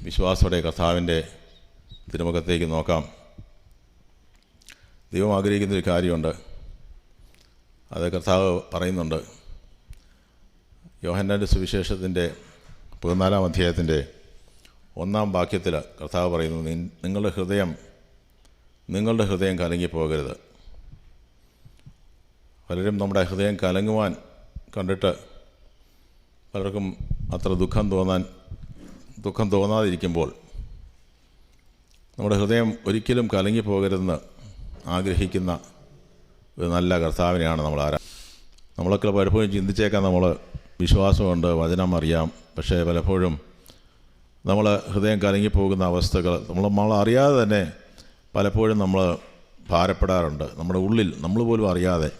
വിശ്വാസത്തോടെ കർത്താവിൻ്റെ തിരുമുഖത്തേക്ക് നോക്കാം. ദൈവം ആഗ്രഹിക്കുന്നൊരു കാര്യമുണ്ട്, അത് കർത്താവ് പറയുന്നുണ്ട്. യോഹന്നാൻ്റെ സുവിശേഷത്തിൻ്റെ 14-ാം അധ്യായത്തിൻ്റെ 1-ാം വാക്യത്തിൽ കർത്താവ് പറയുന്നു, നിങ്ങളുടെ ഹൃദയം കലങ്ങിപ്പോകരുത്. പലരും നമ്മുടെ ഹൃദയം കലങ്ങുവാൻ കണ്ടിട്ട് പലർക്കും അത്ര ദുഃഖം തോന്നാതിരിക്കുമ്പോൾ നമ്മുടെ ഹൃദയം ഒരിക്കലും കലങ്ങിപ്പോകരുതെന്ന് ആഗ്രഹിക്കുന്ന ഒരു നല്ല കർത്താവിനെയാണ് നമ്മളൊക്കെ പലപ്പോഴും ചിന്തിച്ചേക്കാൻ നമ്മൾ വിശ്വാസമുണ്ട്, വചനം അറിയാം, പക്ഷേ പലപ്പോഴും നമ്മൾ ഹൃദയം കലങ്ങിപ്പോകുന്ന അവസ്ഥകൾ നമ്മൾ അറിയാതെ തന്നെ പലപ്പോഴും നമ്മൾ ഭാരപ്പെടാറുണ്ട്. നമ്മുടെ ഉള്ളിൽ നമ്മൾ പോലും അറിയാതെ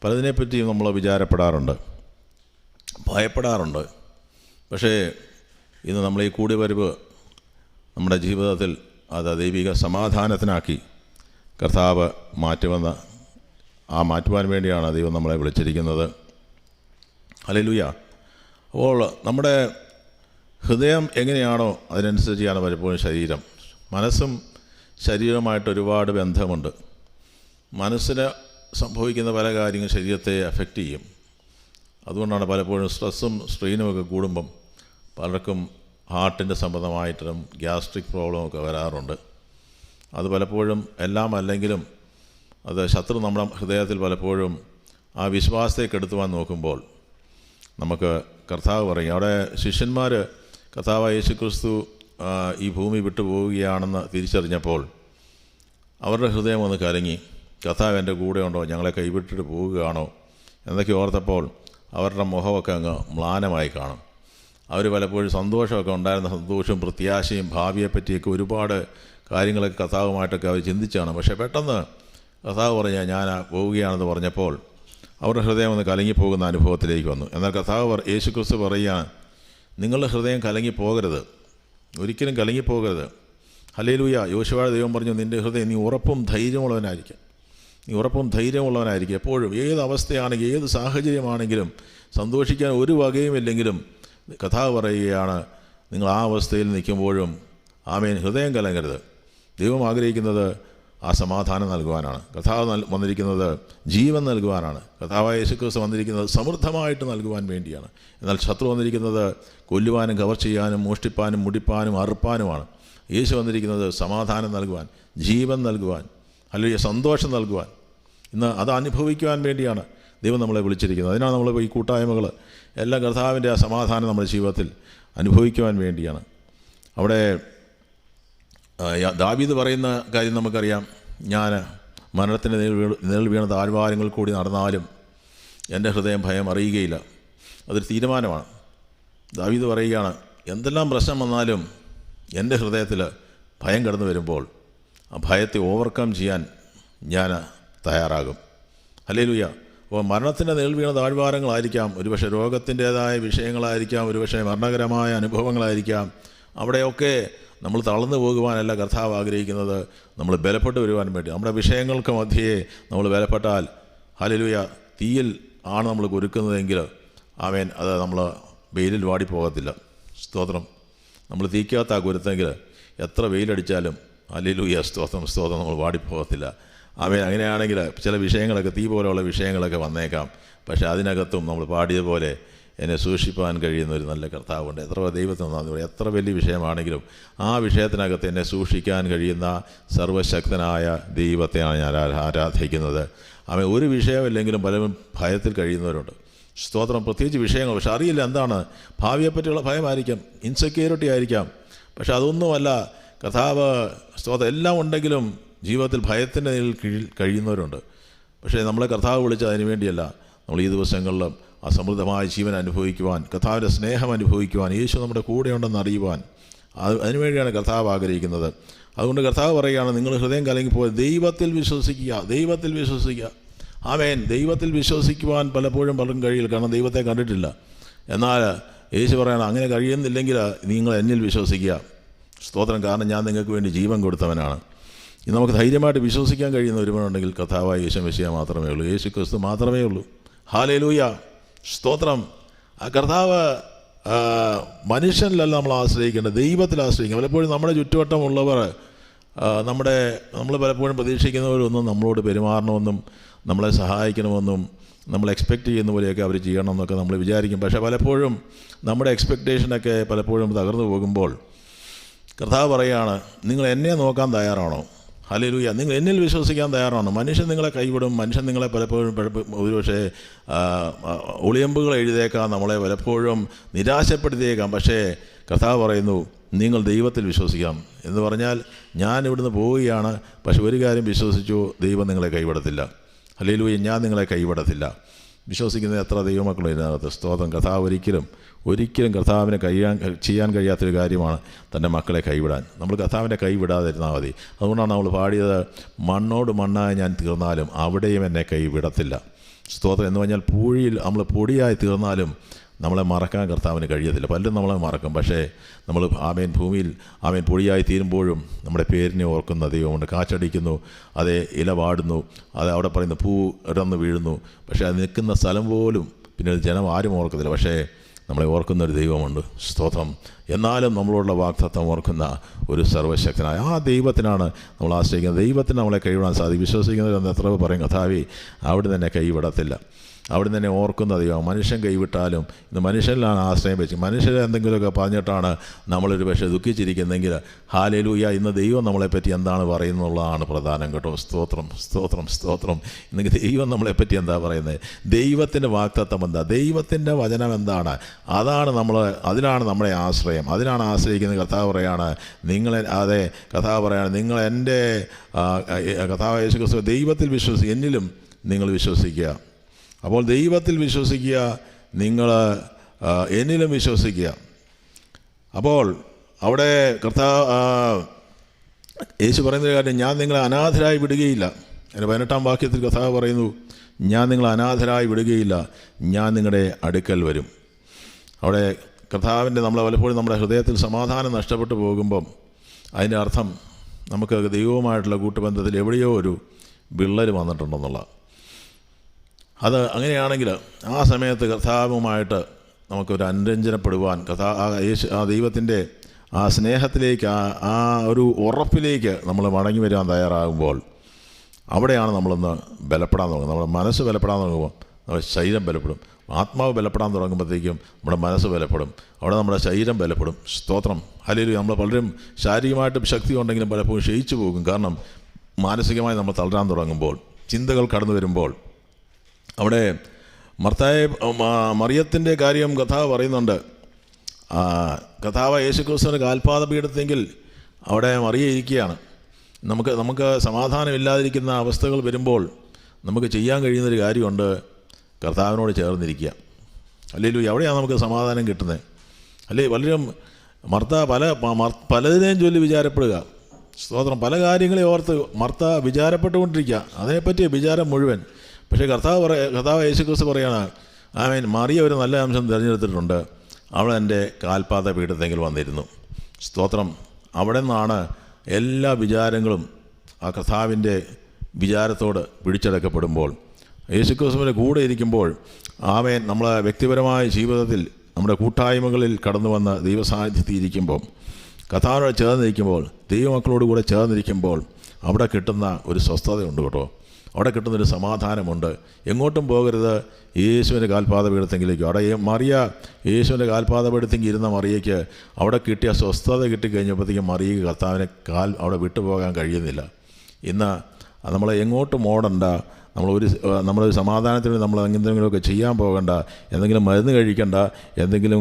പലതിനെപ്പറ്റിയും നമ്മൾ വിചാരപ്പെടാറുണ്ട്, ഭയപ്പെടാറുണ്ട്. പക്ഷേ ഇന്ന് നമ്മൾ ഈ കൂടിവരവ് നമ്മുടെ ജീവിതത്തിൽ അത് ദൈവിക സമാധാനത്തിനാക്കി കർത്താവ് മാറ്റുവാൻ വേണ്ടിയാണ് ദൈവം നമ്മളെ വിളിച്ചിരിക്കുന്നത്. ഹല്ലേലൂയ. അപ്പോൾ നമ്മുടെ ഹൃദയം എങ്ങനെയാണോ അതിനനുസരിച്ചാണ് പലപ്പോഴും ശരീരം. മനസ്സും ശരീരവുമായിട്ട് ഒരുപാട് ബന്ധമുണ്ട്. മനസ്സിന് സംഭവിക്കുന്ന പല കാര്യങ്ങളും ശരീരത്തെ അഫക്റ്റ് ചെയ്യും. അതുകൊണ്ടാണ് പലപ്പോഴും സ്ട്രെസ്സും സ്ട്രെയിനുമൊക്കെ കൂടുമ്പം പലർക്കും ഹാർട്ടിൻ്റെ സംബന്ധമായിട്ടും ഗ്യാസ്ട്രിക് പ്രോബ്ലമൊക്കെ വരാറുണ്ട്. അത് പലപ്പോഴും എല്ലാം അല്ലെങ്കിലും അത് ശത്രു നമ്മുടെ ഹൃദയത്തിൽ പലപ്പോഴും ആ വിശ്വാസത്തെ കെടുത്തുവാൻ നോക്കുമ്പോൾ നമുക്ക് കർത്താവ് പറയും, അവിടെ ശിഷ്യന്മാർ കർത്താവായ യേശുക്രിസ്തു ഈ ഭൂമി വിട്ടു പോവുകയാണെന്ന് തിരിച്ചറിഞ്ഞപ്പോൾ അവരുടെ ഹൃദയം ഒന്ന് കലങ്ങി. കർത്താവ് എൻ്റെ കൂടെ ഉണ്ടോ, ഞങ്ങളെ കൈവിട്ടിട്ട് പോവുകയാണോ എന്നൊക്കെ ഓർത്തപ്പോൾ അവരുടെ മുഖമൊക്കെ അങ്ങ് മ്ലാനമായി കാണും. അവർ പലപ്പോഴും സന്തോഷമൊക്കെ ഉണ്ടായിരുന്ന സന്തോഷവും പ്രത്യാശയും ഭാവിയെപ്പറ്റിയൊക്കെ ഒരുപാട് കാര്യങ്ങളൊക്കെ കർത്താവുമായിട്ടൊക്കെ അവർ ചിന്തിച്ചാണ്. പക്ഷേ പെട്ടെന്ന് കർത്താവ് പറഞ്ഞാൽ ഞാൻ പോവുകയാണെന്ന് പറഞ്ഞപ്പോൾ അവരുടെ ഹൃദയം ഒന്ന് കലങ്ങിപ്പോകുന്ന അനുഭവത്തിലേക്ക് വന്നു. എന്നാൽ കർത്താവ് യേശുക്രിസ്തു പറയുകയാണ്, നിങ്ങളുടെ ഹൃദയം കലങ്ങിപ്പോകരുത്, ഒരിക്കലും കലങ്ങിപ്പോകരുത്. ഹല്ലേലൂയ. യോശുവയുടെ ദൈവം പറഞ്ഞു, നിൻ്റെ ഹൃദയം നീ ഉറപ്പും ധൈര്യമുള്ളവനായിരിക്കും, നീ ഉറപ്പും ധൈര്യമുള്ളവനായിരിക്കും. എപ്പോഴും ഏത് അവസ്ഥയാണെങ്കിലും ഏത് സാഹചര്യമാണെങ്കിലും സന്തോഷിക്കാൻ ഒരു വകയുമില്ലെങ്കിലും കർത്താവ് പറയുകയാണ്, നിങ്ങൾ ആ അവസ്ഥയിൽ നിൽക്കുമ്പോഴും ആമേൻ ഹൃദയം കലങ്ങരുത്. ദൈവം ആഗ്രഹിക്കുന്നത് ആ സമാധാനം നൽകുവാനാണ്. കർത്താവ് വന്നിരിക്കുന്നത് ജീവൻ നൽകുവാനാണ്. കർത്താവായ യേശുക്രിസ്തു വന്നിരിക്കുന്നത് സമൃദ്ധമായിട്ട് നൽകുവാൻ വേണ്ടിയാണ്. എന്നാൽ ശത്രു വന്നിരിക്കുന്നത് കൊല്ലുവാനും കവർ ചെയ്യാനും മോഷ്ടിപ്പാനും മുടിപ്പാനും അറുപ്പാനുമാണ്. യേശു വന്നിരിക്കുന്നത് സമാധാനം നൽകുവാൻ, ജീവൻ നൽകുവാൻ, അല്ലെങ്കിൽ സന്തോഷം നൽകുവാൻ. ഇന്ന് അത് അനുഭവിക്കുവാൻ വേണ്ടിയാണ് ദൈവം നമ്മളെ വിളിച്ചിരിക്കുന്നത്. അതിനാണ് നമ്മൾ ഈ കൂട്ടായ്മകൾ എല്ലാം കർത്താവിൻ്റെ ആ സമാധാനം നമ്മുടെ ജീവിതത്തിൽ അനുഭവിക്കുവാൻ വേണ്ടിയാണ്. അവിടെ ദാവീദ് പറയുന്ന കാര്യം നമുക്കറിയാം, ഞാൻ മരണത്തിൻ്റെ നിഴൽ വീണ താഴ്വാരങ്ങളിൽ കൂടി നടന്നാലും എൻ്റെ ഹൃദയം ഭയം അറിയുകയില്ല. അതൊരു തീരുമാനമാണ്. ദാവീദ് പറയുകയാണ്, എന്തെല്ലാം പ്രശ്നം വന്നാലും എൻ്റെ ഹൃദയത്തിൽ ഭയം കടന്നു വരുമ്പോൾ ആ ഭയത്തെ ഓവർകം ചെയ്യാൻ ഞാൻ തയ്യാറാകും. ഹല്ലേലൂയ. അപ്പോൾ മരണത്തിൻ്റെ നിഴൽ വീണ താഴ്വാരങ്ങളായിരിക്കാം, ഒരുപക്ഷെ രോഗത്തിൻ്റേതായ വിഷയങ്ങളായിരിക്കാം, ഒരുപക്ഷെ മരണകരമായ അനുഭവങ്ങളായിരിക്കാം. അവിടെയൊക്കെ നമ്മൾ തളർന്നു പോകുവാനല്ല കർത്താവ് ആഗ്രഹിക്കുന്നത്, നമ്മൾ ബലപ്പെട്ട് വരുവാൻ വേണ്ടി. നമ്മുടെ വിഷയങ്ങൾക്ക് മധ്യേ നമ്മൾ ബലപ്പെട്ടാൽ, ഹല്ലേലൂയ, തീയിൽ ആണ് നമ്മൾ കുരുക്കുന്നതെങ്കിൽ ആമേൻ അത് നമ്മൾ വെയിലിൽ വാടിപ്പോകത്തില്ല. സ്തോത്രം. നമ്മൾ തീക്കകത്താ കുരുത്തെങ്കിൽ എത്ര വെയിലടിച്ചാലും ഹല്ലേലൂയ സ്തോത്രം സ്തോത്രം നമ്മൾ വാടിപ്പോകത്തില്ല. ആമേൻ. അങ്ങനെയാണെങ്കിൽ ചില വിഷയങ്ങളൊക്കെ തീ പോലെയുള്ള വിഷയങ്ങളൊക്കെ വന്നേക്കാം, പക്ഷേ അതിനകത്തും നമ്മൾ പാടിയതുപോലെ എന്നെ സൂക്ഷിപ്പാൻ കഴിയുന്ന ഒരു നല്ല കർത്താവുണ്ട്. എത്ര ദൈവത്തിന് നന്ദി. എത്ര വലിയ വിഷയമാണെങ്കിലും ആ വിഷയത്തിനകത്ത് എന്നെ സൂക്ഷിക്കാൻ കഴിയുന്ന സർവശക്തനായ ദൈവത്തെയാണ് ഞാൻ ആരാധിക്കുന്നത്. അവൻ ഒരു വിഷയമില്ലെങ്കിലും പലരും ഭയത്തിൽ കഴിയുന്നവരുണ്ട്. സ്തോത്രം. പ്രത്യേകിച്ച് വിഷയങ്ങൾ, പക്ഷെ അറിയില്ല എന്താണ്, ഭാവിയെപ്പറ്റിയുള്ള ഭയമായിരിക്കാം, ഇൻസെക്യൂരിറ്റി ആയിരിക്കാം. പക്ഷെ അതൊന്നുമല്ല. കർത്താവ് സ്തോത്രം എല്ലാം ഉണ്ടെങ്കിലും ജീവിതത്തിൽ ഭയത്തിൻ്റെ കീഴിൽ കഴിയുന്നവരുണ്ട്. പക്ഷേ നമ്മളെ കർത്താവ് വിളിച്ചത് അതിനു വേണ്ടിയല്ല. നമ്മൾ ഈ ദിവസങ്ങളിലും ആ സമൃദ്ധമായ ജീവൻ അനുഭവിക്കുവാൻ, കർത്താവിൻ്റെ സ്നേഹം അനുഭവിക്കുവാൻ, യേശു നമ്മുടെ കൂടെയുണ്ടെന്ന് അറിയുവാൻ, അതിനുവേണ്ടിയാണ് കർത്താവ് ആഗ്രഹിക്കുന്നത്. അതുകൊണ്ട് കർത്താവ് പറയുകയാണ്, നിങ്ങൾ ഹൃദയം കലങ്ങിപ്പോയി ദൈവത്തിൽ വിശ്വസിക്കുക, ദൈവത്തിൽ വിശ്വസിക്കുക. ആമേൻ. ദൈവത്തിൽ വിശ്വസിക്കുവാൻ പലപ്പോഴും പലരും കഴിയില്ല, കാരണം ദൈവത്തെ കണ്ടിട്ടില്ല. എന്നാൽ യേശു പറയണം, അങ്ങനെ കഴിയുന്നില്ലെങ്കിൽ നിങ്ങൾ എന്നിൽ വിശ്വസിക്കുക. സ്തോത്രം. കാരണം ഞാൻ നിങ്ങൾക്ക് വേണ്ടി ജീവൻ കൊടുത്തവനാണ്. ഇന്ന് നമുക്ക് ധൈര്യമായിട്ട് വിശ്വസിക്കാൻ കഴിയുന്ന ഒരുവനുണ്ടെങ്കിൽ കർത്താവായ യേശു മെസ്സിയ മാത്രമേ ഉള്ളൂ, യേശു ക്രിസ്തു മാത്രമേ ഉള്ളൂ. ഹല്ലേലൂയ. സ്തോത്രം. ആ കർത്താവ് മനുഷ്യനിലല്ല നമ്മൾ ആശ്രയിക്കേണ്ടത്, ദൈവത്തിൽ ആശ്രയിക്കണം. പലപ്പോഴും നമ്മുടെ ചുറ്റുവട്ടമുള്ളവർ നമ്മൾ പലപ്പോഴും പ്രതീക്ഷിക്കുന്നവരൊന്നും നമ്മളോട് പെരുമാറണമെന്നും നമ്മളെ സഹായിക്കണമെന്നും നമ്മൾ എക്സ്പെക്റ്റ് ചെയ്യുന്ന പോലെയൊക്കെ അവർ ചെയ്യണം എന്നൊക്കെ നമ്മൾ വിചാരിക്കും. പക്ഷേ പലപ്പോഴും നമ്മുടെ എക്സ്പെക്റ്റേഷനൊക്കെ പലപ്പോഴും തകർന്നു പോകുമ്പോൾ കർത്താവ് പറയുകയാണ്, നിങ്ങൾ എന്നെ നോക്കാൻ തയ്യാറാണോ? ഹല്ലേലൂയ. നിങ്ങൾ എന്നിൽ വിശ്വസിക്കാൻ തയ്യാറാണ്. മനുഷ്യൻ നിങ്ങളെ കൈവിടും, മനുഷ്യൻ നിങ്ങളെ പലപ്പോഴും ഒരുപക്ഷെ ഒളിയമ്പുകൾ എഴുതിയേക്കാം, നമ്മളെ പലപ്പോഴും നിരാശപ്പെടുത്തിയേക്കാം. പക്ഷേ കർത്താവ് പറയുന്നു, നിങ്ങൾ ദൈവത്തിൽ വിശ്വസിക്കാം എന്ന് പറഞ്ഞാൽ, ഞാൻ ഇവിടുന്ന് പോവുകയാണ്, പക്ഷെ ഒരു കാര്യം വിശ്വസിച്ചു, ദൈവം നിങ്ങളെ കൈവിടത്തില്ല. ഹല്ലേലൂയ. ഞാൻ നിങ്ങളെ കൈവിടത്തില്ല. വിശ്വസിക്കുന്ന എത്ര ദൈവമക്കളും ഇതിനകത്ത്. സ്തോത്രം. കർത്താവ് ഒരിക്കലും കർത്താവിന് ചെയ്യാൻ കഴിയാത്തൊരു കാര്യമാണ് തൻ്റെ മക്കളെ കൈവിടാൻ. നമ്മൾ കർത്താവിൻ്റെ കൈവിടാതിരുന്നാൽ മതി. അതുകൊണ്ടാണ് നമ്മൾ പാടിയത്, മണ്ണോട് മണ്ണായി ഞാൻ തീർന്നാലും അവിടെയും എന്നെ കൈവിടത്തില്ല. സ്തോത്രം. എന്ന് പറഞ്ഞാൽ നമ്മൾ പൊടിയായി തീർന്നാലും നമ്മളെ മറക്കാൻ കർത്താവിന് കഴിയത്തില്ല. പലരും നമ്മളെ മറക്കും. പക്ഷേ നമ്മൾ ഭൂമിയിൽ പൊടിയായി തീരുമ്പോഴും നമ്മുടെ പേരിനെ ഓർക്കുന്ന ദൈവമുണ്ട്. കാറ്റടിക്കുന്നു, അതേ ഇല വാടുന്നു, അത് അവിടെ പറയുന്ന പൂ ഇടന്ന് വീഴുന്നു. പക്ഷേ അത് നിൽക്കുന്ന സ്ഥലം പോലും പിന്നെ ജനം ആരും ഓർക്കത്തില്ല. പക്ഷേ നമ്മളെ ഓർക്കുന്നൊരു ദൈവമുണ്ട്. സ്തോത്രം. എന്നാലും നമ്മളോടുള്ള വാഗ്ദത്തം ഓർക്കുന്ന ഒരു സർവ്വശക്തനായ ആ ദൈവത്തിനാണ് നമ്മൾ ആശ്രയിക്കുന്നത്. ദൈവത്തിന് നമ്മളെ കൈവിടാൻ സാധിക്കും. വിശ്വസിക്കുന്നവരെന്ന് എത്ര പറയും, കർത്താവേ അവിടെ തന്നെ കൈവിടത്തില്ല, അവിടെ തന്നെ ഓർക്കുന്ന ദൈവം. മനുഷ്യൻ കൈവിട്ടാലും ഇന്ന് മനുഷ്യനിലാണ് ആശ്രയം വെച്ച്. മനുഷ്യരെ എന്തെങ്കിലുമൊക്കെ പറഞ്ഞിട്ടാണ് നമ്മളൊരു പക്ഷേ ദുഃഖിച്ചിരിക്കുന്നെങ്കിൽ, ഹല്ലേലൂയ, ഇന്ന് ദൈവം നമ്മളെപ്പറ്റി എന്താണ് പറയുന്നുള്ളതാണ് പ്രധാനം കേട്ടോ. സ്തോത്രം, സ്തോത്രം, സ്തോത്രം. ഇന്ന് ദൈവം നമ്മളെപ്പറ്റി എന്താ പറയുന്നത്? ദൈവത്തിൻ്റെ വാഗ്ദത്തം എന്താ? ദൈവത്തിൻ്റെ വചനം എന്താണ്? അതിലാണ് നമ്മുടെ ആശ്രയം. അതിനാണ് ആശ്രയിക്കുന്നത്. കർത്താവ് പറയാണ്, നിങ്ങൾ എൻ്റെ കർത്താവ് യേശുക്രിസ്തു ദൈവത്തിൽ വിശ്വസിക്കുക, എന്നിലും നിങ്ങൾ വിശ്വസിക്കുക. അപ്പോൾ ദൈവത്തിൽ വിശ്വസിക്കുക, നിങ്ങൾ എന്നിലും വിശ്വസിക്കുക. അപ്പോൾ അവിടെ യേശു പറയുന്ന കാര്യം, ഞാൻ നിങ്ങളെ അനാഥരായി വിടുകയില്ല. അതിൻ്റെ 18-ാം വാക്യത്തിൽ കർത്താവ് പറയുന്നു, ഞാൻ നിങ്ങളെ അനാഥരായി വിടുകയില്ല, ഞാൻ നിങ്ങളുടെ അടുക്കൽ വരും. അവിടെ കർത്താവിൻ്റെ നമ്മളെ പലപ്പോഴും നമ്മുടെ ഹൃദയത്തിൽ സമാധാനം നഷ്ടപ്പെട്ടു പോകുമ്പം അതിൻ്റെ അർത്ഥം നമുക്ക് ദൈവവുമായിട്ടുള്ള കൂട്ടുബന്ധത്തിൽ എവിടെയോ ഒരു വിള്ളൽ വന്നിട്ടുണ്ടെന്നുള്ള. അത് അങ്ങനെയാണെങ്കിൽ ആ സമയത്ത് കർത്താവുമായിട്ട് നമുക്കൊരു അനുരഞ്ജനപ്പെടുവാൻ, ആ ദൈവത്തിൻ്റെ ആ സ്നേഹത്തിലേക്ക്, ആ ഒരു ഉറപ്പിലേക്ക് നമ്മൾ മടങ്ങി വരാൻ തയ്യാറാകുമ്പോൾ അവിടെയാണ് നമ്മളൊന്ന് ബലപ്പെടാൻ തുടങ്ങുന്നത്. നമ്മുടെ മനസ്സ് ബലപ്പെടാൻ തുടങ്ങുമ്പോൾ നമ്മുടെ ശരീരം ബലപ്പെടും. ആത്മാവ് ബലപ്പെടാൻ തുടങ്ങുമ്പോഴത്തേക്കും നമ്മുടെ മനസ്സ് ബലപ്പെടും. അവിടെ നമ്മുടെ ശരീരം ബലപ്പെടും. സ്തോത്രം. ഹല്ലേലൂയ. നമ്മൾ പലരും ശാരീരികമായിട്ടും ശക്തി ഉണ്ടെങ്കിലും പലപ്പോഴും ക്ഷയിച്ചു പോകും. കാരണം മാനസികമായി നമ്മൾ തളരാൻ തുടങ്ങുമ്പോൾ, ചിന്തകൾ കടന്നു വരുമ്പോൾ. അവിടെ മറിയത്തിൻ്റെ കാര്യം കർത്താവ് പറയുന്നുണ്ട്. കർത്താവ് യേശുക്രിസ്തുവിൻ്റെ കാൽപാദപീഠത്തെങ്കിൽ അവിടെ മറിയ ഇരിക്കുകയാണ്. നമുക്ക് സമാധാനമില്ലാതിരിക്കുന്ന അവസ്ഥകൾ വരുമ്പോൾ നമുക്ക് ചെയ്യാൻ കഴിയുന്നൊരു കാര്യമുണ്ട്, കർത്താവിനോട് ചേർന്നിരിക്കുക. അല്ലെങ്കിൽ അവിടെയാണ് നമുക്ക് സമാധാനം കിട്ടുന്നത്. അല്ലേ, പലരും പലതിനെയും ചൊല്ലി വിചാരപ്പെടുക. സ്തോത്രം. പല കാര്യങ്ങളെ ഓർത്ത് വിചാരപ്പെട്ടുകൊണ്ടിരിക്കുക, അതിനെപ്പറ്റി വിചാരം മുഴുവൻ. പക്ഷേ കർത്താവ് യേശുക്രിസ്തു പറയാണ്, മറിയ ഒരു നല്ല അംശം തിരഞ്ഞെടുത്തിട്ടുണ്ട്, അവൾ എൻ്റെ കാൽപാദ പീഠത്തെങ്കിൽ വന്നിരുന്നു. സ്തോത്രം. അവിടെ നിന്നാണ് എല്ലാ വിചാരങ്ങളും ആ കർത്താവിൻ്റെ വിചാരത്തോട് പിടിച്ചടക്കപ്പെടുമ്പോൾ, യേശുക്രിസ്തുവിൻ്റെ കൂടെ ഇരിക്കുമ്പോൾ, നമ്മളെ വ്യക്തിപരമായ ജീവിതത്തിൽ നമ്മുടെ കൂട്ടായ്മകളിൽ കടന്നു വന്ന ദൈവസാന്നിധ്യത്തിൽ ഇരിക്കുമ്പോൾ, കർത്താവിനോട് ചേർന്നിരിക്കുമ്പോൾ, ദൈവമക്കളോട് കൂടെ ചേർന്നിരിക്കുമ്പോൾ അവിടെ കിട്ടുന്ന ഒരു സ്വസ്ഥതയുണ്ട് കേട്ടോ. അവിടെ കിട്ടുന്നൊരു സമാധാനമുണ്ട്. എങ്ങോട്ടും പോകരുത്, യേശുവിൻ്റെ കാൽപാദപീഠത്തെങ്കിലേക്ക്. അവിടെ മറിയ യേശുവിൻ്റെ കാൽപാദപീഠത്തെങ്കിൽ ഇരുന്ന മറിയയ്ക്ക് അവിടെ കിട്ടിയ സ്വസ്ഥത കിട്ടിക്കഴിഞ്ഞപ്പോഴത്തേക്കും മറിയയ്ക്ക് കർത്താവിനെ അവിടെ വിട്ടുപോകാൻ കഴിയുന്നില്ല. ഇന്ന് നമ്മൾ എങ്ങോട്ടും ഓടണ്ട, നമ്മളൊരു സമാധാനത്തിന് നമ്മൾ എന്തെങ്കിലുമൊക്കെ ചെയ്യാൻ പോകണ്ട, എന്തെങ്കിലും മരുന്ന് കഴിക്കണ്ട, എന്തെങ്കിലും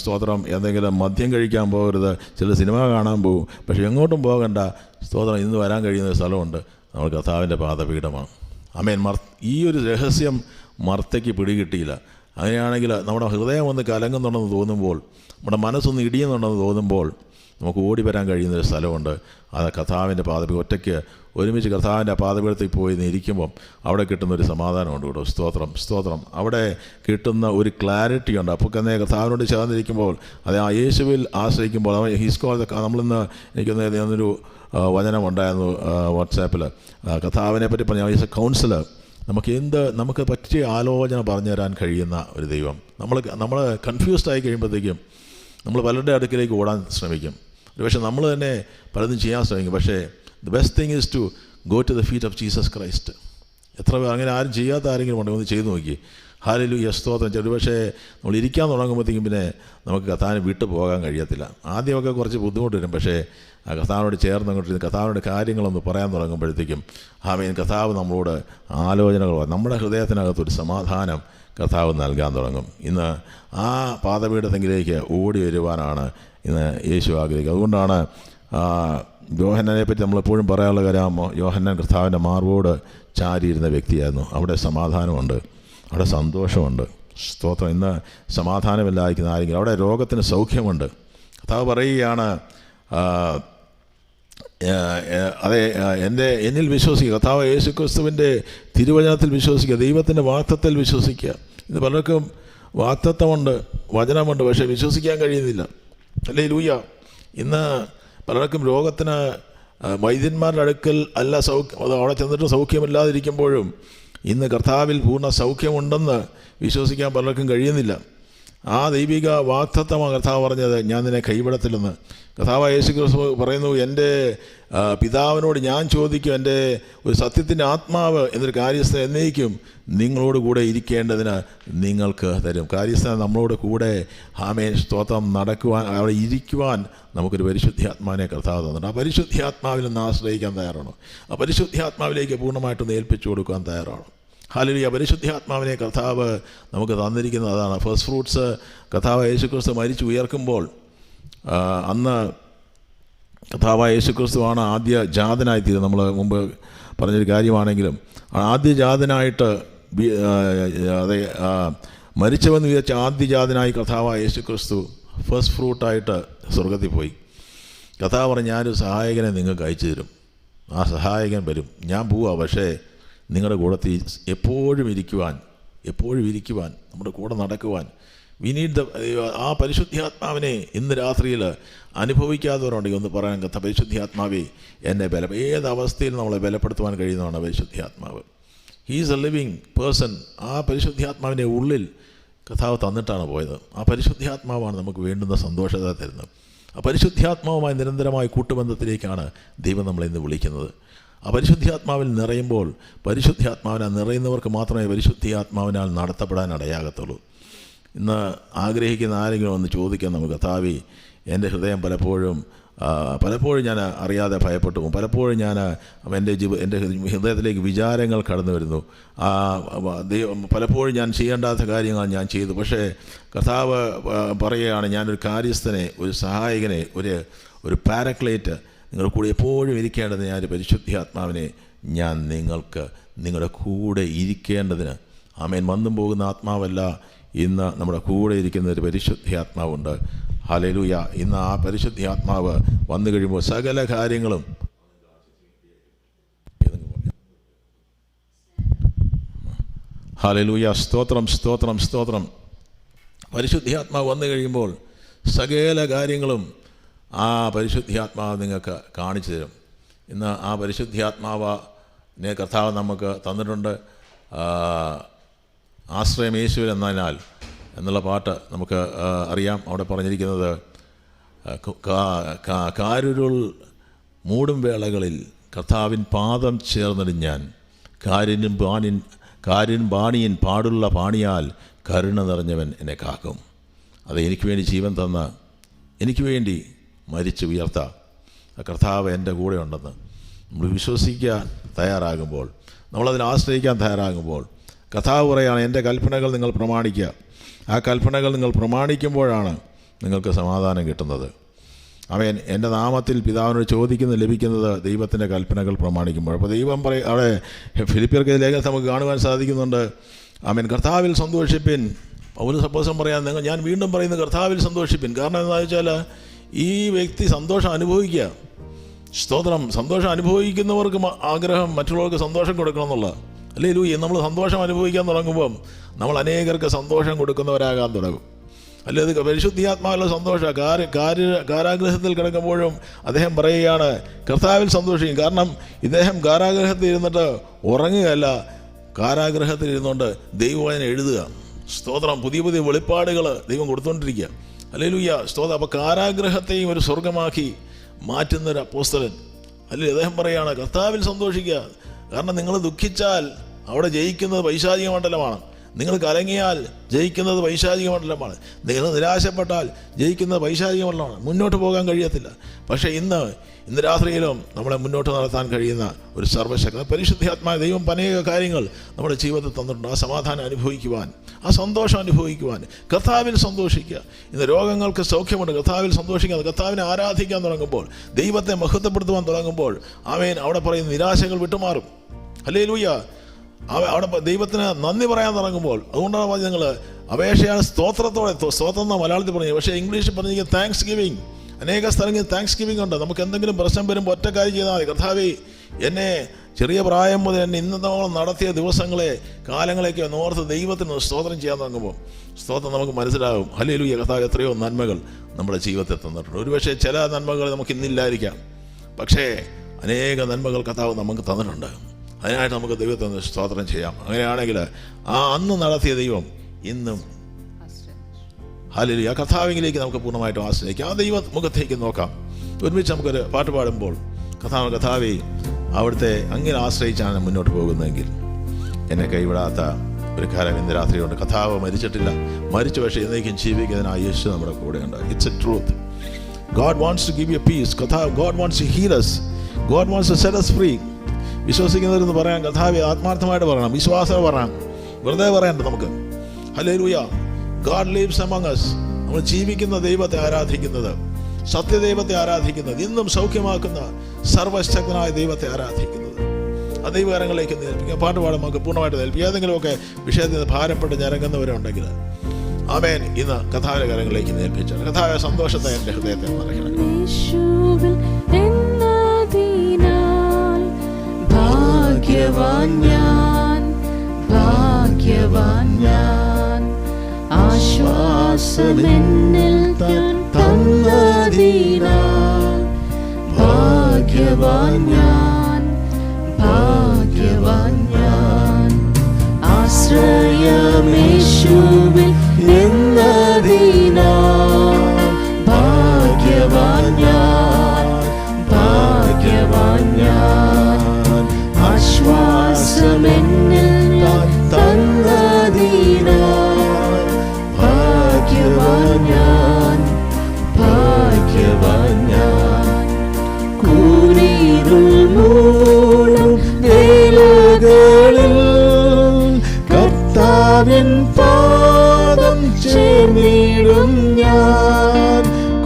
സ്തോത്രം, എന്തെങ്കിലും മദ്യം കഴിക്കാൻ പോകരുത്, ചില സിനിമ കാണാൻ പോകും. പക്ഷേ എങ്ങോട്ടും പോകണ്ട. സ്തോത്രം. ഇന്ന് വരാൻ കഴിയുന്ന സ്ഥലമുണ്ട്, നമ്മൾ കർത്താവിൻ്റെ പാദപീഠമാണ്. ഈ ഒരു രഹസ്യം മർത്തയ്ക്ക് പിടികിട്ടിയില്ല. അങ്ങനെയാണെങ്കിൽ നമ്മുടെ ഹൃദയം ഒന്ന് കലങ്ങുന്നുണ്ടെന്ന് തോന്നുമ്പോൾ, നമ്മുടെ മനസ്സൊന്ന് ഇടിയുന്നുണ്ടെന്ന് തോന്നുമ്പോൾ നമുക്ക് ഓടി വരാൻ കഴിയുന്നൊരു സ്ഥലമുണ്ട്. അത് കർത്താവിൻ്റെ പാദപീഠം. ഒറ്റയ്ക്ക് ഒരുമിച്ച് കർത്താവിൻ്റെ പാദപീഠത്തിൽ പോയി ഇരിക്കുമ്പം അവിടെ കിട്ടുന്നൊരു സമാധാനമുണ്ട് കേട്ടോ. സ്തോത്രം, സ്തോത്രം. അവിടെ കിട്ടുന്ന ഒരു ക്ലാരിറ്റി ഉണ്ട്. അപ്പോൾ തന്നെ കർത്താവിനോട് ചേർന്നിരിക്കുമ്പോൾ, അത് ആ യേശുവിൽ ആശ്രയിക്കുമ്പോൾ, നമ്മളിന്ന് എനിക്കൊന്നൊരു വചനമുണ്ടായിരുന്നു വാട്സാപ്പിൽ. കർത്താവിനെ പറ്റി പറഞ്ഞ ഈസ് എ കൗൺസിലർ. നമുക്ക് പറ്റിയ ആലോചന പറഞ്ഞു തരാൻ കഴിയുന്ന ഒരു ദൈവം. നമ്മൾ കൺഫ്യൂസ്ഡ് ആയി കഴിയുമ്പോഴത്തേക്കും നമ്മൾ പലരുടെ അടുക്കിലേക്ക് ഓടാൻ ശ്രമിക്കും. പക്ഷേ നമ്മൾ തന്നെ പലതും ചെയ്യാൻ ശ്രമിക്കും. പക്ഷേ the best thing is to go to the feet of Jesus Christ. അങ്ങനെ ആരും ചെയ്യാത്ത ആരെങ്കിലും ഉണ്ടെങ്കിൽ ഒന്ന് ചെയ്തു നോക്കി. ഹല്ലേലൂയ, സ്തോത്രം. പക്ഷേ നമ്മൾ ഇരിക്കാൻ തുടങ്ങുമ്പോഴത്തേക്കും പിന്നെ നമുക്ക് കർത്താവിനെ വിട്ടു പോകാൻ കഴിയത്തില്ല. ആദ്യമൊക്കെ കുറച്ച് ബുദ്ധിമുട്ട് വരും. പക്ഷേ ആ കർത്താവിനോട് ചേർന്നങ്ങോട്ടിരുന്ന് കർത്താവിനോട് കാര്യങ്ങളൊന്ന് പറയാൻ തുടങ്ങുമ്പോഴത്തേക്കും കർത്താവ് നമ്മളോട് ആലോചനകൾ, നമ്മുടെ ഹൃദയത്തിനകത്തൊരു സമാധാനം കർത്താവ് നൽകാൻ തുടങ്ങും. ഇന്ന് ആ പാദപീഠത്തെങ്കിലേക്ക് ഓടി വരുവാനാണ് ഇന്ന് യേശു ആഗ്രഹിക്കുക. അതുകൊണ്ടാണ് യോഹന്നാനെ പറ്റി നമ്മളെപ്പോഴും പറയാനുള്ള കാര്യം, യോഹന്നാൻ കർത്താവിൻ്റെ മാർവോട് ചാരിയിരുന്ന വ്യക്തിയായിരുന്നു. അവിടെ സമാധാനമുണ്ട്. അവിടെ സന്തോഷമുണ്ട്. സ്തോത്രം. ഇന്ന് സമാധാനമില്ലായിരിക്കുന്ന ആരെങ്കിലും അവിടെ രോഗത്തിന് സൗഖ്യമുണ്ട്. കർത്താവ് പറയുകയാണ്, എന്നിൽ വിശ്വസിക്കുക. കർത്താവ് യേശുക്രിസ്തുവിൻ്റെ തിരുവചനത്തിൽ വിശ്വസിക്കുക, ദൈവത്തിൻ്റെ വാഗ്ദത്തത്തിൽ വിശ്വസിക്കുക. ഇത് പലർക്കും വാഗ്ദത്തമുണ്ട്, വചനമുണ്ട്, പക്ഷേ വിശ്വസിക്കാൻ കഴിയുന്നില്ല. ഹല്ലേലൂയ. ഇന്ന് പലർക്കും രോഗത്തിന് വൈദ്യന്മാരുടെ അടുക്കൽ അല്ല സൗഖ്യം, അത് അവിടെ ചെന്നിട്ട് സൗഖ്യമില്ലാതിരിക്കുമ്പോഴും ഇന്ന് കർത്താവിൽ പൂർണ്ണ സൗഖ്യമുണ്ടെന്ന് വിശ്വസിക്കാൻ പലർക്കും കഴിയുന്നില്ല. ആ ദൈവിക വാഗ്ദത്തമാണ് കർത്താവ് പറഞ്ഞത്, ഞാൻ നിന്നെ കൈവിടത്തില്ലെന്ന്. കർത്താവ് യേശുക്രിസ്തു പറയുന്നു, എൻ്റെ പിതാവിനോട് ഞാൻ ചോദിക്കും, എൻ്റെ ഒരു സത്യത്തിൻ്റെ ആത്മാവ് എന്നൊരു കാര്യസ്ഥൻ എന്നേക്കും നിങ്ങളോട് കൂടെ ഇരിക്കേണ്ടതിന് നിങ്ങൾക്ക് തരും. കാര്യസ്ഥൻ നമ്മളോട് കൂടെ ആമേൻ സ്തോത്രം നടക്കുവാൻ, അവിടെ ഇരിക്കുവാൻ നമുക്കൊരു പരിശുദ്ധാത്മാവിനെ കർത്താവ് തന്നിട്ടുണ്ട്. ആ പരിശുദ്ധാത്മാവിൽ നിന്ന് ആശ്രയിക്കാൻ തയ്യാറാണോ? ആ പരിശുദ്ധാത്മാവിലേക്ക് പൂർണ്ണമായിട്ടൊന്ന് ഏൽപ്പിച്ചു കൊടുക്കാൻ തയ്യാറാണോ? ഹല്ലേലൂയ. പരിശുദ്ധാത്മാവിനെ കർത്താവ് നമുക്ക് തന്നിരിക്കുന്നത് അതാണ്. ഫസ്റ്റ് ഫ്രൂട്ട്സ് കർത്താവ് യേശുക്രിസ്തു മരിച്ചു ഉയർക്കുമ്പോൾ അന്ന് കർത്താവായ യേശുക്രിസ്തുവാണ് ആദ്യ ജാതനായിത്തീരുന്നത്. നമ്മൾ മുമ്പ് പറഞ്ഞൊരു കാര്യമാണെങ്കിലും ആദ്യ ജാതനായിട്ട് മരിച്ചവെന്ന് വിചാരിച്ച ആദ്യജാതനായി കർത്താവായ യേശുക്രിസ്തു ഫസ്റ്റ് ഫ്രൂട്ടായിട്ട് സ്വർഗത്തിൽ പോയി. കർത്താവ് പറഞ്ഞ്, ഞാനൊരു സഹായകനെ നിങ്ങൾക്ക് അയച്ചു തരും. ആ സഹായകൻ വരും, ഞാൻ പോവാ, പക്ഷേ നിങ്ങളുടെ കൂടത്തിൽ എപ്പോഴും ഇരിക്കുവാൻ, നമ്മുടെ കൂടെ നടക്കുവാൻ വി നീഡ് ആ പരിശുദ്ധാത്മാവിനെ ഇന്ന് രാത്രിയിൽ അനുഭവിക്കാത്തവരുണ്ടെങ്കിൽ ഒന്ന് പറയാൻ, കത്ത പരിശുദ്ധാത്മാവേ എന്നെ ഏതവസ്ഥയിൽ നമ്മളെ ബലപ്പെടുത്തുവാൻ കഴിയുന്നതാണ് പരിശുദ്ധാത്മാവ്. He's A living person. ആ പരിശുദ്ധാത്മാവിൻ്റെ ഉള്ളിൽ കർത്താവ് തന്നിട്ടാണ് പോയത്. ആ പരിശുദ്ധാത്മാവാണ് നമുക്ക് വേണ്ടുന്ന സന്തോഷത തരുന്നത്. ആ പരിശുദ്ധാത്മാവുമായി നിരന്തരമായ കൂട്ടുബന്ധത്തിലേക്കാണ് ദൈവം നമ്മളെ ഇന്ന് വിളിക്കുന്നത്. ആ പരിശുദ്ധാത്മാവിൽ നിറയുമ്പോൾ, പരിശുദ്ധാത്മാവിനാൽ നിറയുന്നവർക്ക് മാത്രമേ പരിശുദ്ധാത്മാവിനാൽ നടത്തപ്പെടാൻ ഇടയാകത്തുള്ളൂ. ഇന്ന് ആഗ്രഹിക്കുന്ന ആരെങ്കിലും ഒന്ന് ചോദിക്കാൻ നമുക്ക്, കർത്താവേ, എൻ്റെ ഹൃദയം പലപ്പോഴും ഞാൻ അറിയാതെ ഭയപ്പെട്ടു പോകും. പലപ്പോഴും എൻ്റെ ഹൃദയത്തിലേക്ക് വിചാരങ്ങൾ കടന്നു വരുന്നു. പലപ്പോഴും ഞാൻ ചെയ്യേണ്ടാത്ത കാര്യങ്ങൾ ഞാൻ ചെയ്തു. പക്ഷേ കർത്താവ് പറയുകയാണ്, ഞാനൊരു കാര്യസ്ഥനെ, ഒരു സഹായകനെ, ഒരു പാരക്ലേറ്റ് നിങ്ങളുടെ കൂടെ എപ്പോഴും ഇരിക്കേണ്ടത്, ഞാനൊരു പരിശുദ്ധാത്മാവിനെ ഞാൻ നിങ്ങളുടെ കൂടെ ഇരിക്കേണ്ടതിന്. ആമേൻ. വന്നും പോകുന്ന ആത്മാവല്ല, ഇന്ന് നമ്മുടെ കൂടെ ഇരിക്കുന്ന ഒരു പരിശുദ്ധാത്മാവുണ്ട്. ഹല്ലേലൂയ. ഇന്ന് ആ പരിശുദ്ധാത്മാവ് വന്നു കഴിയുമ്പോൾ സകല കാര്യങ്ങളും ഹല്ലേലൂയ. സ്തോത്രം, സ്തോത്രം, സ്തോത്രം. പരിശുദ്ധാത്മാവ് വന്നു കഴിയുമ്പോൾ സകല കാര്യങ്ങളും ആ പരിശുദ്ധാത്മാവ് നിങ്ങൾക്ക് കാണിച്ചു തരും. ഇന്ന് ആ പരിശുദ്ധാത്മാവിനെ കർത്താവ് നമുക്ക് തന്നിട്ടുണ്ട്. ആശ്രയം യേശുവിൽ എന്നതിനാൽ എന്നുള്ള പാട്ട് നമുക്ക് അറിയാം. അവിടെ പറഞ്ഞിരിക്കുന്നത്, കാരുരുൾ മൂടും വേളകളിൽ കർത്താവിൻ പാദം ചേർന്നിടിഞ്ഞാൻ, കാരിൻ ബാണിയൻ പാടുള്ള പാണിയാൽ കരുണ നിറഞ്ഞവൻ എന്നെ കാക്കും. അത് എനിക്ക് വേണ്ടി ജീവൻ തന്ന, എനിക്ക് വേണ്ടി മരിച്ചു ഉയർത്ത കർത്താവ് എൻ്റെ കൂടെ ഉണ്ടെന്ന് നമ്മൾ വിശ്വസിക്കാൻ തയ്യാറാകുമ്പോൾ, നമ്മളതിൽ ആശ്രയിക്കാൻ തയ്യാറാകുമ്പോൾ, കർത്താവ് പറയുകയാണ്, എൻ്റെ കൽപ്പനകൾ നിങ്ങൾ പ്രമാണിക്കുക. ആ കൽപ്പനകൾ നിങ്ങൾ പ്രമാണിക്കുമ്പോഴാണ് നിങ്ങൾക്ക് സമാധാനം കിട്ടുന്നത്. അവൻ എൻ്റെ നാമത്തിൽ പിതാവിനോട് ലഭിക്കുന്നത് ദൈവത്തിൻ്റെ കൽപ്പനകൾ പ്രമാണിക്കുമ്പോൾ. അപ്പോൾ ദൈവം അവിടെ ഫിലിപ്പിയർക്ക് ലേഖനത്തിൽ നമുക്ക് കാണുവാൻ സാധിക്കുന്നുണ്ട്. ആമേൻ. കർത്താവിൽ സന്തോഷിപ്പിൻ. പൗലോസ് അപ്പോസ്തലൻ പറയാൻ, ഞാൻ വീണ്ടും പറയുന്നത് കർത്താവിൽ സന്തോഷിപ്പിൻ. കാരണം എന്താണെന്ന് വെച്ചാൽ ഈ വ്യക്തി സന്തോഷം അനുഭവിക്കുക. സ്തോത്രം. സന്തോഷം അനുഭവിക്കുന്നവർക്ക് ആഗ്രഹം മറ്റുള്ളവർക്ക് സന്തോഷം കൊടുക്കണം എന്നുള്ള. ഹല്ലേലൂയ. നമ്മൾ സന്തോഷം അനുഭവിക്കാൻ തുടങ്ങുമ്പം നമ്മൾ അനേകർക്ക് സന്തോഷം കൊടുക്കുന്നവരാകാൻ തുടങ്ങും. അല്ലെ, അത് പരിശുദ്ധാത്മാവിലുള്ള സന്തോഷം. കാരാഗ്രഹത്തിൽ കിടക്കുമ്പോഴും അദ്ദേഹം പറയുകയാണ്, കർത്താവിൽ സന്തോഷിക്കും. കാരണം ഇദ്ദേഹം കാരാഗ്രഹത്തിൽ ഇരുന്നിട്ട് ഉറങ്ങുകയല്ല, കാരാഗ്രഹത്തിൽ ഇരുന്നുകൊണ്ട് ദൈവവചനം എഴുതുക. സ്തോത്രം. പുതിയ പുതിയ വെളിപ്പാടുകൾ ദൈവം കൊടുത്തുകൊണ്ടിരിക്കുക. ഹല്ലേലൂയ. സ്തോത്രം. അപ്പോൾ കാരാഗ്രഹത്തെയും ഒരു സ്വർഗമാക്കി മാറ്റുന്നൊരു അപ്പോസ്തലൻ. അല്ലെങ്കിൽ അദ്ദേഹം പറയുകയാണ്, കർത്താവിൽ സന്തോഷിക്കുക. കാരണം നിങ്ങൾ ദുഃഖിച്ചാൽ അവിടെ ജയിക്കുന്നത് പൈശാചിക മണ്ഡലമാണ്. നിങ്ങൾ കലങ്ങിയാൽ ജയിക്കുന്നത് പൈശാചിക മണ്ഡലമാണ്. നിങ്ങൾ നിരാശപ്പെട്ടാൽ ജയിക്കുന്നത് പൈശാചിക മണ്ഡലമാണ്. മുന്നോട്ട് പോകാൻ കഴിയത്തില്ല. പക്ഷേ ഇന്ന് രാത്രിയിലും നമ്മളെ മുന്നോട്ട് നടത്താൻ കഴിയുന്ന ഒരു സർവ്വശക്ത പരിശുദ്ധാത്മായ ദൈവം അനേക കാര്യങ്ങൾ നമ്മുടെ ജീവിതത്തിൽ തന്നിട്ടുണ്ട്. ആ സമാധാനം അനുഭവിക്കുവാൻ, ആ സന്തോഷം അനുഭവിക്കുവാൻ കർത്താവിൽ സന്തോഷിക്കുക. ഇന്ന് രോഗങ്ങൾക്ക് സൗഖ്യമുണ്ട്. കർത്താവിൽ സന്തോഷിക്കുക. കർത്താവിനെ ആരാധിക്കാൻ തുടങ്ങുമ്പോൾ, ദൈവത്തെ മഹത്വപ്പെടുത്തുവാൻ തുടങ്ങുമ്പോൾ, ആമേൻ, അവിടെ പറയുന്ന നിരാശകൾ വിട്ടുമാറും. ഹല്ലേലൂയ. അവിടെ ദൈവത്തിന് നന്ദി പറയാൻ തുടങ്ങുമ്പോൾ, അതുകൊണ്ടാണ് ഞങ്ങൾ അപേക്ഷയാണ് സ്തോത്രത്തോടെ, സ്തോത്രം എന്നാണ് മലയാളത്തിൽ പറഞ്ഞു, പക്ഷേ ഇംഗ്ലീഷിൽ പറഞ്ഞിരിക്കുന്നത് താങ്ക്സ് ഗിവിങ്. അനേക സ്ഥലങ്ങളിൽ താങ്ക്സ് ഗിവിങ് ഉണ്ട്. നമുക്ക് എന്തെങ്കിലും പ്രശ്നം വരുമ്പോൾ ഒറ്റ കാര്യം ചെയ്താൽ മതി, കർത്താവേ എന്നെ ചെറിയ പ്രായം മുതൽ എന്നെ ഇന്നത്തോളം നടത്തിയ ദിവസങ്ങളെ കാലങ്ങളെയൊക്കെ ഓർത്ത് ദൈവത്തിന് സ്തോത്രം ചെയ്യാൻ തുടങ്ങുമ്പോൾ സ്തോത്രം നമുക്ക് മനസ്സിലാകും. ഹല്ലേലൂയ, കർത്താവ് എത്രയോ നന്മകൾ നമ്മുടെ ജീവിതത്തിൽ തന്നിട്ടുണ്ട്. ഒരുപക്ഷെ ചില നന്മകൾ നമുക്ക് ഇന്നില്ലായിരിക്കാം, പക്ഷേ അനേക നന്മകൾ കർത്താവ് നമുക്ക് തന്നിട്ടുണ്ട്. അതിനായിട്ട് നമുക്ക് ദൈവത്തിന് സ്തോത്രം ചെയ്യാം. അങ്ങനെയാണെങ്കിൽ ആ അന്ന് നടത്തിയ ദൈവം ഇന്നും, ഹല്ലേലൂയ, ആ കർത്താവിലേക്ക് നമുക്ക് പൂർണ്ണമായിട്ടും ആശ്രയിക്കാം. ആ ദൈവ മുഖത്തേക്ക് നോക്കാം. ഒരുമിച്ച് നമുക്കൊരു പാട്ട് പാടുമ്പോൾ കർത്താവേ അവിടുത്തെ അങ്ങനെ ആശ്രയിച്ചാണ് മുന്നോട്ട് പോകുന്നതെങ്കിൽ എന്നെ കൈവിടാത്ത ഒരു കാലം ഇന്ന് രാത്രിയുണ്ട്. കർത്താവ് മരിച്ചിട്ടില്ല, മരിച്ചു പക്ഷേ എന്നേക്കും ജീവിക്കുന്നതിനായി യേശു നമ്മുടെ കൂടെയുണ്ട്. It's A truth. God wants to give you peace. God wants to heal us. God wants to set us free. വിശ്വസിക്കുന്നവരെന്ന് പറയാൻ കർത്താവേ ആത്മാർത്ഥമായിട്ട് പറയണം, വിശ്വാസം പറയണം, വെറുതെ പറയണ്ട നമുക്ക്. Hallelujah, God lives among us. നമ്മൾ ജീവിക്കുന്ന ദൈവത്തെ ആരാധിക്കുന്നത്, സത്യദൈവത്തെ ആരാധിക്കുന്നത്, ഇന്നും സൗഖ്യമാക്കുന്ന സർവശക്തനായ ദൈവത്തെ ആരാധിക്കുന്നത്, ആ ദൈവകരങ്ങളിലേക്ക് ഏൽപ്പിക്കുക. പാട്ട് പാടാൻ നമുക്ക് പൂർണ്ണമായിട്ട് ഏൽപ്പിക്കുക. ഏതെങ്കിലുമൊക്കെ വിഷയത്തിൽ ഭാരപ്പെട്ട് ഞരങ്ങുന്നവരുണ്ടെങ്കിൽ ആമേൻ, ഇന്ന് കർത്താവിന്റെ കരങ്ങളിലേക്ക് ഏൽപ്പിച്ചാൽ കർത്താവ് സന്തോഷത്തെ എൻ്റെ ഹൃദയത്തെ നിറയ്ക്കണം. ഭാഗ്യവാൻ ഞാൻ, ഭാഗ്യവാൻ ഞാൻ, ആശ്വാസമെന്നിൽ തന്നതിനാൽ ഭാഗ്യവാൻ ഞാൻ, ഭാഗ്യവാൻ ഞാൻ, ആശ്രയമേശുവിൽ എന്നതിനാൽ ഭാഗ്യവാൻ ഞാൻ, ഭാഗ്യവാൻ ഞാൻ, ആശ്വാസമെന്നിൽ തന്നതിനാൽ ഭാഗ്യവാൻ ഞാൻ, ഭാഗ്യവാൻ ഞാൻ, കൂരിരുൾ മൂളും വേളകളിൽ കർത്താവിൻ പാദം ചേർന്നിടും ഞാൻ,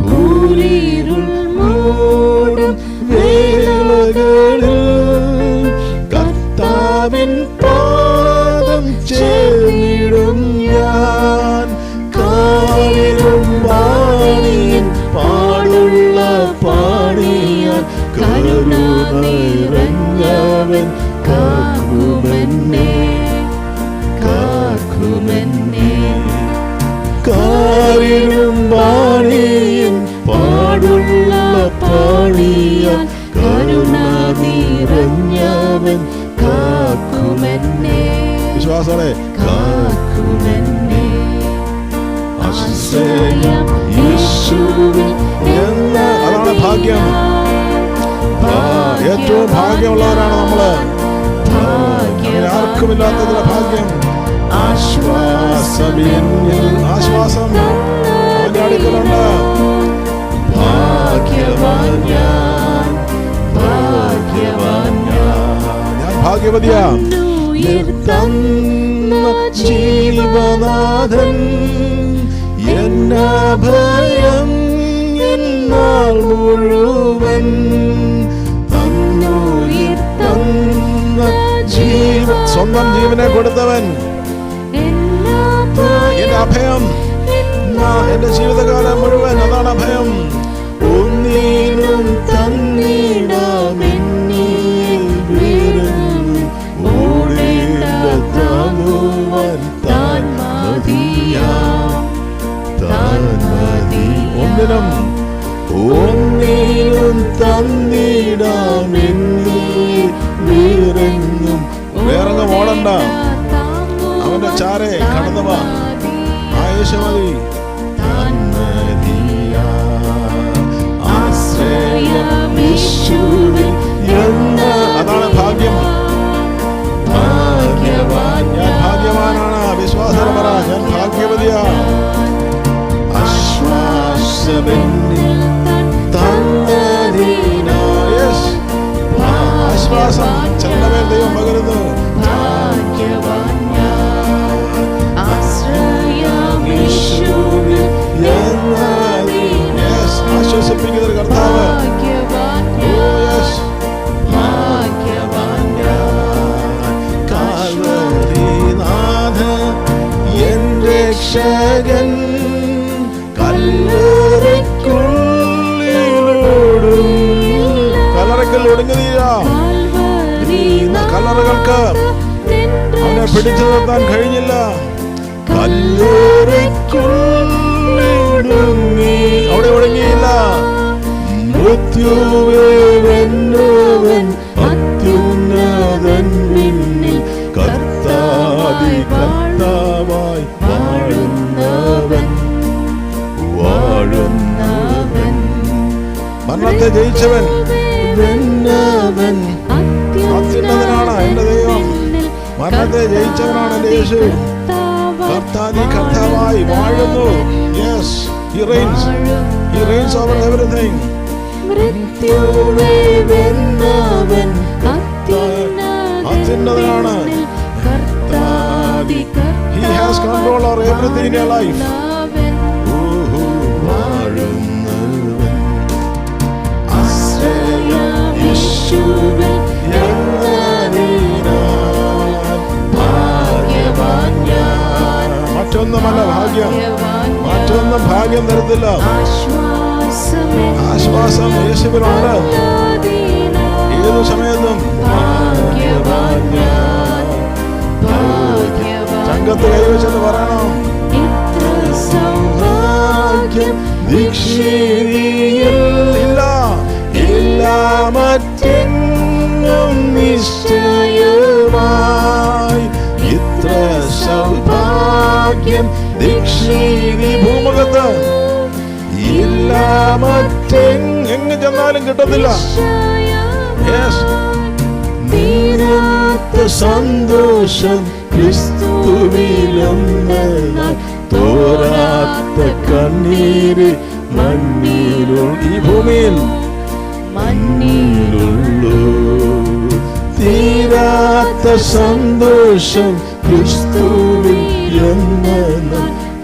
കൂരിരുൾ മൂടും വേളകളിൽ കർത്താവിൻ പാദം ചേർന്നിടും ഞാൻ, കാലിലും വാണിയിൽ പാടുള്ള പാണിയാൽ കരുണ നിറഞ്ഞവൻ കാക്കുമെന്നെ, കാക്കുമെന്നെ, കാലിലും വാണിയിൽ പാടുള്ള പാണിയാൽ കരുണ നിറഞ്ഞവൻ കാക്കുമെന്നെ. വിശ്വാസത്തോടെ കാക്കുമെന്നെ, ആശ്രയം യേശുവിൽ എന്ന, അതാണ് ഭാഗ്യം. ഏറ്റവും ഭാഗ്യമുള്ളവരാണ് നമ്മള്. ആർക്കുമില്ലാത്തതിലെ ഭാഗ്യം. ആശ്വാസം അവന്റെ അടുക്കലുണ്ട്. ഭാഗ്യവാൻ ഞാൻ, ഭാഗ്യവാൻ ഞാൻ ഭാഗ്യവതിയാ. ജീവനാഥൻ എന്നഭയം എന്നാൾ മുഴുവൻ സ്വന്തം ജീവനെ കൊടുത്തവൻ എന്റെ അഭയം, എന്റെ ജീവിതകാലം മുഴുവൻ അതാണ് അഭയം. ഒന്നിനും തന്നിടാമെന്നിൽ ഓടേണ്ടതാകുവാൻ താൻ മതിയാം, താൻ മതിയാം. ഒന്നിനും തന്നിടാമെന്നിൽ വീരെങ്ങും, വേറെങ്ങും ഓടണ്ട, അവന്റെ ചാരെ കടന്നു വാ. ആയേശു മതി, താൻ മതിയാ. ആശ്രയം യേശുവിൽ എന്ന, അതാണ് ഭാഗ്യം. ഭാഗ്യവാൻ ഞാൻ, ഭാഗ്യവാനാണ്. വിശ്വാസം പറ, ഞാൻ ഭാഗ്യവതിയാ. ആശ്വാസമെന്നിൽ തന്നതിനാൽ, ആശ്വാസം ചെല്ലമേൽ ദൈവം പകരുന്നു. ഭാഗ്യവാൻ ഞാൻ, ആശ്രയം യേശുവിൽ എന്നതിനാൽ, ആശ്വസിപ്പിക്കുന്ന ഒരു കർത്താവ്. ഭാഗ്യവാൻ ഞാൻ, ഭാഗ്യവാൻ ഞാൻ, കാൽവരി പിടിച്ചു നിർത്താൻ കഴിഞ്ഞില്ല. കല്ലേറിക്കുള്ളിടുങ്ങി, അവിടെ ഒടുങ്ങിയില്ല. മൃത്യുവേ വെന്നവൻ അത്യുന്നതൻ പിന്നിൽ കർത്താതി കർത്താവായി വാഴുന്നവൻ. മരണത്തെ ജയിച്ചവൻ വെന്നവൻ അത്യുന്നതനാണ് എന്റെ ദൈവം. മരണത്തെ ജയിച്ചവനാണ് എന്റെ യേശു. കർത്താതി കർത്താവായി വാഴുന്നു. Yes, he reigns. He reigns over everything. അത്യുന്നതനാണ്. He has control over everything in your life. വാഴുന്നവൻ ആശ്രയം യേശുവിൽ മറ്റൊന്നുമല്ല ഭാഗ്യം. മറ്റൊന്നും ഭാഗ്യം തരത്തില്ല. ആശ്വാസം യേശുവിലാണ്. ഏതു സമയത്തും ചങ്കത്ത് കൈവച്ചെന്ന് പറയണം. ഇല്ല മറ്റെങ്ങും നിശ്ചയമായി ഇത്ര സൗഭാഗ്യം ദീക്ഷീതി ഭൂമുഖത്ത് ഇല്ല. മറ്റെങ്ങ് ചെന്നാലും കിട്ടത്തില്ല. നീരാത്ത സന്തോഷം ക്രിസ്തുവിലെന്നാൽ തോരാത്ത കണ്ണീര് മണ്ണിലുള്ളൂ. ഈ ഭൂമിയിൽ മണ്ണിലുള്ളൂ. തീരാത്ത സന്തോഷം ക്രിസ്തുവിലെന്നാൽ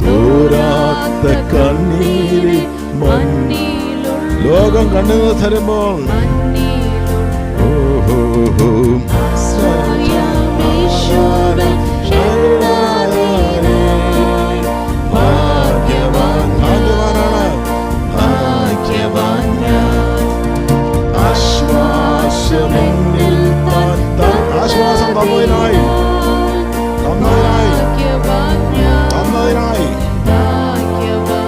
തോരാത്ത കണ്ണീര് മണ്ണിലുള്ളൂ. ലോകം കണ്ണുനീർ തരുമ്പോൾ ആശ്വാസം തന്നതിനായി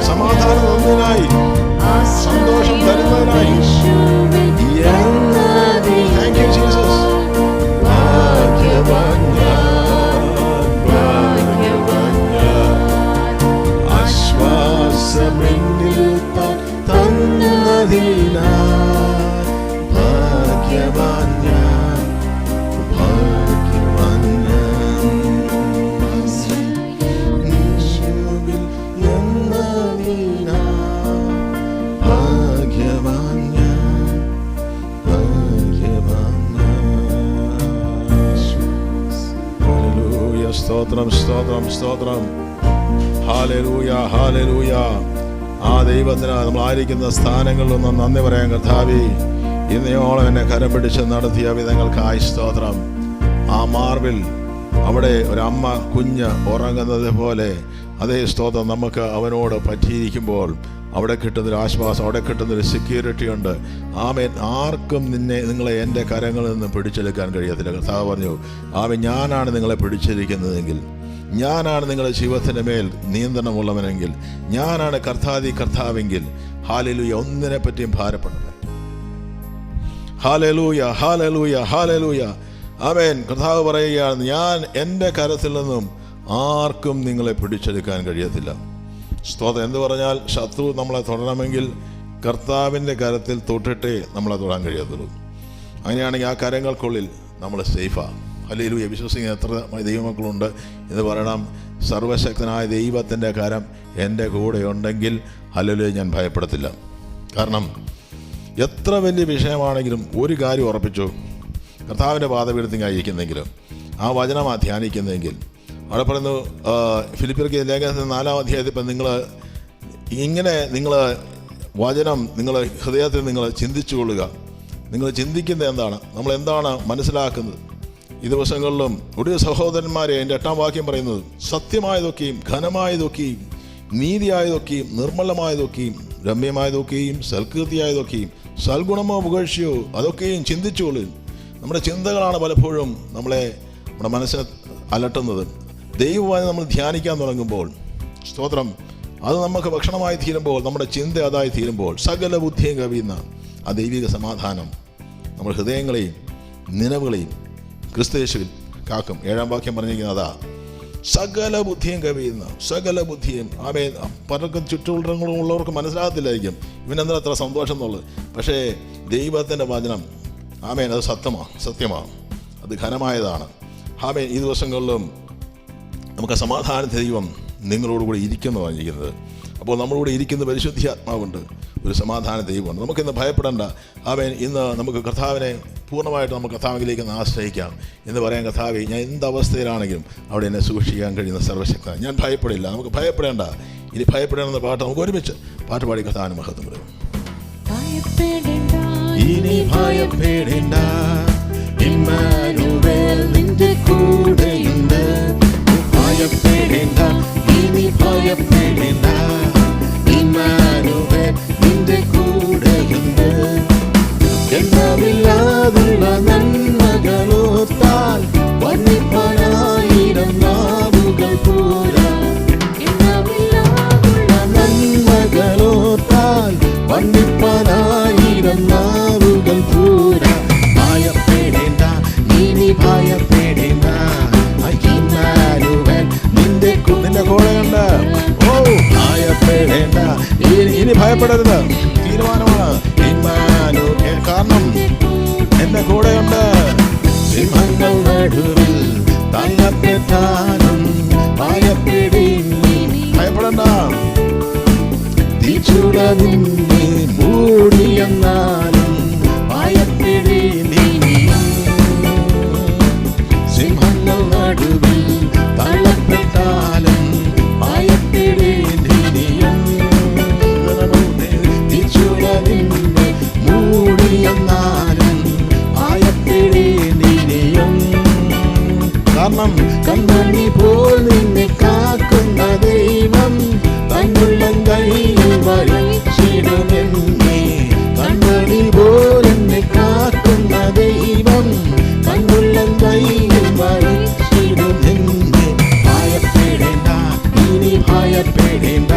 സമാധാനം തന്നതിനായി സന്തോഷം തരുന്നതിനായി. Thank you, Jesus. ആശ്വാസമെന്നിൽ തന്നതിനായി ഭാഗ്യവാൻ ഞാൻ, ഭാഗ്യവാൻ ഞാൻ. യേശുവിൽ എന്നതിനായി ഭാഗ്യവാൻ ഞാൻ, ഭാഗ്യവാൻ ഞാൻ. ഹല്ലേലൂയ. സ്തോത്രം, സ്തോത്രം, സ്തോത്രം. Hallelujah, hallelujah. ആ ദൈവത്തിന് നമ്മളായിരിക്കുന്ന സ്ഥാനങ്ങളിലൊന്നും നന്ദി പറയാൻ കർത്താവേ, ഇന്നയോളം എന്നെ കരം പിടിച്ച് നടത്തിയ വിധങ്ങൾക്കായി സ്തോത്രം. ആ മാർബിൽ അവിടെ ഒരമ്മ കുഞ്ഞ് ഉറങ്ങുന്നത് പോലെ അതേ സ്തോത്രം നമുക്ക് അവനോട് പറ്റിയിരിക്കുമ്പോൾ അവിടെ കിട്ടുന്നൊരു ആശ്വാസം, അവിടെ കിട്ടുന്നൊരു സെക്യൂരിറ്റി ഉണ്ട്. ആമേൻ. ആർക്കും നിങ്ങളെ എൻ്റെ കരങ്ങളിൽ നിന്ന് പിടിച്ചെടുക്കാൻ കഴിയത്തില്ല. കർത്താവ് പറഞ്ഞു, ആമേൻ, ഞാനാണ് നിങ്ങളെ പിടിച്ചിരിക്കുന്നതെങ്കിൽ, ഞാനാണ് നിങ്ങളുടെ ജീവിതത്തിൻ്റെ മേൽ നിയന്ത്രണമുള്ളവനെങ്കിൽ, ഞാനാണ് കർത്താവെങ്കിൽ, ഹല്ലേലൂയ, ഒന്നിനെ പറ്റിയും ഭാരപ്പെടരുത്. Hallelujah, hallelujah, hallelujah. ആമേൻ. കർത്താവ് പറയുകയാണ്, ഞാൻ എൻ്റെ കരത്തിൽ നിന്നും ആർക്കും നിങ്ങളെ പിടിച്ചെടുക്കാൻ കഴിയത്തില്ല. സ്തോത്രം. എന്ന് പറഞ്ഞാൽ ശത്രു നമ്മളെ തൊടണമെങ്കിൽ കർത്താവിൻ്റെ കരത്തിൽ തൊട്ടിട്ടേ നമ്മളെ തൊടാൻ കഴിയത്തുള്ളൂ. അങ്ങനെയാണെങ്കിൽ ആ കരങ്ങൾക്കുള്ളിൽ നമ്മൾ സേഫാണ്. ഹല്ലേലൂയ. വിശ്വസിക്കുന്ന എത്ര ദൈവമക്കളുണ്ട് എന്ന് പറയണം. സർവശക്തനായ ദൈവത്തിൻ്റെ കരം എൻ്റെ കൂടെ ഉണ്ടെങ്കിൽ ഹല്ലേലൂയ, ഞാൻ ഭയപ്പെടത്തില്ല. കാരണം എത്ര വലിയ വിഷയമാണെങ്കിലും ഒരു കാര്യം ഉറപ്പിച്ചു, കർത്താവിൻ്റെ പാദപീഠത്തിലായിരിക്കുന്നെങ്കിലും ആ വചനമാണ് ധ്യാനിക്കുന്നതെങ്കിൽ, അവിടെ പറയുന്നു ഫിലിപ്പിയർക്ക് ലേഖനത്തിൽ 4-ാം അധ്യായത്തിൽ ഇപ്പം നിങ്ങൾ വചനം നിങ്ങൾ ഹൃദയത്തിൽ നിങ്ങൾ ചിന്തിച്ചു കൊള്ളുക. നിങ്ങൾ ചിന്തിക്കുന്നത് എന്താണ്, നമ്മൾ എന്താണ് മനസ്സിലാക്കുന്നത്. ഈ ദിവസങ്ങളിലും ഒരു സഹോദരന്മാരെ എൻ്റെ 8-ാം വാക്യം പറയുന്നത്, സത്യമായതൊക്കെയും ഘനമായതൊക്കെയും നീതിയായതൊക്കെയും നിർമ്മലമായതൊക്കെയും രമ്യമായതൊക്കെയും സൽകീർത്തിയായതൊക്കെയും സൽഗുണമോ പുകഴ്ചയോ അതൊക്കെയും ചിന്തിച്ചുകൊള്ളും. നമ്മുടെ ചിന്തകളാണ് പലപ്പോഴും നമ്മുടെ മനസ്സിനെ അലട്ടുന്നത്. ദൈവമായി നമ്മൾ ധ്യാനിക്കാൻ തുടങ്ങുമ്പോൾ, സ്തോത്രം, അത് നമുക്ക് ഭക്ഷണമായി തീരുമ്പോൾ, നമ്മുടെ ചിന്ത അതായി തീരുമ്പോൾ, സകല ബുദ്ധിയും കവിയുന്ന ആ ദൈവിക സമാധാനം നമ്മുടെ ഹൃദയങ്ങളെയും നിലവുകളെയും ക്രിസ്തുയേശുവിൽ കാക്കും. 7-ാം വാക്യം പറഞ്ഞിരിക്കുന്നത് അതാ, സകല ബുദ്ധിയും കവിയുന്ന, സകല ബുദ്ധിയും. ആമേൻ. പലർക്കും ചുറ്റുള്ളവർക്ക് മനസ്സിലാകത്തില്ലായിരിക്കും ഇവനെന്താ അത്ര സന്തോഷം എന്നുള്ളത്. പക്ഷേ ദൈവത്തിൻ്റെ വചനം, ആമേൻ, അത് സത്യമാണ്, അത് ഘനമായതാണ്. ആമേൻ. ഈ ദിവസങ്ങളിലും നമുക്ക് സമാധാന ദൈവം നിങ്ങളോടുകൂടി ഇരിക്കുന്നു പറഞ്ഞിരിക്കുന്നത്. അപ്പോൾ നമ്മളോട് ഇരിക്കുന്ന പരിശുദ്ധാത്മാവുണ്ട്, ഒരു സമാധാന ദൈവമുണ്ട്. നമുക്കിന്ന് ഭയപ്പെടേണ്ട. ആമേൻ. ഇന്ന് നമുക്ക് കർത്താവിനെ പൂർണ്ണമായിട്ട് നമുക്ക് കർത്താവിലേക്ക് ആശ്രയിക്കാം എന്ന് പറയാൻ, കർത്താവേ, ഞാൻ എന്തവസ്ഥയിലാണെങ്കിലും അവിടെ എന്നെ സൂക്ഷിക്കാൻ കഴിയുന്ന സർവ്വശക്തൻ, ഞാൻ ഭയപ്പെടില്ല. നമുക്ക് ഭയപ്പെടേണ്ട. ഇനി ഭയപ്പെടേണ്ട പാട്ട് നമുക്ക് ഒരുമിച്ച് പാട്ട് പാടി കർത്താവിന് മഹത്വം വരും. ഇനി ഭയപ്പെടേണ്ട, ഇമ്മാനുവേൽ നിന്റെ കൂടെയുണ്ട്. ഭയപ്പെടേണ്ട, ഇനി ഭയപ്പെടേണ്ട, ഇമ്മാനുവേൽ നിന്റെ കൂടെയുണ്ട്. എണ്ണമില്ലാതുള്ള നന്മകളോർത്താൽ വർണ്ണിപ്പാനായിരം നാവുകൾ പോരാ. എണ്ണമില്ലാതുള്ള നന്മകളോർത്താൽ വർണ്ണിപ്പാനായിരം നാവുകൾ പോരാ. ഭയപ്പെടേണ്ട, ഇനി ഭയപ്പെടേണ്ട, നിന്റെ കൂടെയുണ്ട്. ഓ, ഭയപ്പെടേണ്ട, ഇനി ഭയപ്പെടരുത്. തീരുമാനമാണ്. കാരണം എന്റെ കൂടെയുണ്ട്. സിംഹങ്ങൾ നടുവിൽ തള്ളപ്പെട്ടാലും ഭയപ്പെടേണ്ട. തീച്ചുള നിന്നെ മൂടിയെന്നാലും ഭയപ്പെടേണ്ട. സിംഹങ്ങൾ നടുവിൽ തള്ളപ്പെട്ടാലും ഭയപ്പെടേണ്ട. തീച്ചുള നിന്നെ മൂടിയെന്നാലും ഭയപ്പെടേണ്ടിയും. കാരണം കണ്ണി പോൽ നിന്നെ കാക്കുന്ന ദൈവം തന്നുള്ളം കയ്യിൽ വരച്ചിടുമെന്നേ. കണ്ണി പോൽ എന്നെ കാക്കുന്ന ദൈവം തന്നുള്ളം കയ്യിൽ വരച്ചിടുമെന്നേ. ഭയപ്പെടേണ്ട, ഇനി ഭയപ്പെടേണ്ട.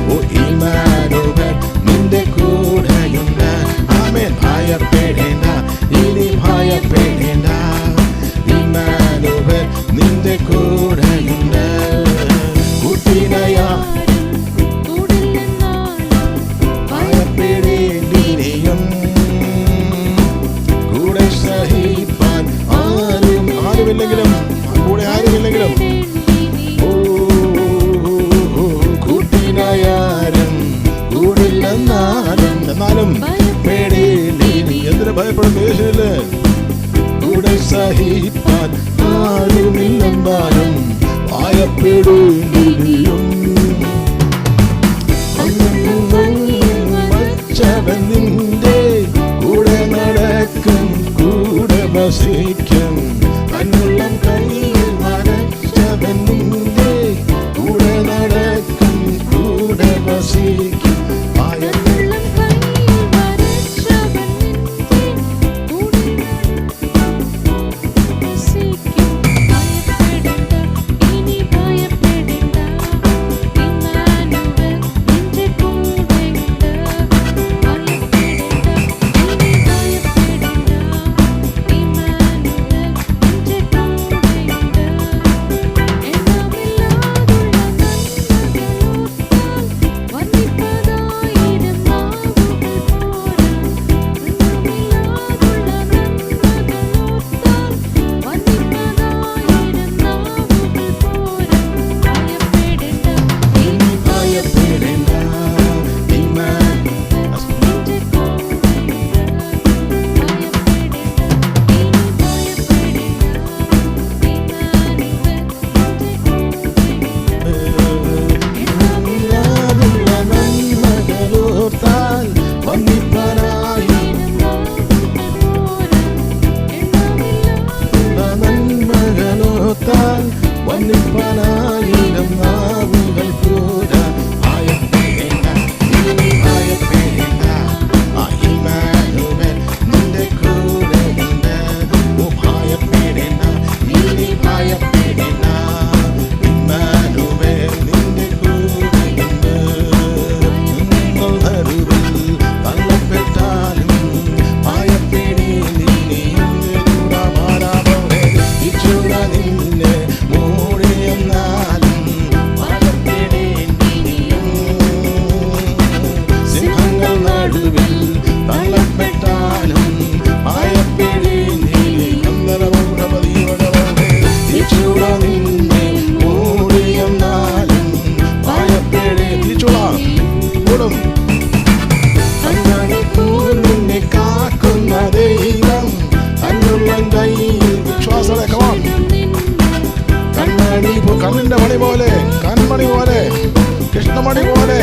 ഓ, ഇമ്മാനുവേൽ നിന്റെ കൂടെയുണ്ട്. ആമേൻ. ഭയപ്പെടേണ്ട, ഇനി ഭയപ്പെടേണ്ട, ഇമ്മാനുവേൽ നിന്റെ കൂടെയുണ്ട്. കുട്ടിനയാ ഭയപ്പെടേണ്ടിയും കൂടെ സഹിപ്പാൻ ആരുമില്ലെങ്കിലും, കൂടെ ആരുമില്ലെങ്കിലും, കൂട്ടിനായാലും കൂടില്ലെന്നാലും പേടിയില്ല. എന്തിനു ഭയപ്പെടുന്നു? യേശുവില്ലേ. കൂടെ സഹിപ്പാൻ ആരുമില്ലെന്നാലും ഭയപ്പെടേണ്ടിയും. വച്ചവൻ നിന്റെ കൂടെ നടക്കും, കൂടെ വസിക്കും. തന്നുള്ളം കയ്യിൽ വരച്ചവൻ നിന്റെ കൂടെ നടക്കും, കൂടെ വസിക്കും. തീച്ചുള നിന്നെ മൂടിയെന്നാലും സിംഹങ്ങൾ നടുവിൽ തള്ളപ്പെട്ടാലും തീച്ചുള നിന്നെ മൂടിയെന്നാലും തീച്ചുള കൂടും. നിന്നെ കാക്കുന്ന ദൈവം തന്നുള്ള കയ്യിൽ വിശ്വാസത്തെ കണ്ണിന്റെ മണി പോലെ, കൺമണി പോലെ, കൃഷ്ണമണി പോലെ.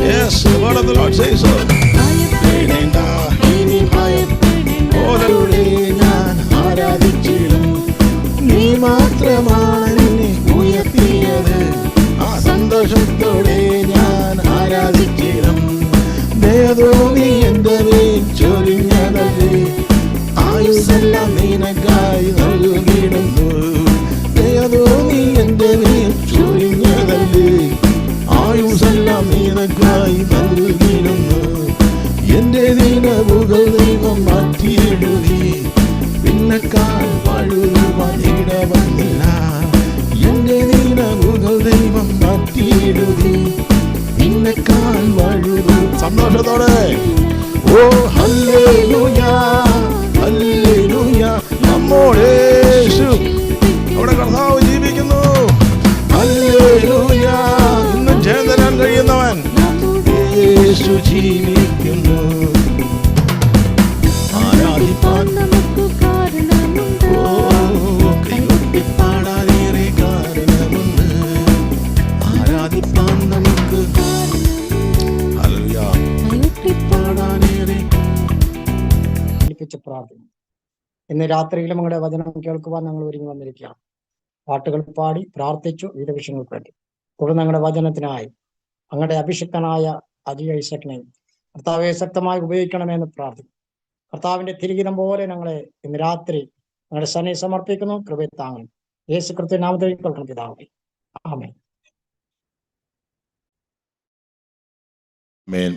Yes, the word of the Lord says so. ഞാൻ ആരാധിച്ചിടും, നീ മാത്രമാണ് എന്നെ ഉയർത്തിയത്. ആ സന്തോഷത്തോടെ ഞാൻ ആരാധിച്ചിടും. ദയതോന്നി എന്റെ മേൽ ചൊരിഞ്ഞതല്ലേ, ആയുസ്സെല്ലാം നിനക്കായി നൽകിയിടുന്നു. ദയതോന്നി എന്റെ മേൽ ചൊരിഞ്ഞതല്ലേ, ആയുസ്സെല്ലാം നിനക്കായി നൽകിയിടുന്നു. എന്റെ ദിനവുകൾ ദൈവം മാറ്റിയെഴുതി, പിന്നെക്കാൾ വാഴുവാൻ ഇടവന്നില്ല. എന്റെ ദിനവുകൾ ദൈവം മാറ്റിയെഴുതി, പിന്നെക്കാൾ വാഴുന്നു. സന്തോഷത്തോടെ ഓ ഹല്ലേലൂയ, ഹല്ലേലൂയ, നമ്മോട് യേശു, അവിടെ കർത്താവ് ജീവിക്കുന്നു. ഹല്ലേലൂയ, ഇന്നും ജയം തരാൻ കഴിയുന്നവൻ യേശു ജീവിക്കുന്നു. ആരാധിപ്പാൻ നമുക്ക് കാരണമുണ്ട്, കൈകൊട്ടി പാടാനേറെ കാരണമുണ്ട്. ആരാധിപ്പാൻ നമുക്ക് പ്രാർത്ഥന. ഇന്ന് രാത്രിയിലും ഞങ്ങളുടെ വചനം കേൾക്കുവാൻ ഞങ്ങൾ ഒരുങ്ങി വന്നിരിക്കുകയാണ്. പാട്ടുകൾ പാടി പ്രാർത്ഥിച്ചു വിവിധ വിഷയങ്ങൾക്ക് വേണ്ടി. തുടർന്ന് ഞങ്ങളുടെ വചനത്തിനായി അങ്ങയുടെ അഭിഷിക്തനായ അജി ഐസക്കിനെ കർത്താവെ ശക്തമായി ഉപയോഗിക്കണമെന്ന് പ്രാർത്ഥിക്കും. കർത്താവിന്റെ തിരികിതം പോലെ ഞങ്ങളെ ഇന്ന് രാത്രി ഞങ്ങളുടെ സന്നെ സമർപ്പിക്കുന്നു. കൃപയെ താങ്ങണം. യേശു ക്രിസ്തു നാമത്തിൽ കേൾക്കണം പിതാവേ, ആമേൻ.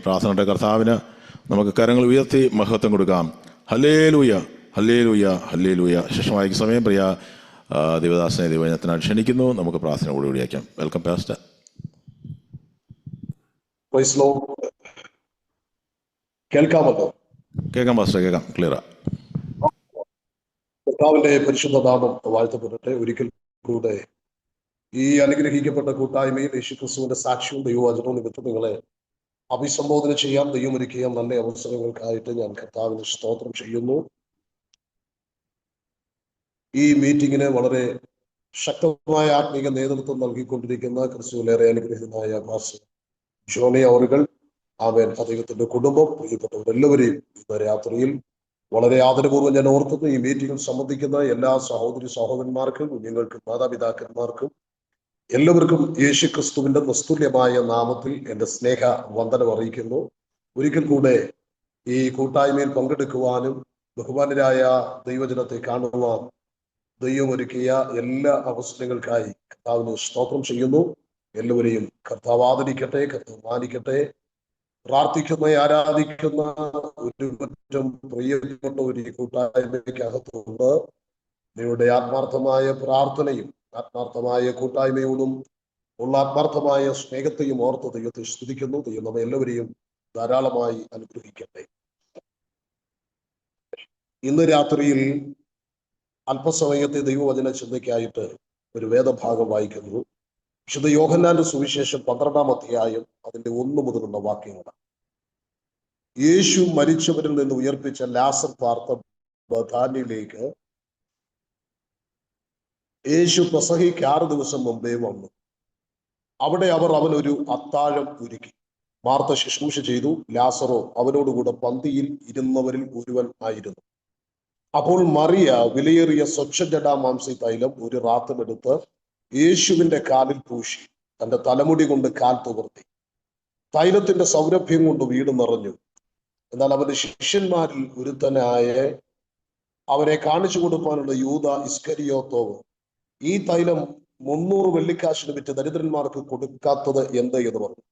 പ്രാർത്ഥനയുടെ കർത്താവിന് നമുക്ക് കരങ്ങൾ ഉയർത്തി മഹത്വം കൊടുക്കാം. Hallelujah, hallelujah, hallelujah. ശേഷമായി സമയം പ്രിയ ദേവദാസനെ ദൈവജനത്തിനായി ക്ഷണിക്കുന്നു. നമുക്ക് പ്രാർത്ഥന കൂടി വയ്ക്കാം. Welcome pastor. കേൾക്കാമല്ലോ? കേൾക്കാം പാസ്റ്റർ, കേൾക്കാം, ക്ലിയറാ. കർത്താവിന്റെ പരിശുദ്ധ നാമം വാഴ്ത്തപ്പെടട്ടെ. ഒരിക്കൽ കൂടെ ഈ അനുഗ്രഹിക്കപ്പെട്ട കൂട്ടായ്മയിൽ യേശുക്രിസ്തുവിന്റെ സാക്ഷ്യവും ദൈവവചനവും നിമിത്തം നിങ്ങളെ അഭിസംബോധന ചെയ്യാൻ ദൈവമൊരുക്കിയ നല്ല അവസരങ്ങൾക്കായിട്ട് ഞാൻ കർത്താവിന് സ്തോത്രം ചെയ്യുന്നു. ഈ മീറ്റിങ്ങിന് വളരെ ശക്തമായ ആത്മീക നേതൃത്വം നൽകിക്കൊണ്ടിരിക്കുന്ന ക്രിസ്തുവിലേറെ അനുഗ്രഹീതനായ മാസ്റ്റർ ജോണി അവറുകൾ, ആമേൻ, അദ്ദേഹത്തിന്റെ കുടുംബം, പ്രിയപ്പെട്ടവരെല്ലാവരെയും ഇന്ന് രാത്രിയിൽ വളരെ ആദരപൂർവ്വം ഞാൻ ഓർക്കുന്നു. ഈ മീറ്റിംഗിൽ സംബന്ധിക്കുന്ന എല്ലാ സഹോദരി സഹോദരന്മാർക്കും, കുഞ്ഞുങ്ങൾക്കും, മാതാപിതാക്കന്മാർക്കും എല്ലാവർക്കും യേശുക്രിസ്തുവിന്റെ നിസ്തുല്യമായ നാമത്തിൽ എൻ്റെ സ്നേഹ വന്ദനം അറിയിക്കുന്നു. ഒരിക്കൽ കൂടെ ഈ കൂട്ടായ്മയിൽ പങ്കെടുക്കുവാനും ബഹുമാനരായ ദൈവജനത്തെ കാണുവാൻ ദൈവമൊരുക്കിയ എല്ലാ അവസരങ്ങൾക്കായി കർത്താവിന് സ്തോത്രം ചെയ്യുന്നു. എല്ലാവരെയും കർത്താവ് ആദരിക്കട്ടെ, കർത്താവ് മാനിക്കട്ടെ. പ്രാർത്ഥിക്കുന്ന ആരാധിക്കുന്ന ഒരു പറ്റം പ്രിയപ്പെട്ട ഒരു കൂട്ടായ്മയ്ക്കകത്തുണ്ട്. നിങ്ങളുടെ ആത്മാർത്ഥമായ പ്രാർത്ഥനയും ആത്മാർത്ഥമായ കൂട്ടായ്മയോടും ഉള്ള ആത്മാർത്ഥമായ സ്നേഹത്തെയും ഓർത്ത് ദൈവത്തെ സ്തുതിക്കുന്നു. ദൈവം നമ്മെ എല്ലാവരെയും ധാരാളമായി അനുഗ്രഹിക്കട്ടെ. ഇന്ന് രാത്രിയിൽ അല്പസമയത്തെ ദൈവവചന ചിന്തയ്ക്കായിട്ട് ഒരു വേദഭാഗം വായിക്കുന്നു. വിശുദ്ധ യോഹന്നാന്റെ സുവിശേഷം 12-ാം അധ്യായം അതിന്റെ 1 മുതലുള്ള വാക്യങ്ങളാണ്. യേശു മരിച്ചവരിൽ നിന്ന് ഉയർപ്പിച്ച ലാസർ പാർത്ത ബഥാനിയിലേക്ക് യേശു പെസഹയ്ക്ക് 6 ദിവസം മുമ്പേ വന്നു. അവിടെ അവർ അവനൊരു അത്താഴം ഒരുക്കി. മാർത്ത ശുശ്രൂഷ ചെയ്തു. ലാസറോ അവനോടുകൂടെ പന്തിയിൽ ഇരുന്നവരിൽ ഒരുവൻ ആയിരുന്നു. അപ്പോൾ മറിയ വിലയേറിയ സ്വച്ഛജടാമാംസി തൈലം ഒരു റാത്തമെടുത്ത് യേശുവിന്റെ കാലിൽ പൂശി തന്റെ തലമുടി കൊണ്ട് കാൽ തുവർത്തി. തൈലത്തിന്റെ സൗരഭ്യം കൊണ്ട് വീട് നിറഞ്ഞു. എന്നാൽ അവന്റെ ശിഷ്യന്മാരിൽ ഒരുത്തനായ അവരെ കാണിച്ചു കൊടുക്കാനുള്ള യൂദ ഇസ്കരിയോത്തോവ് ഈ തൈലം 300 വെള്ളിക്കാശിന് വിറ്റ് ദരിദ്രന്മാർക്ക് കൊടുക്കാത്തത് എന്ത് എന്ന് പറഞ്ഞു.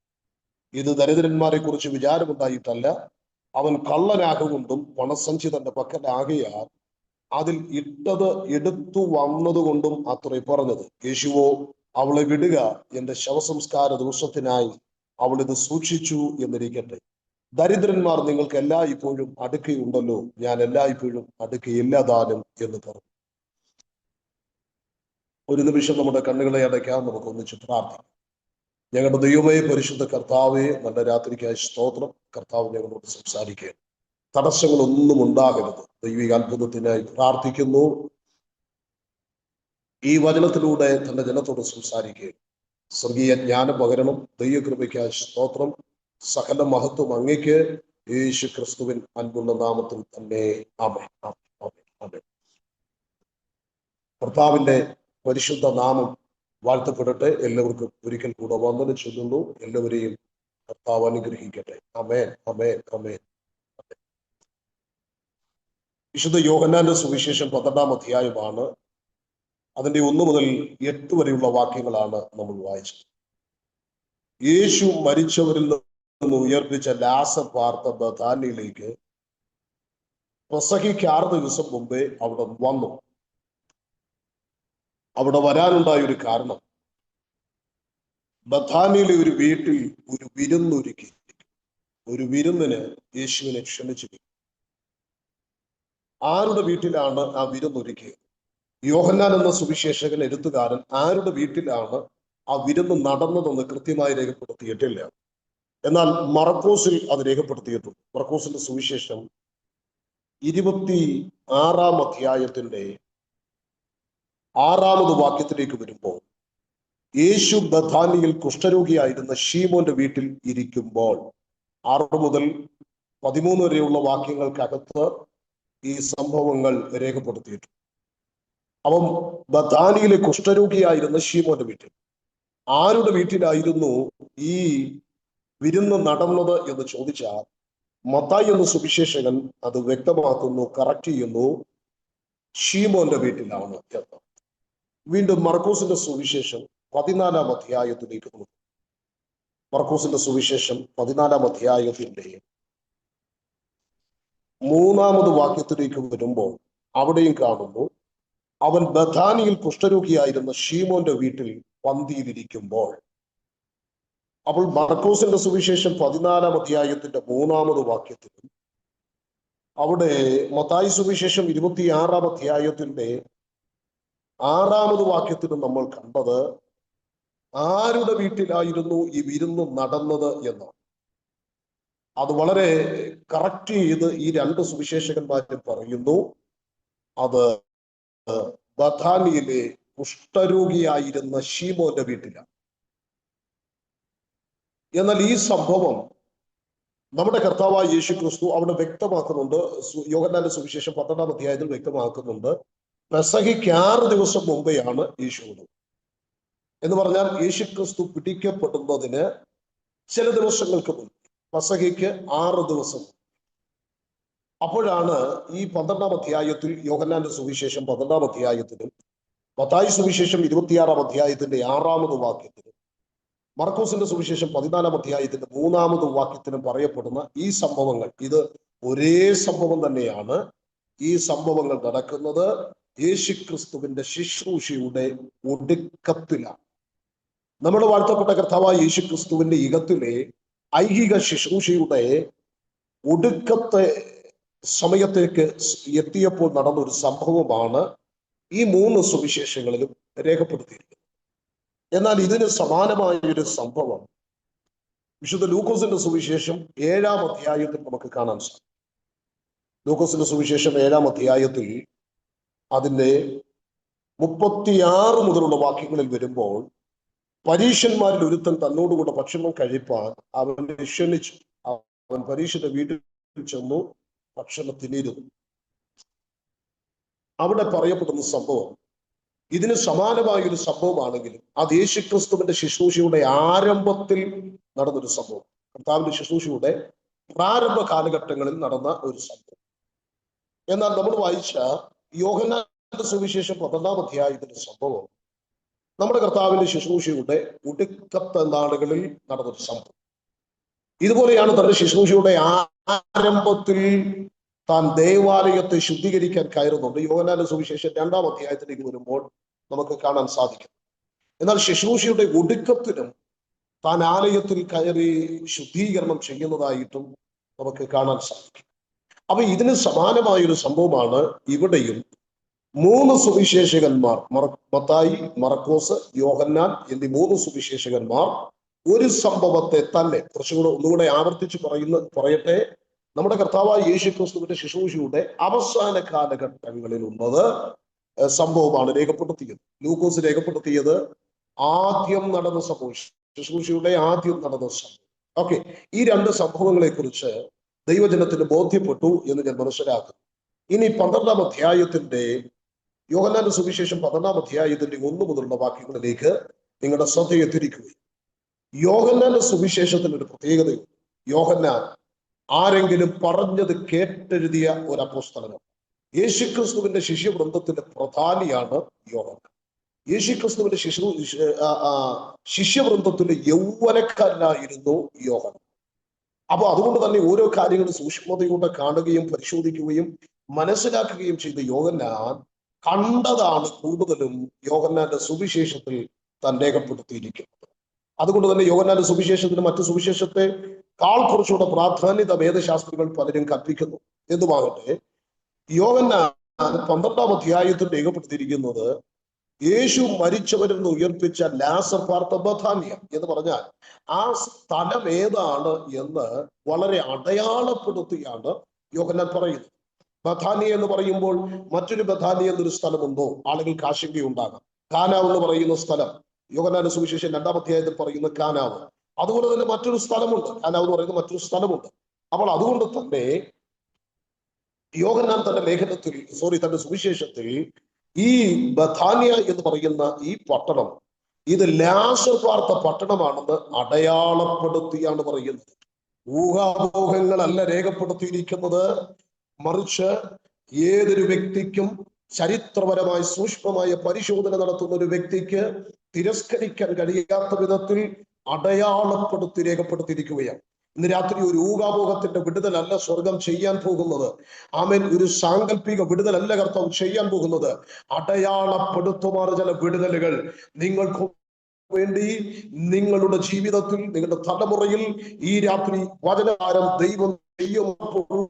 ഇത് ദരിദ്രന്മാരെ കുറിച്ച് വിചാരമുണ്ടായിട്ടല്ല, അവൻ കള്ളനാകൊണ്ടും പണസഞ്ചി തന്റെ പക്കലാകയാൽ അതിൽ ഇട്ടത് എടുത്തു വന്നതുകൊണ്ടും അത്രേ പറഞ്ഞത്. യേശുവോ, അവളെ വിടുക, എന്റെ ശവസംസ്കാര ദിവസത്തിനായി അവൾ ഇത് സൂക്ഷിച്ചു എന്നിരിക്കട്ടെ. ദരിദ്രന്മാർ നിങ്ങൾക്ക് എല്ലായ്പ്പോഴും അടുക്കയുണ്ടല്ലോ, ഞാൻ എല്ലായ്പ്പോഴും അടുക്കയില്ല താനും എന്ന് പറഞ്ഞു. ഒരു നിമിഷം നമ്മുടെ കണ്ണുകളെ അടയ്ക്കാം, നമുക്ക് ഒന്നിച്ച് പ്രാർത്ഥിക്കാം. ഞങ്ങളുടെ ദൈവമേ, പരിശുദ്ധ കർത്താവേ, നല്ല രാത്രിക്കായി സ്തോത്രം. കർത്താവ് ഞങ്ങളോട് സംസാരിക്കുക, തടസ്സങ്ങളൊന്നും ഉണ്ടാകരുത്. ദൈവിക അത്ഭുതത്തിനായി പ്രാർത്ഥിക്കുന്നു. ഈ വചനത്തിലൂടെ തന്റെ ജനത്തോട് സംസാരിക്കുക, സ്വർഗീയ ജ്ഞാനം പകരണം. ദൈവകൃപയ്ക്കായി സ്തോത്രം. സകല മഹത്വം അങ്ങയ്ക്ക്, യേശു ക്രിസ്തുവിൻ അൻപുള്ള നാമത്തിൽ തന്നെ. ആമേൻ, ആമേൻ, ആമേൻ. കർത്താവിന്റെ പരിശുദ്ധ നാമം വാഴ്ത്തപ്പെടട്ടെ. എല്ലാവർക്കും ഒരിക്കൽ കൂടെ വന്ദനം ചൊല്ലുന്നു. എല്ലാവരെയും കർത്താവ് അനുഗ്രഹിക്കട്ടെ. ആമേൻ, ആമേൻ, ആമേൻ. വിശുദ്ധ യോഹന്നാന്റെ സുവിശേഷം 12-ാം അധ്യായമാണ്. അതിന്റെ 1 മുതൽ 8 വരെയുള്ള വാക്യങ്ങളാണ് നമ്മൾ വായിച്ചത്. യേശു മരിച്ചവരിൽ നിന്ന് ഉയർപ്പിച്ച ലാസർ പാർത്ത ബഥാനിയിലേക്ക് പെസഹയ്ക്ക് 6 ദിവസം മുമ്പേ അവിടെ വന്നു. അവിടെ വരാനുണ്ടായ ഒരു കാരണം, ബഥാനിയിലെ ഒരു വീട്ടിൽ ഒരു വിരുന്നൊരുക്കി. ഒരു വിരുന്നിന് യേശുവിനെ ക്ഷണിച്ചിരിക്കും. ആരുടെ വീട്ടിലാണ് ആ വിരുന്നൊരുക്കിയത്? യോഹന്നാൻ എന്ന സുവിശേഷകൻ, എഴുത്തുകാരൻ, ആരുടെ വീട്ടിലാണ് ആ വിരുന്ന് നടന്നതെന്ന് കൃത്യമായി രേഖപ്പെടുത്തിയിട്ടില്ല. എന്നാൽ മർക്കോസിൽ അത് രേഖപ്പെടുത്തിയിട്ടുണ്ട്. മർക്കോസിന്റെ സുവിശേഷം 26-ാം അധ്യായത്തിന്റെ 6-ാമത് വാക്യത്തിലേക്ക് വരുമ്പോൾ, യേശു ബഥാനിയിൽ കുഷ്ഠരോഗിയായിരുന്ന ശീമോന്റെ വീട്ടിൽ ഇരിക്കുമ്പോൾ, 6 മുതൽ 13 വരെയുള്ള വാക്യങ്ങൾക്കകത്ത് ഈ സംഭവങ്ങൾ രേഖപ്പെടുത്തിയിട്ടുണ്ട്. അവൻ ബഥാനിയിലെ കുഷ്ഠരോഗിയായിരുന്ന ശീമോന്റെ വീട്ടിൽ. ആരുടെ വീട്ടിലായിരുന്നു ഈ വിരുന്ന് നടന്നത് എന്ന് ചോദിച്ചാൽ, മത്തായി എന്ന സുവിശേഷകൻ അത് വ്യക്തമാക്കുന്നു, കറക്റ്റ് ചെയ്യുന്നു, ശീമോന്റെ വീട്ടിലാണ് എന്ന്. വീണ്ടും മർക്കോസിന്റെ സുവിശേഷം 14-ാം അധ്യായത്തിലേക്ക് നോക്കും. മർക്കോസിന്റെ സുവിശേഷം 14-ാം അധ്യായത്തിന്റെ 3-ാമത് വാക്യത്തിലേക്ക് വരുമ്പോൾ അവിടെയും കാണുന്നു, അവൻ ബഥാനിയിൽ കുഷ്ഠരോഗിയായിരുന്ന ശീമോന്റെ വീട്ടിൽ പന്തിയിലിരിക്കുമ്പോൾ. അപ്പോൾ മർക്കോസിന്റെ സുവിശേഷം 14-ാം അധ്യായത്തിന്റെ 3-ാമത് വാക്യത്തിലും, അവിടെ മത്തായി സുവിശേഷം 26-ാം അധ്യായത്തിന്റെ 6-ാമത് വാക്യത്തിലും നമ്മൾ കണ്ടത് ആരുടെ വീട്ടിലായിരുന്നു ഈ വിരുന്ന് നടന്നത് എന്നാണ്. അത് വളരെ കറക്റ്റ് ചെയ്ത് ഈ 2 സുവിശേഷകന്മാരും പറയുന്നു, അത് ബഥാനിയിലെ കുഷ്ഠരോഗിയായിരുന്ന ശീമോന്റെ വീട്ടിലാണ്. എന്നാൽ ഈ സംഭവം നമ്മുടെ കർത്താവായ യേശു ക്രിസ്തു അവിടെ വ്യക്തമാക്കുന്നുണ്ട്. യോഹന്നാന്റെ സുവിശേഷം 12-ാം അധ്യായത്തിൽ വ്യക്തമാക്കുന്നുണ്ട്, പെസഹയ്ക്ക് 6 ദിവസം മുമ്പെയാണ് യേശു എന്ന് പറഞ്ഞാൽ യേശു ക്രിസ്തു പിടിക്കപ്പെടുന്നതിന് ചില ദിവസങ്ങൾക്ക് മുമ്പ്, പെസഹയ്ക്ക് 6 ദിവസം. അപ്പോഴാണ് ഈ 12-ാം അധ്യായത്തിൽ, യോഹന്നാന്റെ സുവിശേഷം 12-ാം അധ്യായത്തിലും മത്തായി സുവിശേഷം 26-ാം അധ്യായത്തിന്റെ 6-ാമത് വാക്യത്തിലും മർക്കോസിന്റെ സുവിശേഷം 14-ാം അധ്യായത്തിന്റെ 3-ാമത് വാക്യത്തിലും പറയപ്പെടുന്ന ഈ സംഭവങ്ങൾ, ഇത് ഒരേ സംഭവം തന്നെയാണ്. ഈ സംഭവങ്ങൾ നടക്കുന്നത് യേശുക്രിസ്തുവിന്റെ ശുശ്രൂഷയുടെ ഒടുക്കത്തിലാണ്. നമ്മുടെ വാഴ്ത്തപ്പെട്ട കർത്താവായ യേശുക്രിസ്തുവിന്റെ യുഗത്തിലെ ഐഹിക ശുശ്രൂഷയുടെ ഒടുക്കത്തെ സമയത്തേക്ക് എത്തിയപ്പോൾ നടന്ന ഒരു സംഭവമാണ് ഈ 3 സുവിശേഷങ്ങളിലും രേഖപ്പെടുത്തിയിരിക്കുന്നത്. എന്നാൽ ഇതിന് സമാനമായ ഒരു സംഭവം വിശുദ്ധ ലൂക്കോസിന്റെ സുവിശേഷം 7-ാം അധ്യായത്തിൽ നമുക്ക് കാണാൻ സാധിക്കും. ലൂക്കോസിന്റെ സുവിശേഷം 7-ാം അധ്യായത്തിൽ അതിന്റെ 36 മുതലുള്ള വാക്യങ്ങളിൽ വരുമ്പോൾ, പരീശന്മാരിൽ ഒരുത്തൻ തന്നോടുകൂടെ ഭക്ഷണം കഴിപ്പാൻ അവനെ ക്ഷണിച്ചു. അവൻ പരീശന്റെ വീട്ടിൽ ചെന്നു ഭക്ഷണത്തിനിരുന്നു. അവിടെ പറയപ്പെടുന്ന സംഭവം ഇതിന് സമാനമായ ഒരു സംഭവമാണെങ്കിലും അത് യേശുക്രിസ്തുവിന്റെ ശുശ്രൂഷയുടെ ആരംഭത്തിൽ നടന്നൊരു സംഭവം. കർത്താവിന്റെ ശുശ്രൂഷയുടെ പ്രാരംഭ കാലഘട്ടങ്ങളിൽ നടന്ന ഒരു സംഭവം. എന്നാൽ നമ്മൾ വായിച്ച യോഹന്നാന്റെ സുവിശേഷം 12-ാം അധ്യായത്തിന്റെ സംഭവം നമ്മുടെ കർത്താവിന്റെ ശുശ്രൂഷയുടെ ഒടുക്കത്തെ നാളുകളിൽ നടന്നൊരു സംഭവം. ഇതുപോലെയാണ് തന്റെ ശുശ്രൂഷയുടെ ആരംഭത്തിൽ താൻ ദേവാലയത്തെ ശുദ്ധീകരിക്കാൻ കയറുന്നുണ്ട്. യോഹന്നാന്റെ സുവിശേഷം 2-ാം അധ്യായത്തിലേക്ക് വരുമ്പോൾ നമുക്ക് കാണാൻ സാധിക്കും. എന്നാൽ ശുശ്രൂഷയുടെ ഒടുക്കത്തിലും താൻ ആലയത്തിൽ കയറി ശുദ്ധീകരണം ചെയ്യുന്നതായിട്ടും നമുക്ക് കാണാൻ സാധിക്കും. അപ്പൊ ഇതിന് സമാനമായൊരു സംഭവമാണ് ഇവിടെയും 3 സുവിശേഷകന്മാർ, മത്തായി, മർക്കോസ്, യോഹന്നാൻ എന്നീ 3 സുവിശേഷകന്മാർ ഒരു സംഭവത്തെ തന്നെ കുറച്ചുകൂടെ ഒന്നുകൂടെ ആവർത്തിച്ച് പറയട്ടെ. നമ്മുടെ കർത്താവായ യേശു ക്രിസ്തുവിന്റെ ശുശ്രൂഷയുടെ അവസാന കാലഘട്ടങ്ങളിലുള്ളത് സംഭവമാണ് രേഖപ്പെടുത്തിയത്. ലൂക്കോസ് രേഖപ്പെടുത്തിയത് ആദ്യം നടന്ന സംഭവം, ശുശ്രൂഷയുടെ ആദ്യം നടന്ന സംഭവം. ഓക്കെ, ഈ 2 സംഭവങ്ങളെ കുറിച്ച് ദൈവജനത്തിന് ബോധ്യപ്പെട്ടു എന്ന് ഞാൻ മനസ്സിലാക്കുന്നു. ഇനി 12-ാം അധ്യായത്തിന്റെ, യോഹന്നാന്റെ സുവിശേഷം 12-ാം അധ്യായത്തിന്റെ 1 മുതലുള്ള വാക്യങ്ങളിലേക്ക് നിങ്ങളുടെ ശ്രദ്ധയെ തിരിക്കുകയും, യോഹന്നാന്റെ സുവിശേഷത്തിന് ഒരു പ്രത്യേകതയുണ്ട്. യോഹന്നാൻ ആരെങ്കിലും പറഞ്ഞത് കേട്ടെഴുതിയ ഒരു അപ്പോസ്തലനാണ്. യേശുക്രിസ്തുവിന്റെ ശിഷ്യവൃന്ദത്തിന്റെ പ്രധാനിയാണ് യോഹന്നാൻ. യേശുക്രിസ്തുവിന്റെ ശിഷ്യവൃന്ദത്തിന്റെ യൗവനക്കാരനായിരുന്നു യോഹന്നാൻ. അപ്പൊ അതുകൊണ്ട് തന്നെ ഓരോ കാര്യങ്ങളും സൂക്ഷ്മതയോടെ കാണുകയും പരിശോധിക്കുകയും മനസ്സിലാക്കുകയും ചെയ്ത യോഹന്നാൻ കണ്ടതാണ് കൂടുതലും യോഹന്നാന്റെ സുവിശേഷത്തിൽ താൻ രേഖപ്പെടുത്തിയിരിക്കുന്നത്. അതുകൊണ്ട് തന്നെ യോഹന്നാന്റെ സുവിശേഷത്തിന് മറ്റു സുവിശേഷത്തെ കുറച്ചുകൂടെ പ്രാധാന്യത വേദശാസ്ത്രികൾ പലരും കൽപ്പിക്കുന്നു. എന്തുമാകട്ടെ, യോഹന്നാൻ 12-ാം അധ്യായത്തിൽ രേഖപ്പെടുത്തിയിരിക്കുന്നത് യേശു മരിച്ചവരിൽ നിന്ന് ഉയർപ്പിച്ച ലാസർ പാർത്ത ബഥാനിയ എന്ന് പറഞ്ഞാൽ ആ സ്ഥലം ഏതാണ് എന്ന് വളരെ അടയാളപ്പെടുത്തിയാണ് യോഹന്നാൻ പറയുന്നത്. ബഥാനിയ എന്ന് പറയുമ്പോൾ മറ്റൊരു ബഥാനിയ എന്നൊരു സ്ഥലമുണ്ടോ? അല്ലെങ്കിൽ കാശിംഗ ഉണ്ടാകാം. കാനാവ് എന്ന് പറയുന്ന സ്ഥലം യോഹന്നാന്റെ സുവിശേഷം 2-ാം അധ്യായത്തിൽ പറയുന്ന കാനാവ്. അതുപോലെ തന്നെ മറ്റൊരു സ്ഥലമുണ്ട്, കാനാവ് എന്ന് പറയുന്ന മറ്റൊരു സ്ഥലമുണ്ട്. അപ്പോൾ അതുകൊണ്ട് തന്നെ യോഹന്നാൻ തന്റെ സുവിശേഷത്തിൽ ഈ ബഥാനിയ എന്ന് പറയുന്ന ഈ പട്ടണം ഇത് ലാസർ പാർത്ത പട്ടണമാണെന്ന് അടയാളപ്പെടുത്തിയാണ് പറയുന്നത്. ഊഹാപോഹങ്ങളല്ല രേഖപ്പെടുത്തിയിരിക്കുന്നത്, മറിച്ച് ഏതൊരു വ്യക്തിക്കും ചരിത്രപരമായി സൂക്ഷ്മമായ പരിശോധന നടത്തുന്ന ഒരു വ്യക്തിക്ക് തിരസ്കരിക്കാൻ കഴിയാത്ത വിധത്തിൽ അടയാളപ്പെടുത്തി രേഖപ്പെടുത്തിയിരിക്കുകയാണ്. ഇന്ന് രാത്രി ഒരു ഊഹാപോഹത്തിന്റെ വിടുതലല്ല സ്വർഗം ചെയ്യാൻ പോകുന്നത്. ആമേൻ. ഒരു സാങ്കല്പിക വിടുതലല്ല കർത്താവ് ചെയ്യാൻ പോകുന്നത്. അടയാളപ്പെടുത്തുമാറ് ചില വിടുതലുകൾ നിങ്ങൾക്ക് വേണ്ടി നിങ്ങളുടെ ജീവിതത്തിൽ, നിങ്ങളുടെ തലമുറയിൽ ഈ രാത്രി വചനകാരം ദൈവം ചെയ്യുമ്പോൾ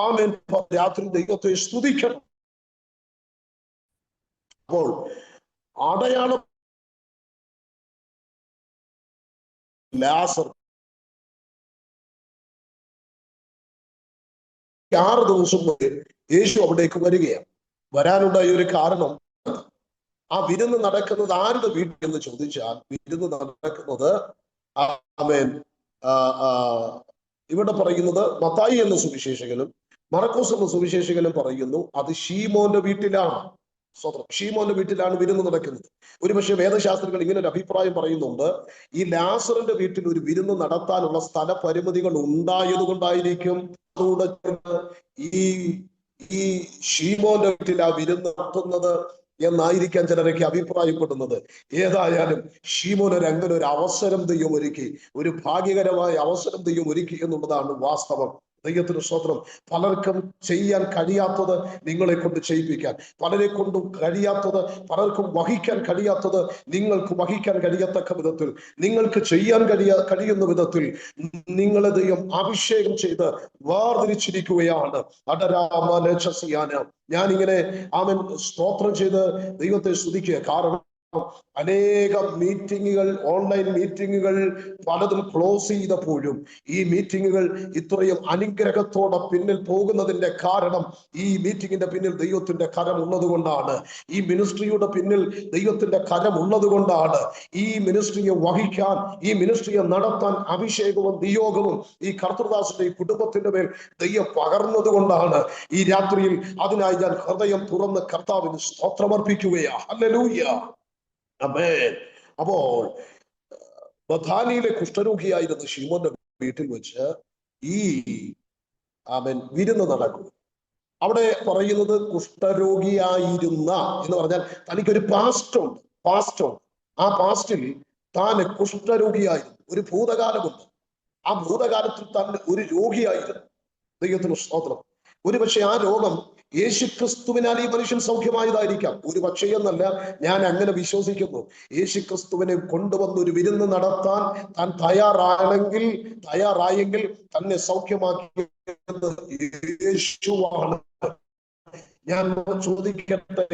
ആമേൻ രാത്രി ദൈവത്തെ സ്തുതിക്കണം. അപ്പോൾ അടയാളം ലാസർ 6 ദിവസം മുമ്പ് യേശു അവിടേക്ക് വരികയാണ്. വരാനുണ്ടായ ഒരു കാരണം, ആ വിരുന്ന് നടക്കുന്നത് ആരുടെ വീട്ടിൽ എന്ന് ചോദിച്ചാൽ വിരുന്ന് നടക്കുന്നത് ആമേൻ ഇവിടെ പറയുന്നത് മത്തായി എന്ന സുവിശേഷകനും മർക്കോസ് എന്ന സുവിശേഷകനും പറയുന്നു അത് ശീമോന്റെ വീട്ടിലാണ്. ഷീമോന്റെ വീട്ടിലാണ് വിരുന്ന് നടക്കുന്നത്. ഒരുപക്ഷെ വേദശാസ്ത്രികൾ ഇങ്ങനെ ഒരു അഭിപ്രായം പറയുന്നുണ്ട്, ഈ ലാസറിന്റെ വീട്ടിൽ ഒരു വിരുന്ന് നടത്താനുള്ള സ്ഥല പരിമിതികൾ ഉണ്ടായത് കൊണ്ടായിരിക്കും ഈ ഷീമോന്റെ വീട്ടിൽ ആ വിരുന്ന് നടത്തുന്നത് എന്നായിരിക്കാം ചിലരൊക്കെ അഭിപ്രായപ്പെടുന്നത്. ഏതായാലും ഷീമോനൊരു അങ്ങനെ ഒരു അവസരം ദൈവം ഒരുക്കി, ഒരു ഭാഗ്യകരമായ അവസരം ദൈവം ഒരുക്കി എന്നുള്ളതാണ് വാസ്തവം. ദൈവത്തിന് സ്തോത്രം. പലർക്കും ചെയ്യാൻ കഴിയാത്തത് നിങ്ങളെ കൊണ്ട് ചെയ്യിപ്പിക്കാൻ, പലരെ കൊണ്ടും കഴിയാത്തത്, പലർക്കും വഹിക്കാൻ കഴിയാത്തത് നിങ്ങൾക്ക് വഹിക്കാൻ കഴിയത്തക്ക വിധത്തിൽ, നിങ്ങൾക്ക് ചെയ്യാൻ കഴിയുന്ന വിധത്തിൽ നിങ്ങളെ ദൈവം അഭിഷേകം ചെയ്ത് വേർതിരിച്ചിരിക്കുകയാണ്. ഞാനിങ്ങനെ ആമൻ സ്തോത്രം ചെയ്ത് ദൈവത്തെ സ്തുതിക്കുക. കാരണം അനേകം മീറ്റിങ്ങുകൾ, ഓൺലൈൻ മീറ്റിങ്ങുകൾ പലതും ക്ലോസ് ചെയ്തപ്പോഴും ഈ മീറ്റിങ്ങുകൾ ഇത്രയും അനുഗ്രഹത്തോടെ പിന്നിൽ പോകുന്നതിന്റെ കാരണം ഈ മീറ്റിങ്ങിന്റെ പിന്നിൽ ദൈവത്തിന്റെ കരം ഉള്ളത് കൊണ്ടാണ്. ഈ മിനിസ്ട്രിയുടെ പിന്നിൽ ദൈവത്തിന്റെ കരം ഉള്ളത് കൊണ്ടാണ്. ഈ മിനിസ്ട്രിയെ വഹിക്കാൻ, ഈ മിനിസ്ട്രിയെ നടത്താൻ അഭിഷേകവും നിയോഗവും ഈ കർത്തൃദാസന്റെ ഈ കുടുംബത്തിന്റെ മേൽ ദൈവം പകർന്നത് കൊണ്ടാണ്. ഈ രാത്രിയിൽ അതിനായി ഞാൻ ഹൃദയം തുറന്ന് കർത്താവിന് സ്തോത്രമർപ്പിക്കുകയാ. ഹല്ലേലൂയ. ആമേൻ. അപ്പോൾ ബഥാനിയിലെ കുഷ്ഠരോഗിയായിരുന്ന ശീമോന്റെ വീട്ടിൽ വെച്ച് ഈ ആമേൻ വിരുന്ന് നടക്കും. അവിടെ പറയുന്നത് കുഷ്ഠരോഗിയായിരുന്ന എന്ന് പറഞ്ഞാൽ തനിക്കൊരു പാസ്റ്റ് ഉണ്ട്. ആ പാസ്റ്റിൽ താൻ കുഷ്ഠരോഗിയായിരുന്നു. ഒരു ഭൂതകാലമുണ്ട്. ആ ഭൂതകാലത്തിൽ താൻ ഒരു രോഗിയായിരുന്നു. ദൈവത്തിന് സ്തോത്രം. ഒരുപക്ഷെ ആ രോഗം യേശുക്രിസ്തുവിനാൽ ഈ മനുഷ്യൻ സൗഖ്യമായതായിരിക്കാം. ഒരു പക്ഷേ എന്നല്ല, ഞാൻ അങ്ങനെ വിശ്വസിക്കുന്നു. യേശുക്രിസ്തുവിനെ കൊണ്ടുവന്ന് ഒരു വിരുന്ന് നടത്താൻ താൻ തയ്യാറായെങ്കിൽ തന്നെ സൗഖ്യമാക്കിയത് യേശുവാണ്. ഞാൻ ചോദിക്കട്ടെ,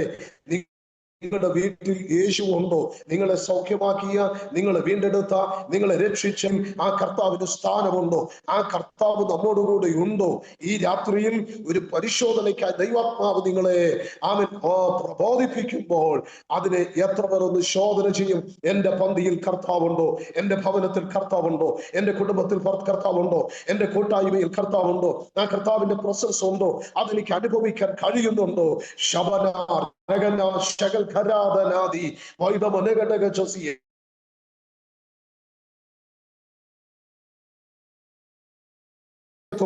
നിങ്ങളുടെ വീട്ടിൽ യേശു ഉണ്ടോ? നിങ്ങളെ സൗഖ്യമാക്കിയ, നിങ്ങളെ വീണ്ടെടുത്ത, നിങ്ങളെ രക്ഷിച്ച ആ കർത്താവിന് സ്ഥാനമുണ്ടോ? ആ കർത്താവ് നമ്മോടുകൂടെ ഉണ്ടോ? ഈ രാത്രിയിൽ ഒരു പരിശോധനയ്ക്കായി ദൈവാത്മാവ് നിങ്ങളെ പ്രബോധിപ്പിക്കുമ്പോൾ അതിനെ എത്ര പേർ ഒന്ന് ശോധന ചെയ്യും? എന്റെ പന്തിയിൽ കർത്താവുണ്ടോ? എന്റെ ഭവനത്തിൽ കർത്താവുണ്ടോ? എന്റെ കുടുംബത്തിൽ കർത്താവുണ്ടോ? എന്റെ കൂട്ടായ്മയിൽ കർത്താവുണ്ടോ? ആ കർത്താവിന്റെ പ്രസൻസ് ഉണ്ടോ? അതെനിക്ക് അനുഭവിക്കാൻ കഴിയുന്നുണ്ടോ? ശബനാർ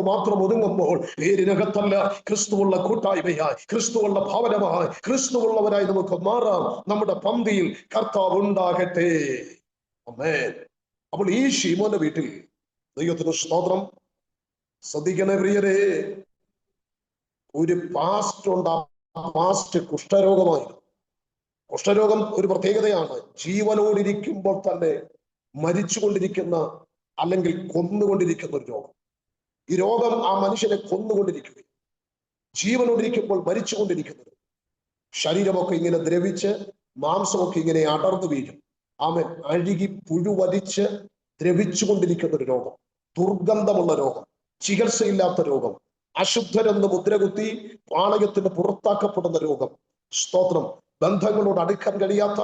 മാത്രം ഒതുങ്ങുമ്പോൾ പേരിനകത്തല്ല, ക്രിസ്തുവുള്ള കൂട്ടായ്മയായി, ക്രിസ്തുവുള്ള ഭവനമായി, ക്രിസ്തുവുള്ളവരായി നമുക്ക് മാറാം. നമ്മുടെ പന്തിയിൽ കർത്താവ് ഉണ്ടാകട്ടെ. ആമേൻ. അപ്പോൾ ഈ ശീമോന്റെ വീട്ടിൽ ദൈവത്തിന് സ്തോത്രം. ശ്രദ്ധിക്കണേ പ്രിയരെ, ഒരു പാസ്റ്റ് ഉണ്ട്. പാസ്റ്റ് കുഷ്ഠരോഗമായിരുന്നു. കുഷ്ഠരോഗം ഒരു പ്രത്യേകതയാണ്. ജീവനോടിരിക്കുമ്പോൾ തന്നെ മരിച്ചുകൊണ്ടിരിക്കുന്ന, അല്ലെങ്കിൽ കൊന്നുകൊണ്ടിരിക്കുന്ന ഒരു രോഗം. ഈ രോഗം ആ മനുഷ്യനെ കൊന്നുകൊണ്ടിരിക്കുകയും ജീവനോടിരിക്കുമ്പോൾ മരിച്ചുകൊണ്ടിരിക്കുന്നത്. ശരീരമൊക്കെ ഇങ്ങനെ ദ്രവിച്ച്, മാംസമൊക്കെ ഇങ്ങനെ അടർന്നു വീഴും. ആമേൻ. അഴുകി പുഴുവരിച്ച് ദ്രവിച്ചുകൊണ്ടിരിക്കുന്ന ഒരു രോഗം, ദുർഗന്ധമുള്ള രോഗം, ചികിത്സയില്ലാത്ത രോഗം, അശുദ്ധരെന്ന് മുദ്രകുത്തി പാളയത്തിന് പുറത്താക്കപ്പെടുന്ന രോഗം. സ്തോത്രം. ബന്ധങ്ങളോട് അടുക്കാൻ കഴിയാത്ത,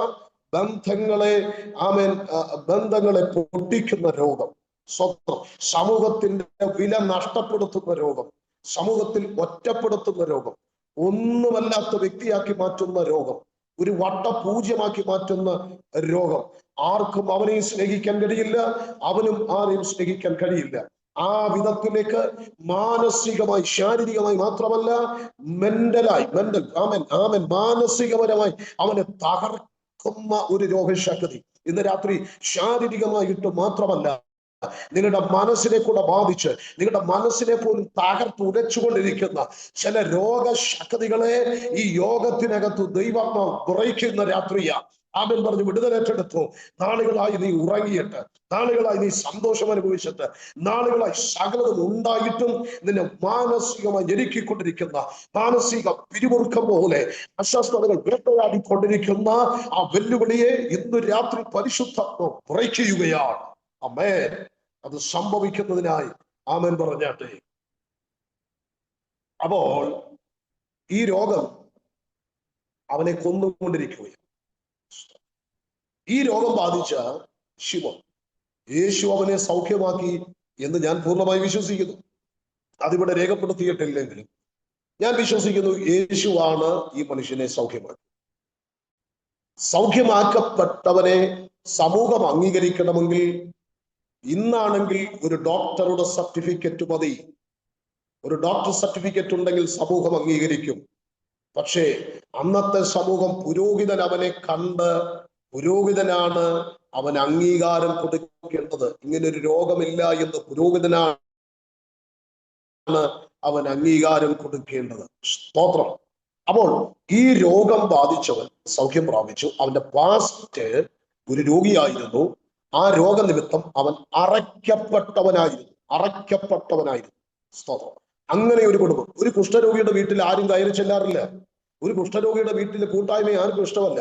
ബന്ധങ്ങളെ പൊട്ടിക്കുന്ന രോഗം. സ്വന്തം സമൂഹത്തിന്റെ വില നഷ്ടപ്പെടുത്തുന്ന രോഗം, സമൂഹത്തിൽ ഒറ്റപ്പെടുത്തുന്ന രോഗം, ഒന്നുമല്ലാത്ത വ്യക്തിയാക്കി മാറ്റുന്ന രോഗം, ഒരു വട്ടപൂജ്യമാക്കി മാറ്റുന്ന രോഗം. ആർക്കും അവനെയും സ്നേഹിക്കാൻ കഴിയില്ല, അവനും ആരെയും സ്നേഹിക്കാൻ കഴിയില്ല. ആ വിധത്തിലേക്ക് മാനസികമായി, ശാരീരികമായി മാത്രമല്ല, മാനസികപരമായി അവനെ തകർക്കുന്ന ഒരു രോഗശക്തി ഇന്ന് രാത്രി ശാരീരികമായിട്ട് മാത്രമല്ല, നിങ്ങളുടെ മനസ്സിനെ കൂടെ ബാധിച്ച്, നിങ്ങളുടെ മനസ്സിനെ പോലും തകർത്തുടച്ചുകൊണ്ടിരിക്കുന്ന ചില രോഗശക്തികളെ ഈ യോഗത്തിനകത്ത് ദൈവാത്മാവ് കുറയ്ക്കുന്ന രാത്രിയാണ്. ആമേൻ പറഞ്ഞു വിടുതലേറ്റെടുത്തു. നാളുകളായി നീ ഉറങ്ങിയിട്ട്, നാളുകളായി നീ സന്തോഷം അനുഭവിച്ചിട്ട്, നാളുകളായി സകലതും ഉണ്ടായിട്ടും നിന്നെ മാനസികമായി ഞെരുക്കിക്കൊണ്ടിരിക്കുന്ന, മാനസിക പിരിമുറുക്കം പോലെ അസ്വസ്ഥതകൾ വേട്ടയാടിക്കൊണ്ടിരിക്കുന്ന ആ വെല്ലുവിളിയെ ഇന്ന് രാത്രി പരിശുദ്ധാത്മാവ് കുറയ്ക്കുകയാണ്. ആമേൻ. അത് സംഭവിക്കുന്നതിനായി ആമേൻ പറഞ്ഞാട്ടെ. അപ്പോൾ ഈ രോഗം അവനെ കൊന്നുകൊണ്ടിരിക്കുകയാണ്. ഈ രോഗം ബാധിച്ച ശിമോൻ, യേശു അവനെ സൗഖ്യമാക്കി എന്ന് ഞാൻ പൂർണ്ണമായി വിശ്വസിക്കുന്നു. അതിവിടെ രേഖപ്പെടുത്തിയിട്ടില്ലെങ്കിലും ഞാൻ വിശ്വസിക്കുന്നു യേശുവാണ് ഈ മനുഷ്യനെ സൗഖ്യമാക്കി. സൗഖ്യമാക്കപ്പെട്ടവനെ സമൂഹം അംഗീകരിക്കണമെങ്കിൽ ഇന്നാണെങ്കിൽ ഒരു ഡോക്ടറുടെ സർട്ടിഫിക്കറ്റ് മതി. ഒരു ഡോക്ടർ സർട്ടിഫിക്കറ്റ് ഉണ്ടെങ്കിൽ സമൂഹം അംഗീകരിക്കും. പക്ഷേ അന്നത്തെ സമൂഹം പുരോഹിതൻ അവനെ കണ്ട്, പുരോഹിതനാണ് അവൻ അംഗീകാരം കൊടുക്കേണ്ടത്. ഇങ്ങനൊരു രോഗമില്ല എന്ന് പുരോഹിതനാണ് അവൻ അംഗീകാരം കൊടുക്കേണ്ടത്. സ്തോത്രം. അപ്പോൾ ഈ രോഗം ബാധിച്ചവൻ സൗഖ്യം പ്രാപിച്ചു. അവന്റെ പാസ്റ്റ് ഒരു രോഗിയായിരുന്നു. ആ രോഗനിമിത്തം അവൻ അറയ്ക്കപ്പെട്ടവനായിരുന്നു. സ്തോത്രം. അങ്ങനെ ഒരു കുടുംബം, ഒരു കുഷ്ഠരോഗിയുടെ വീട്ടിൽ ആരും കയറി ചെല്ലാറില്ല. ഒരു കുഷ്ഠരോഗിയുടെ വീട്ടിലെ കൂട്ടായ്മ ആർക്കും ഇഷ്ടമല്ല.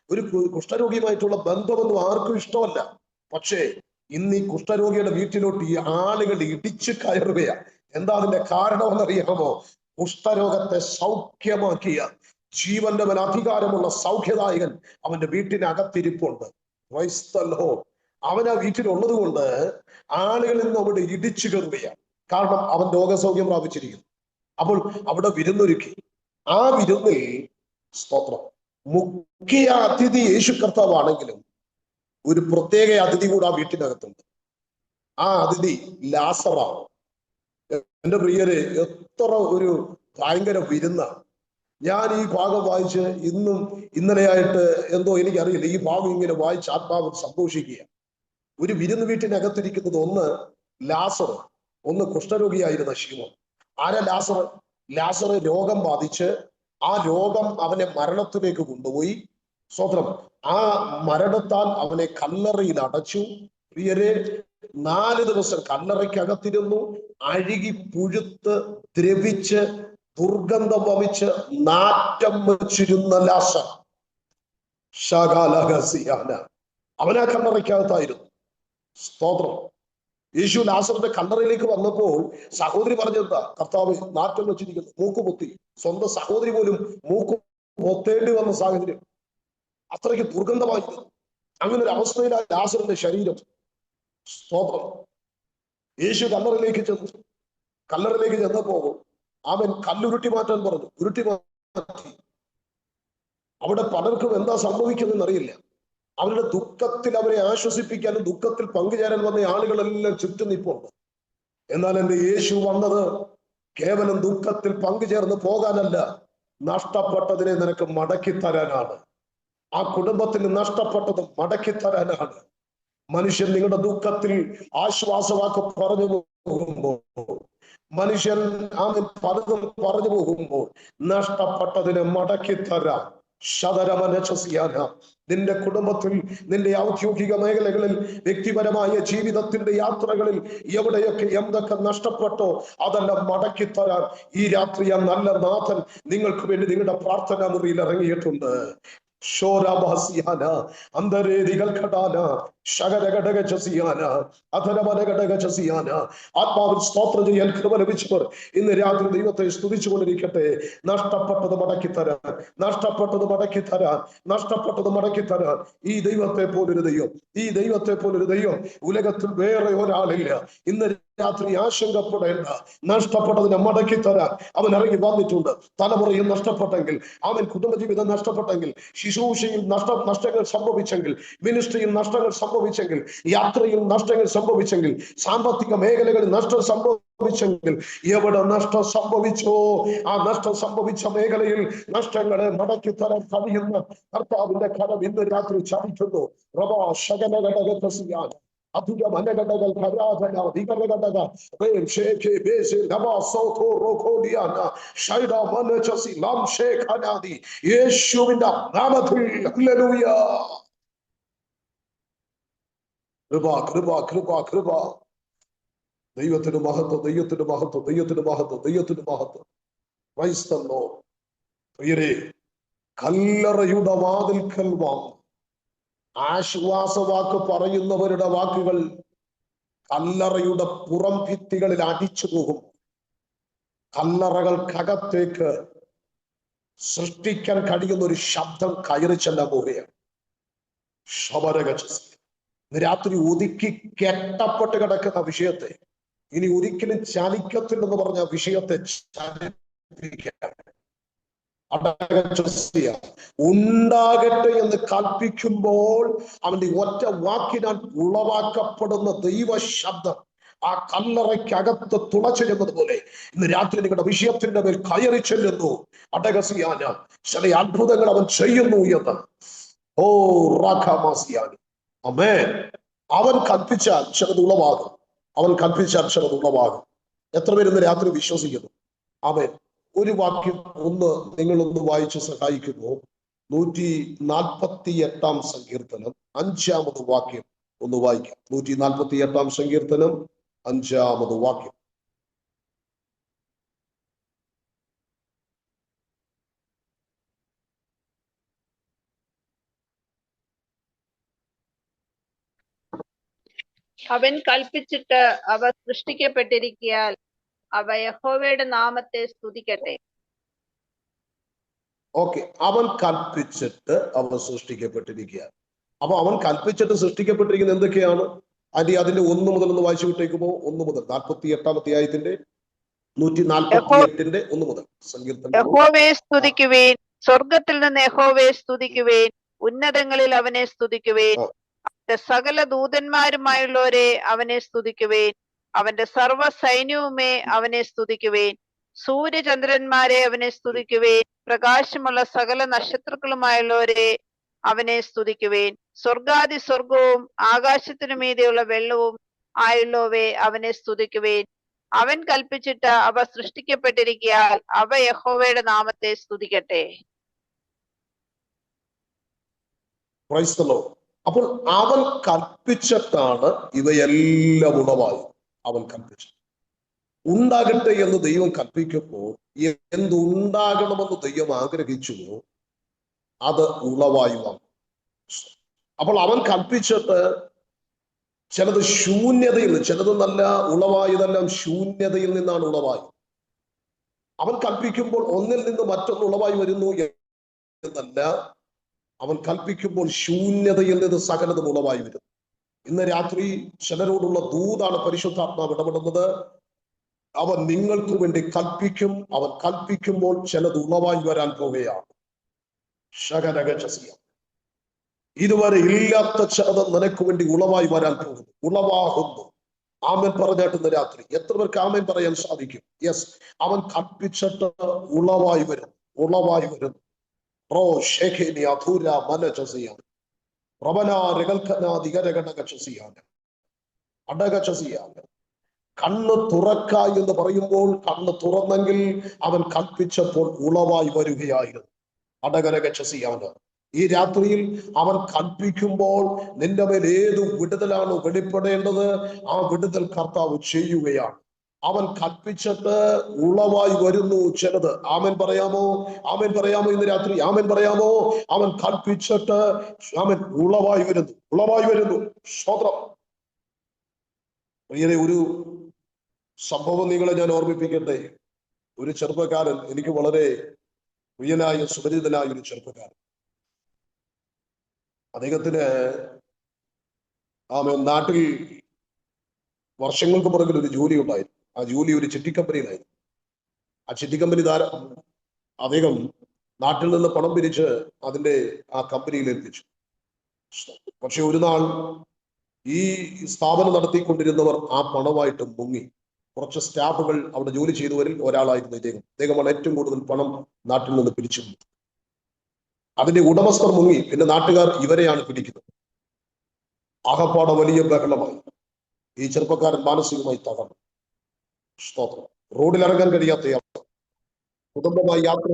ഒരു കുഷ്ഠരോഗിയുമായിട്ടുള്ള ബന്ധമൊന്നും ആർക്കും ഇഷ്ടമല്ല. പക്ഷേ ഇന്ന് ഈ കുഷ്ഠരോഗിയുടെ വീട്ടിലോട്ട് ഈ ആളുകൾ ഇടിച്ചു കയറുകയാണ്. എന്താ അതിന്റെ കാരണമെന്നറിയാമോ? കുഷ്ഠരോഗത്തെ സൗഖ്യമാക്കിയ ജീവന്റെ അധികാരമുള്ള സൗഖ്യദായകൻ അവന്റെ വീട്ടിനകത്തിരിപ്പുണ്ട്. അവൻ ആ വീട്ടിലുള്ളത് കൊണ്ട് ആളുകളിൽ നിന്ന് അവിടെ ഇടിച്ചു കയറുകയാണ്. കാരണം അവൻ രോഗസൗഖ്യം പ്രാപിച്ചിരിക്കുന്നു. അപ്പോൾ അവിടെ വിരുന്നൊരുക്കി. ആ വിരുന്നിൽ സ്തോത്രം, മുഖ്യ അതിഥി യേശു കർത്താവാണെങ്കിലും ഒരു പ്രത്യേക അതിഥി കൂടെ ആ വീട്ടിനകത്തുണ്ട്. ആ അതിഥി ലാസറാണ്. എന്റെ പ്രിയരെ, എത്ര ഒരു ഭയങ്കര വിരുന്നാണ്. ഞാൻ ഈ ഭാഗം വായിച്ച് ഇന്നലെയായിട്ട് എന്തോ എനിക്കറിയില്ല, ഈ ഭാഗം ഇങ്ങനെ വായിച്ച് ആത്മാവ് സന്തോഷിക്കുക. ഒരു വിരുന്ന് വീട്ടിനകത്തിരിക്കുന്നത് ഒന്ന് ലാസർ, ഒന്ന് കുഷ്ഠരോഗിയായിരുന്ന ശീമോൻ. ആരാ ലാസർ? ലാസർ രോഗം ബാധിച്ച് ആ രോഗം അവനെ മരണത്തിലേക്ക് കൊണ്ടുപോയി. സ്വത്രം. ആ മരണത്താൽ അവനെ കല്ലറയിൽ അടച്ചു. പ്രിയരെ, 4 ദിവസം കല്ലറയ്ക്കകത്തിരുന്നു. അഴുകി പുഴുത്ത് ദ്രവിച്ച് ദുർഗന്ധം വമിച്ച് നാറ്റം വെച്ചിരുന്ന ലാസർ അവനാ കല്ലറയ്ക്കകത്തായിരുന്നു. സ്തോത്രം. യേശു ലാസറിന്റെ കല്ലറയിലേക്ക് വന്നപ്പോൾ സഹോദരി പറഞ്ഞെന്താ? കർത്താവ് നാറ്റം വെച്ചിരിക്കുന്നു, മൂക്കുപൊത്തി. സ്വന്തം സഹോദരി പോലും മൂക്ക് പൊത്തേണ്ടി വന്ന സാഹചര്യം. അത്രയ്ക്ക് ദുർഗന്ധമായിരുന്നു. അങ്ങനെ ഒരു അവസ്ഥയിലാണ് ലാസറിന്റെ ശരീരം. സ്തോത്രം. യേശു കല്ലറയിലേക്ക് ചെന്നപ്പോ അവൻ കല്ലുരുട്ടി മാറ്റാൻ പറഞ്ഞു. ഉരുട്ടി മാറ്റി. അവിടെ പലർക്കും എന്താ സംഭവിക്കുന്നതെന്ന് അറിയില്ല. അവരുടെ ദുഃഖത്തിൽ അവരെ ആശ്വസിപ്പിക്കാനും ദുഃഖത്തിൽ പങ്കുചേരാൻ വന്ന ആളുകളെല്ലാം ചുറ്റും നിൽപ്പുണ്ട്. എന്നാൽ എന്റെ യേശു വന്നത് കേവലം ദുഃഖത്തിൽ പങ്കുചേർന്ന് പോകാനല്ല, നഷ്ടപ്പെട്ടതിനെ നിനക്ക് മടക്കി തരാനാണ്. ആ കുടുംബത്തിന് നഷ്ടപ്പെട്ടത് മടക്കി തരാനാണ്. മനുഷ്യൻ നിങ്ങളുടെ ദുഃഖത്തിൽ ആശ്വാസവാക്ക് പറഞ്ഞു പോകുമ്പോൾ, മനുഷ്യൻ പലതും പറഞ്ഞു പോകുമ്പോൾ നഷ്ടപ്പെട്ടതിനെ മടക്കി തരാം. നിന്റെ കുടുംബത്തിൽ, നിന്റെ ഔദ്യോഗിക മേഖലകളിൽ, വ്യക്തിപരമായ ജീവിതത്തിന്റെ യാത്രകളിൽ എവിടെയൊക്കെ എന്തൊക്കെ നഷ്ടപ്പെട്ടോ അതെല്ലാം മടക്കി തരാൻ ഈ രാത്രി ആ നല്ല നാഥൻ നിങ്ങൾക്ക് വേണ്ടി നിങ്ങളുടെ പ്രാർത്ഥനാ മുറിയിൽ ഇറങ്ങിയിട്ടുണ്ട്. ആത്മാവിൽ സ്തോത്രം ചെയ്യാൻ കൃപ ലഭിച്ചവർ ഇന്ന് രാത്രി ദൈവത്തെ സ്തുതിച്ചുകൊണ്ടിരിക്കട്ടെ. നഷ്ടപ്പെട്ടത് മടക്കി തരാൻ, നഷ്ടപ്പെട്ടത് മടക്കി തരാൻ, നഷ്ടപ്പെട്ടത് മടക്കി തരാൻ ഈ ദൈവത്തെ പോലൊരു ദൈവം ഉലകത്തിൽ വേറെ ഒരാളില്ല. ഇന്ന് രാത്രി ആശങ്കപ്പെടേണ്ട. നഷ്ടപ്പെട്ടതിനെ മടക്കി തരാൻ അവൻ ഇറങ്ങി വന്നിട്ടുണ്ട്. തലമുറയിൽ നഷ്ടപ്പെട്ടെങ്കിൽ, അവൻ കുടുംബജീവിതം നഷ്ടപ്പെട്ടെങ്കിൽ, ശുശ്രൂഷയിൽ നഷ്ടങ്ങൾ സംഭവിച്ചെങ്കിൽ, മിനിസ്ട്രിയിൽ നഷ്ടങ്ങൾ സംഭവിച്ചെങ്കിൽ, യാത്രയിൽ നഷ്ടങ്ങൾ സംഭവിച്ചെങ്കിൽ, സാമ്പത്തിക മേഖലകളിൽ നഷ്ടം സംഭവിച്ചെങ്കിൽ, എവിടെ നഷ്ടം സംഭവിച്ചോ ആ നഷ്ടം സംഭവിച്ച മേഖലയിൽ നഷ്ടങ്ങളെ മടക്കി തരാൻ കഴിയുന്ന കർത്താവിന്റെ കരം ഇന്ന് രാത്രി ചലിക്കുന്നു. അധിക മനഘടകൾ യേശുവിന്റെ നാമത്തിൽ ഹല്ലേലൂയ. കൃപ കൃപ കൃപ കൃപ. ദൈവത്തിന് മഹത്വം, ദൈവത്തിന് മഹത്വം, ദൈവത്തിന് മഹത്വം, ദൈവത്തിന് മഹത്വം. ക്രൈസ്തവോ പ്രിയരെ, കല്ലറയുടെ വാതിൽക്കൽ വാങ്ങും. ആശ്വാസവാക്ക് പറയുന്നവരുടെ വാക്കുകൾ കല്ലറയുടെ പുറം ഭിത്തികളിൽ അടിച്ചു പോകും. കല്ലറകൾക്കകത്തേക്ക് സൃഷ്ടിക്കാൻ കഴിയുന്ന ഒരു ശബ്ദം കയറി ചെല്ലാൻ പോവുകയാണ്. രാത്രി ഒതുക്കി കെട്ടപ്പെട്ട് കിടക്കുന്ന വിഷയത്തെ ഇനി ഒരിക്കലും ചലിക്കത്തില്ലെന്ന് പറഞ്ഞ വിഷയത്തെ ചലിപ്പിക്കാൻ ഉണ്ടാകട്ടെ എന്ന് കൽപ്പിക്കുമ്പോൾ അവന്റെ ഒറ്റ വാക്കിനാൽ ഉളവാക്കപ്പെടുന്ന ദൈവ ശബ്ദം ആ കല്ലറയ്ക്കകത്ത് തുളച്ചു ചെന്നതുപോലെ ഇന്ന് രാത്രി നിങ്ങളുടെ വിഷയത്തിന്റെ മേൽ കയറി ചെല്ലുന്നു. അടകസിയാന ചില അത്ഭുതങ്ങൾ അവൻ ചെയ്യുന്നു എന്ന്. ഓ റാഖാമാസിയാൻ ആമേൻ. അവൻ കൽപ്പിച്ചാൽ ചിലത് ഉളവാകും. അവൻ കൽപ്പിച്ചാൽ ചിലത് ഉളവാകും. എത്ര പേര് ഇന്ന് രാത്രി വിശ്വസിക്കുന്നു? ആമേൻ. ഒരു വാക്യം നിങ്ങളൊന്ന് വായിച്ച് സഹായിക്കുന്നു. 148 സങ്കീർത്തനം 5 വാക്യം ഒന്ന് വായിക്കാം. 148 സങ്കീർത്തനം 5 വാക്യം. അവൻ കൽപ്പിച്ചിട്ട് അവ സൃഷ്ടിക്കപ്പെട്ടിരിക്കയാൽ അവ യഹോവയുടെ നാമത്തെ സ്തുതിക്കട്ടെ. ഓക്കെ, അവൻ കൽപ്പിച്ചിട്ട് അവ സൃഷ്ടിക്കപ്പെട്ടിരിക്കുക. അപ്പൊ അവൻ കൽപ്പിച്ചിട്ട് സൃഷ്ടിക്കപ്പെട്ടിരിക്കുന്നത് എന്തൊക്കെയാണ്? അതിന്റെ 1 മുതൽ ഒന്ന് വായിച്ചു വിട്ടേക്കുമ്പോ 1 മുതൽ 48 അധ്യായത്തിന്റെ 148 1 മുതൽ സങ്കീർത്തനം. യഹോവയെ സ്തുതിക്കുവേൻ, സ്വർഗത്തിൽ നിന്ന് യഹോവയെ സ്തുതിക്കുവേൻ, ഉന്നതങ്ങളിൽ അവനെ സ്തുതിക്കുവേൻ, അവന്റെ സകല ദൂതന്മാരുമായുള്ളവരെ അവനെ സ്തുതിക്കുവേൻ, അവന്റെ സർവ്വ സൈന്യവുമേ അവനെ സ്തുതിക്കുവേൻ, സൂര്യചന്ദ്രന്മാരെ അവനെ സ്തുതിക്കുവേൻ, പ്രകാശമുള്ള സകല നക്ഷത്രങ്ങളുമായുള്ളവരെ അവനെ സ്തുതിക്കുവേൻ, സ്വർഗാദി സ്വർഗവും ആകാശത്തിനു മീതെയുള്ള വെള്ളവും ആയുള്ളവയെ അവനെ സ്തുതിക്കുവേൻ, അവൻ കൽപ്പിച്ചിട്ട് അവ സൃഷ്ടിക്കപ്പെട്ടിരിക്കയാൽ അവ യഹോവയുടെ നാമത്തെ സ്തുതിക്കട്ടെ. അപ്പോൾ അവൻ കൽപ്പിച്ചിട്ടാണ് ഇവയെല്ലാം ഉളവായി. അവൻ കൽപ്പിച്ചു ഉണ്ടാകട്ടെ എന്ന് ദൈവം കൽപ്പിക്കുമ്പോൾ എന്തുണ്ടാകണമെന്ന് ദൈവം ആഗ്രഹിച്ചുവോ അത് ഉളവായി വന്നു. അപ്പോൾ അവൻ കൽപ്പിച്ചിട്ട് ചിലത് ശൂന്യതയിൽ നിന്ന്, ചിലത് നല്ല ഉളവായതെല്ലാം ശൂന്യതയിൽ നിന്നാണ് ഉളവായി. അവൻ കൽപ്പിക്കുമ്പോൾ ഒന്നിൽ നിന്ന് മറ്റൊന്ന് ഉളവായി വരുന്നു എന്നല്ല, അവൻ കൽപ്പിക്കുമ്പോൾ ശൂന്യതയിൽ നിന്ന് സകലതും ഉളവായി വരുന്നു. ഇന്ന് രാത്രി ചിലരോടുള്ള ദൂതാണ് പരിശുദ്ധാത്മാവ് ഇടപെടുന്നത്. അവൻ നിങ്ങൾക്ക് വേണ്ടി കൽപ്പിക്കും. അവൻ കൽപ്പിക്കുമ്പോൾ ചിലത് ഉളവായി വരാൻ പോവുകയാണ്. ഇതുവരെ ഇല്ലാത്ത ചിലത് നിനക്ക് വേണ്ടി ഉളവായി വരാൻ പോകുന്നു, ഉളവാകുന്നു. ആമേൻ പറഞ്ഞിട്ട് രാത്രി എത്ര പേർക്ക് ആമേൻ പറയാൻ സാധിക്കും? യെസ്, അവൻ കൽപ്പിച്ചിട്ട് ഉളവായി വരുന്നു, ഉളവായി വരുന്നു. കണ്ണ് തുറക്ക എന്ന് പറയുമ്പോൾ കണ്ണ് തുറന്നെങ്കിൽ അവൻ കൽപ്പിച്ചപ്പോൾ ഉളവായി വരികയായിരുന്നു. അടകരകശിയാണ് ഈ രാത്രിയിൽ അവൻ കൽപ്പിക്കുമ്പോൾ നിന്റെ മേൽ ഏത് വിടുതലാണ് വെളിപ്പെടേണ്ടത് ആ വിടുതൽ കർത്താവ് ചെയ്യുകയാണ്. അവൻ കൽപ്പിച്ചിട്ട് ഉളവായി വരുന്നു ചിലത്. ആമേൻ പറയാമോ? ആമേൻ പറയാമോ? ഇന്ന് രാത്രി ആമേൻ പറയാമോ? അവൻ കൽപ്പിച്ചിട്ട് അവൻ ഉളവായി വരുന്നു, ഉളവായി വരുന്നു. സ്തോത്രം. ഇങ്ങനെ ഒരു സംഭവം നിങ്ങളെ ഞാൻ ഓർമ്മിപ്പിക്കട്ടെ. ഒരു ചെറുപ്പക്കാരൻ, എനിക്ക് വളരെ പ്രിയനായ സുപരിചിതനായ ഒരു ചെറുപ്പക്കാരൻ, അദ്ദേഹത്തിന് നാട്ടിൽ വർഷങ്ങൾക്ക് പുറകിൽ ഒരു ജോലി ഉണ്ടായിരുന്നു. ആ ജോലി ഒരു ചിട്ടിക്കമ്പനിയിലായിരുന്നു. ആ ചിട്ടിക്കമ്പനി അദ്ദേഹം നാട്ടിൽ നിന്ന് പണം പിരിച്ച് അതിന്റെ ആ കമ്പനിയിൽ ഏൽപ്പിച്ചു. പക്ഷെ ഒരു നാൾ ഈ സ്ഥാപനം നടത്തിക്കൊണ്ടിരുന്നവർ ആ പണമായിട്ട് മുങ്ങി. കുറച്ച് സ്റ്റാഫുകൾ അവിടെ ജോലി ചെയ്തവരിൽ ഒരാളായിരുന്നു ഇദ്ദേഹമാണ് ഏറ്റവും കൂടുതൽ പണം നാട്ടിൽ നിന്ന് പിരിച്ചു. അതിന്റെ ഉടമസ്ഥർ മുങ്ങി. പിന്നെ നാട്ടുകാർ ഇവരെയാണ് പിടിക്കുന്നത്. ആകപ്പാടെ വലിയ ബഹളമായി. ഈ ചെറുപ്പക്കാരൻ മാനസികമായി തകർന്നു. സ്തോത്രം. റോഡിൽ ഇറങ്ങാൻ കഴിയാത്ത അവസ്ഥ. കുടുംബമായി യാത്ര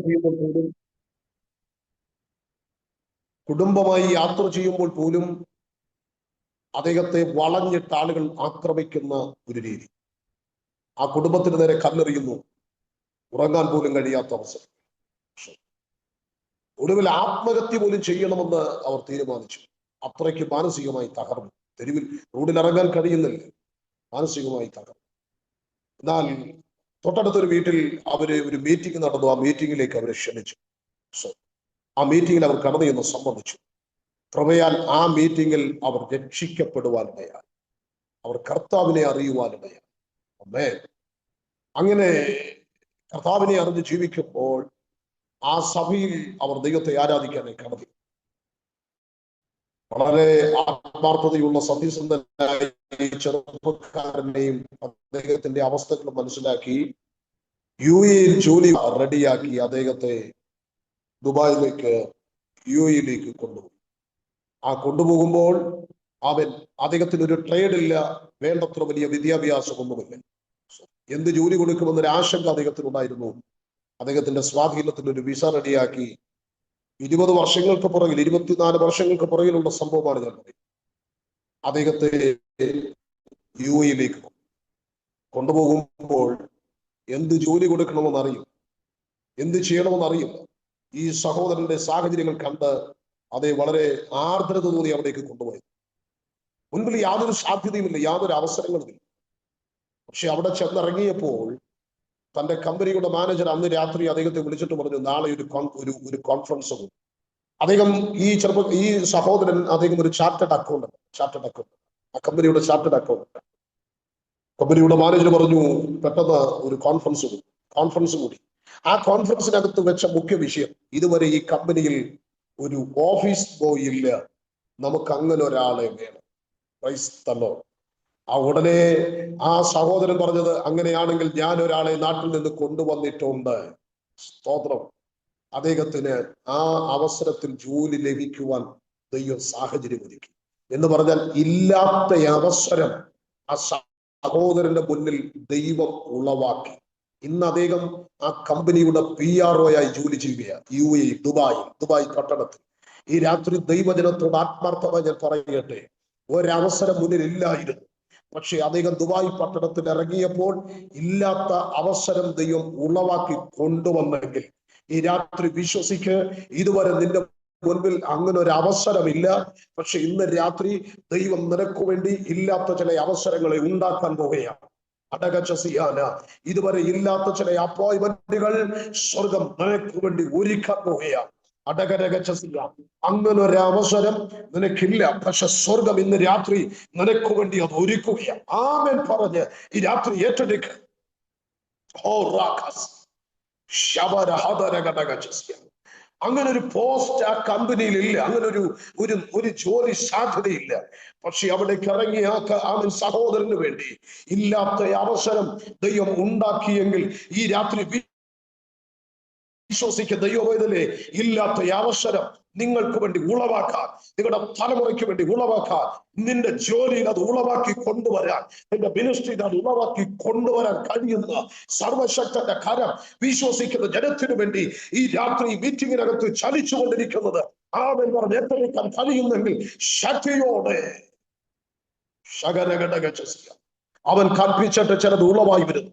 ചെയ്യുമ്പോൾ പോലും അദ്ദേഹത്തെ വളഞ്ഞിട്ട് ആളുകൾ ആക്രമിക്കുന്ന ഒരു രീതി. ആ കുടുംബത്തിന് നേരെ കല്ലെറിയുന്നു. ഉറങ്ങാൻ പോലും കഴിയാത്ത അവസ്ഥ. ഒടുവിൽ ആത്മഹത്യ പോലും ചെയ്യണമെന്ന് അവർ തീരുമാനിച്ചു. അത്രയ്ക്ക് മാനസികമായി തകർന്നു. തെരുവിൽ റോഡിൽ ഇറങ്ങാൻ കഴിയുന്നില്ല, മാനസികമായി തകർന്നു. എന്നാൽ തൊട്ടടുത്തൊരു വീട്ടിൽ അവര് ഒരു മീറ്റിംഗ് നടന്നു. ആ മീറ്റിംഗിലേക്ക് അവരെ ക്ഷണിച്ചു. ആ മീറ്റിംഗിൽ അവർ കടന്നു എന്ന് സംബന്ധിച്ചു. കൃപയാൽ ആ മീറ്റിംഗിൽ അവർ രക്ഷിക്കപ്പെടുവാനിടയായി. അവർ കർത്താവിനെ അറിയുവാനിടയായി. അമ്മേ, അങ്ങനെ കർത്താവിനെ അറിഞ്ഞ് ജീവിക്കുമ്പോൾ ആ സഭയിൽ അവർ ദൈവത്തെ ആരാധിക്കാനായി കടന്നു. വളരെ ആത്മാർത്ഥതയുള്ള സത്യസന്ധനായ ചെറുപ്പക്കാരനെയും അദ്ദേഹത്തിന്റെ അവസ്ഥകൾ മനസ്സിലാക്കി UAE ജോലി റെഡിയാക്കി അദ്ദേഹത്തെ ദുബായിലേക്ക് UAE കൊണ്ടുപോയി. ആ കൊണ്ടുപോകുമ്പോൾ അദ്ദേഹത്തിന് ഒരു ട്രേഡില്ല, വേണ്ടത്ര വലിയ വിദ്യാഭ്യാസമൊന്നുമില്ല. എന്ത് ജോലി കൊടുക്കുമെന്നൊരു ആശങ്ക അദ്ദേഹത്തിനുണ്ടായിരുന്നു. അദ്ദേഹത്തിന്റെ സ്വാധീനത്തിൽ ഒരു വിസ റെഡിയാക്കി 20 വർഷങ്ങൾക്ക് പുറകിൽ, 24 വർഷങ്ങൾക്ക് പുറകിലുള്ള സംഭവമാണ് ഞാൻ പറയുന്നത്. അദ്ദേഹത്തെ UAE കൊണ്ടുപോകുമ്പോൾ എന്ത് ജോലി കൊടുക്കണമെന്ന് അറിയും, എന്ത് ചെയ്യണമെന്ന് അറിയില്ല. ഈ സഹോദരന്റെ സാഹചര്യങ്ങൾ കണ്ട് അതേ വളരെ ആർദ്രത തോന്നി അവിടേക്ക് കൊണ്ടുപോയി. മുൻപിൽ യാതൊരു സാധ്യതയുമില്ല, യാതൊരു അവസരങ്ങളുമില്ല. പക്ഷെ അവിടെ ചെന്നിറങ്ങിയപ്പോൾ തന്റെ കമ്പനിയുടെ മാനേജർ അന്ന് രാത്രി അദ്ദേഹത്തെ വിളിച്ചിട്ട് പറഞ്ഞു, നാളെ ഒരു കോൺഫറൻസ് ഉണ്ട്. അദ്ദേഹം ഈ സഹോദരൻ അദ്ദേഹം ഒരു ചാർട്ടേഡ് അക്കൗണ്ട് ആ കമ്പനിയുടെ ചാർട്ടേഡ് അക്കൗണ്ട്. കമ്പനിയുടെ മാനേജർ പറഞ്ഞു, പെട്ടെന്ന് ഒരു കോൺഫറൻസ് കൂടി. ആ കോൺഫറൻസിനകത്ത് വെച്ച മുഖ്യ വിഷയം, ഇതുവരെ ഈ കമ്പനിയിൽ ഒരു ഓഫീസ് ബോയ് ഇല്ല, നമുക്ക് അങ്ങനെ ഒരാളെ വേണം. ആ ഉടനെ ആ സഹോദരൻ പറഞ്ഞത്, അങ്ങനെയാണെങ്കിൽ ഞാൻ ഒരാളെ നാട്ടിൽ നിന്ന് കൊണ്ടുവന്നിട്ടുണ്ട്. സ്തോത്രം. അദ്ദേഹത്തിന് ആ അവസരത്തിൽ ജോലി ലഭിക്കുവാൻ ദൈവം സാഹചര്യം ഒരുക്കി. എന്ന് പറഞ്ഞാൽ ഇല്ലാത്ത അവസരം ആ സഹോദരന്റെ മുന്നിൽ ദൈവം ഉളവാക്കി. ഇന്ന് അദ്ദേഹം ആ കമ്പനിയുടെ PRO ആയി ജോലി ചെയ്യുകയാണ്. UAE ദുബായ് പട്ടണത്തിൽ. ഈ രാത്രി ദൈവജനത്തോട് ആത്മാർത്ഥമായി ഞാൻ പറയട്ടെ, ഒരവസരം മുന്നിൽ ഇല്ലായിരുന്നു. പക്ഷെ അദ്ദേഹം ദുബായ് പട്ടണത്തിൽ ഇറങ്ങിയപ്പോൾ ഇല്ലാത്ത അവസരം ദൈവം ഉളവാക്കി കൊണ്ടുവന്നെങ്കിൽ ഈ രാത്രി വിശ്വസിക്ക്, ഇതുവരെ നിന്റെ മുൻപിൽ അങ്ങനെ ഒരു അവസരമില്ല. പക്ഷെ ഇന്ന് രാത്രി ദൈവം നിനക്ക് വേണ്ടി ഇല്ലാത്ത ചില അവസരങ്ങളെ ഉണ്ടാക്കാൻ പോവുകയാണ്. അടകചസിയാന ഇതുവരെ ഇല്ലാത്ത ചില അപ്പോയിന്റ്മെന്റുകൾ സ്വർഗം നിനക്ക് വേണ്ടി ഒരുക്കാൻ പോവുകയാണ്. അടകരകചസിയ അങ്ങനെ ഒരു അവസരം നിനക്കില്ല. പക്ഷെ സ്വർഗം ഇന്ന് രാത്രി നിനക്ക് വേണ്ടി അത് ഒരുക്കുകയാണ്. ആമേൻ പറഞ്ഞ് ഈ രാത്രി ഏറ്റെടുക്ക. അങ്ങനെ ഒരു പോസ്റ്റ് ആ കമ്പനിയിൽ ഇല്ല, അങ്ങനെ ഒരു ജോലി സാധ്യതയില്ല. പക്ഷെ അവിടേക്ക് ഇറങ്ങിയ ആമൻ സഹോദരന് വേണ്ടി ഇല്ലാത്ത അവസരം ദൈവം ഉണ്ടാക്കിയെങ്കിൽ ഈ രാത്രി വിശ്വസിക്കുന്ന ദൈവവേദനയെ ഇല്ലാത്ത അവസരം നിങ്ങൾക്ക് വേണ്ടി ഉളവാക്കാൻ, നിങ്ങളുടെ തലമുറയ്ക്ക് വേണ്ടി ഉളവാക്കാൻ, നിന്റെ ജോലിയിൽ അത് ഉളവാക്കി കൊണ്ടുവരാൻ, നിന്റെ മിനിസ്ട്രിയിൽ അത് ഉളവാക്കി കൊണ്ടുവരാൻ കഴിയുന്ന സർവശക്തന്റെ കരം വിശ്വസിക്കുന്ന ജനത്തിനു വേണ്ടി ഈ രാത്രി മീറ്റിംഗിനകത്ത് ചലിച്ചുകൊണ്ടിരിക്കുന്നത് ആമേൻ പറഞ്ഞ് ഏറ്റെടുക്കാൻ കഴിയുന്നെങ്കിൽ ശക്തിയോടെ അവൻ കൽപ്പിച്ചിട്ട് ചിലത് ഉളവായി വരുന്നു.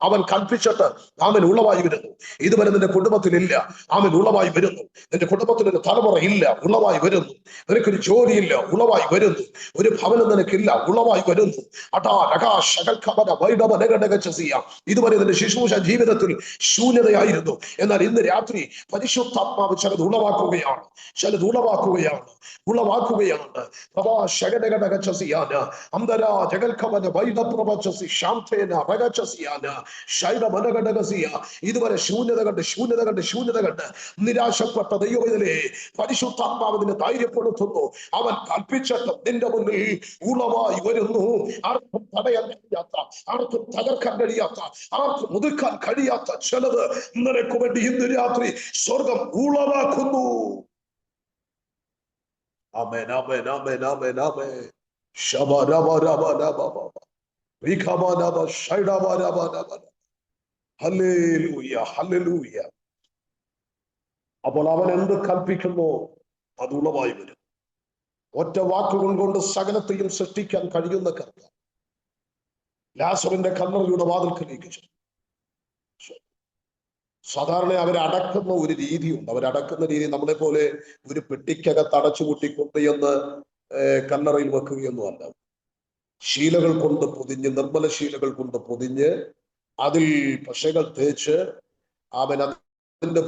അവൻ കൽപ്പിച്ചിട്ട് അവൻ ഉളവായി വരുന്നു. ഇതുവരെ നിന്റെ കുടുംബത്തിലില്ല, അവൻ ഉളവായി വരുന്നു. നിന്റെ കുടുംബത്തിലൊരു തലമുറ ഇല്ല, ഉളവായി വരുന്നു. നിനക്കൊരു ജോലിയില്ല, ഉളവായി വരുന്നു. ഒരു ഭവനം നിനക്കില്ല, ഉളവായി വരുന്നു. ഇതുവരെ നിന്റെ ശുശ്രൂഷ ജീവിതത്തിൽ ശൂന്യതയായിരുന്നു. എന്നാൽ ഇന്ന് രാത്രി പരിശുദ്ധാത്മാവ് ചിലത് ഉളവാക്കുകയാണ്, ചിലത് ഉളവാക്കുകയാണ്. ഇതുവരെ ശൂന്യത കണ്ട് നിരാശപ്പെട്ട ദൈവവേദനയെ പരിശുദ്ധാത്മാവിനെ ധൈര്യപ്പെടുത്തുന്നു. അവൻ കൽപ്പിച്ചിട്ട് നിന്റെ മുന്നിൽ ഉളവായി വരുന്നു. ആർക്കും തടയാൻ കഴിയാത്ത, ആർക്കും തകർക്കാൻ കഴിയാത്ത, ആർക്കും ഒതുക്കാൻ കഴിയാത്ത ചിലത് നിനക്ക് വേണ്ടി ഇന്ന് രാത്രി സ്വർഗം ഉളവാക്കുന്നു. ആമേൻ ആമേൻ ആമേൻ ആമേൻ ആമേൻ. അപ്പോൾ അവൻ എന്ത് കൽപ്പിക്കുന്നു അത് ഉളവായി വരും. ഒറ്റ വാക്കുകൾ കൊണ്ട് സകലത്തെയും സൃഷ്ടിക്കാൻ കഴിയുന്ന കർത്താവ് ലാസറിന്റെ കല്ലറയുടെ വാതിൽക്കലേക്ക് ചെന്നു. സാധാരണ അവരടക്കുന്ന ഒരു രീതിയുണ്ട്. അവരടക്കുന്ന രീതി നമ്മളെ പോലെ ഒരു പെട്ടിക്കകത്ത് അടച്ചുപൂട്ടി കൊണ്ടുചെന്ന് കല്ലറയിൽ വെക്കുകയൊന്നുമല്ല. ശീലകൾ കൊണ്ട് പൊതിഞ്ഞ്, നിർമ്മല ശീലകൾ കൊണ്ട് പൊതിഞ്ഞ് അതിൽ പശകൾ തേച്ച് അവൻ അതിന്റെ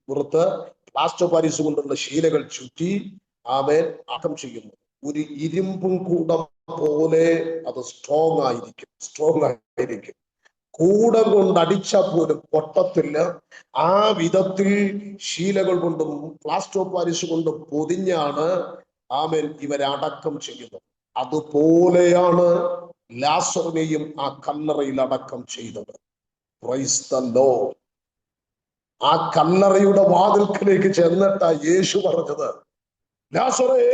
പുറത്ത് പ്ലാസ്റ്റർ പാരീസ് കൊണ്ടുള്ള ശീലകൾ ചുറ്റി അവൻ അടക്കം ചെയ്യുന്നു. ഒരു ഇരുമ്പും കൂടം പോലെ അത് സ്ട്രോങ് ആയിരിക്കും. കൂടം കൊണ്ട് അടിച്ചാൽ പോലും പൊട്ടത്തില്ല. ആ വിധത്തിൽ ശീലകൾ കൊണ്ടും പ്ലാസ്റ്റർ പാരീസ് കൊണ്ട് പൊതിഞ്ഞാണ് ആമേൻ ഇവരെ അടക്കം ചെയ്യുന്നത്. അതുപോലെയാണ് ലാസറിനെയും ആ കല്ലറയിൽ അടക്കം ചെയ്തത്. Praise the Lord. ആ കല്ലറയുടെ വാതിൽക്കലേക്ക് ചെന്നിട്ടാ യേശു പറഞ്ഞത്, ലാസറേ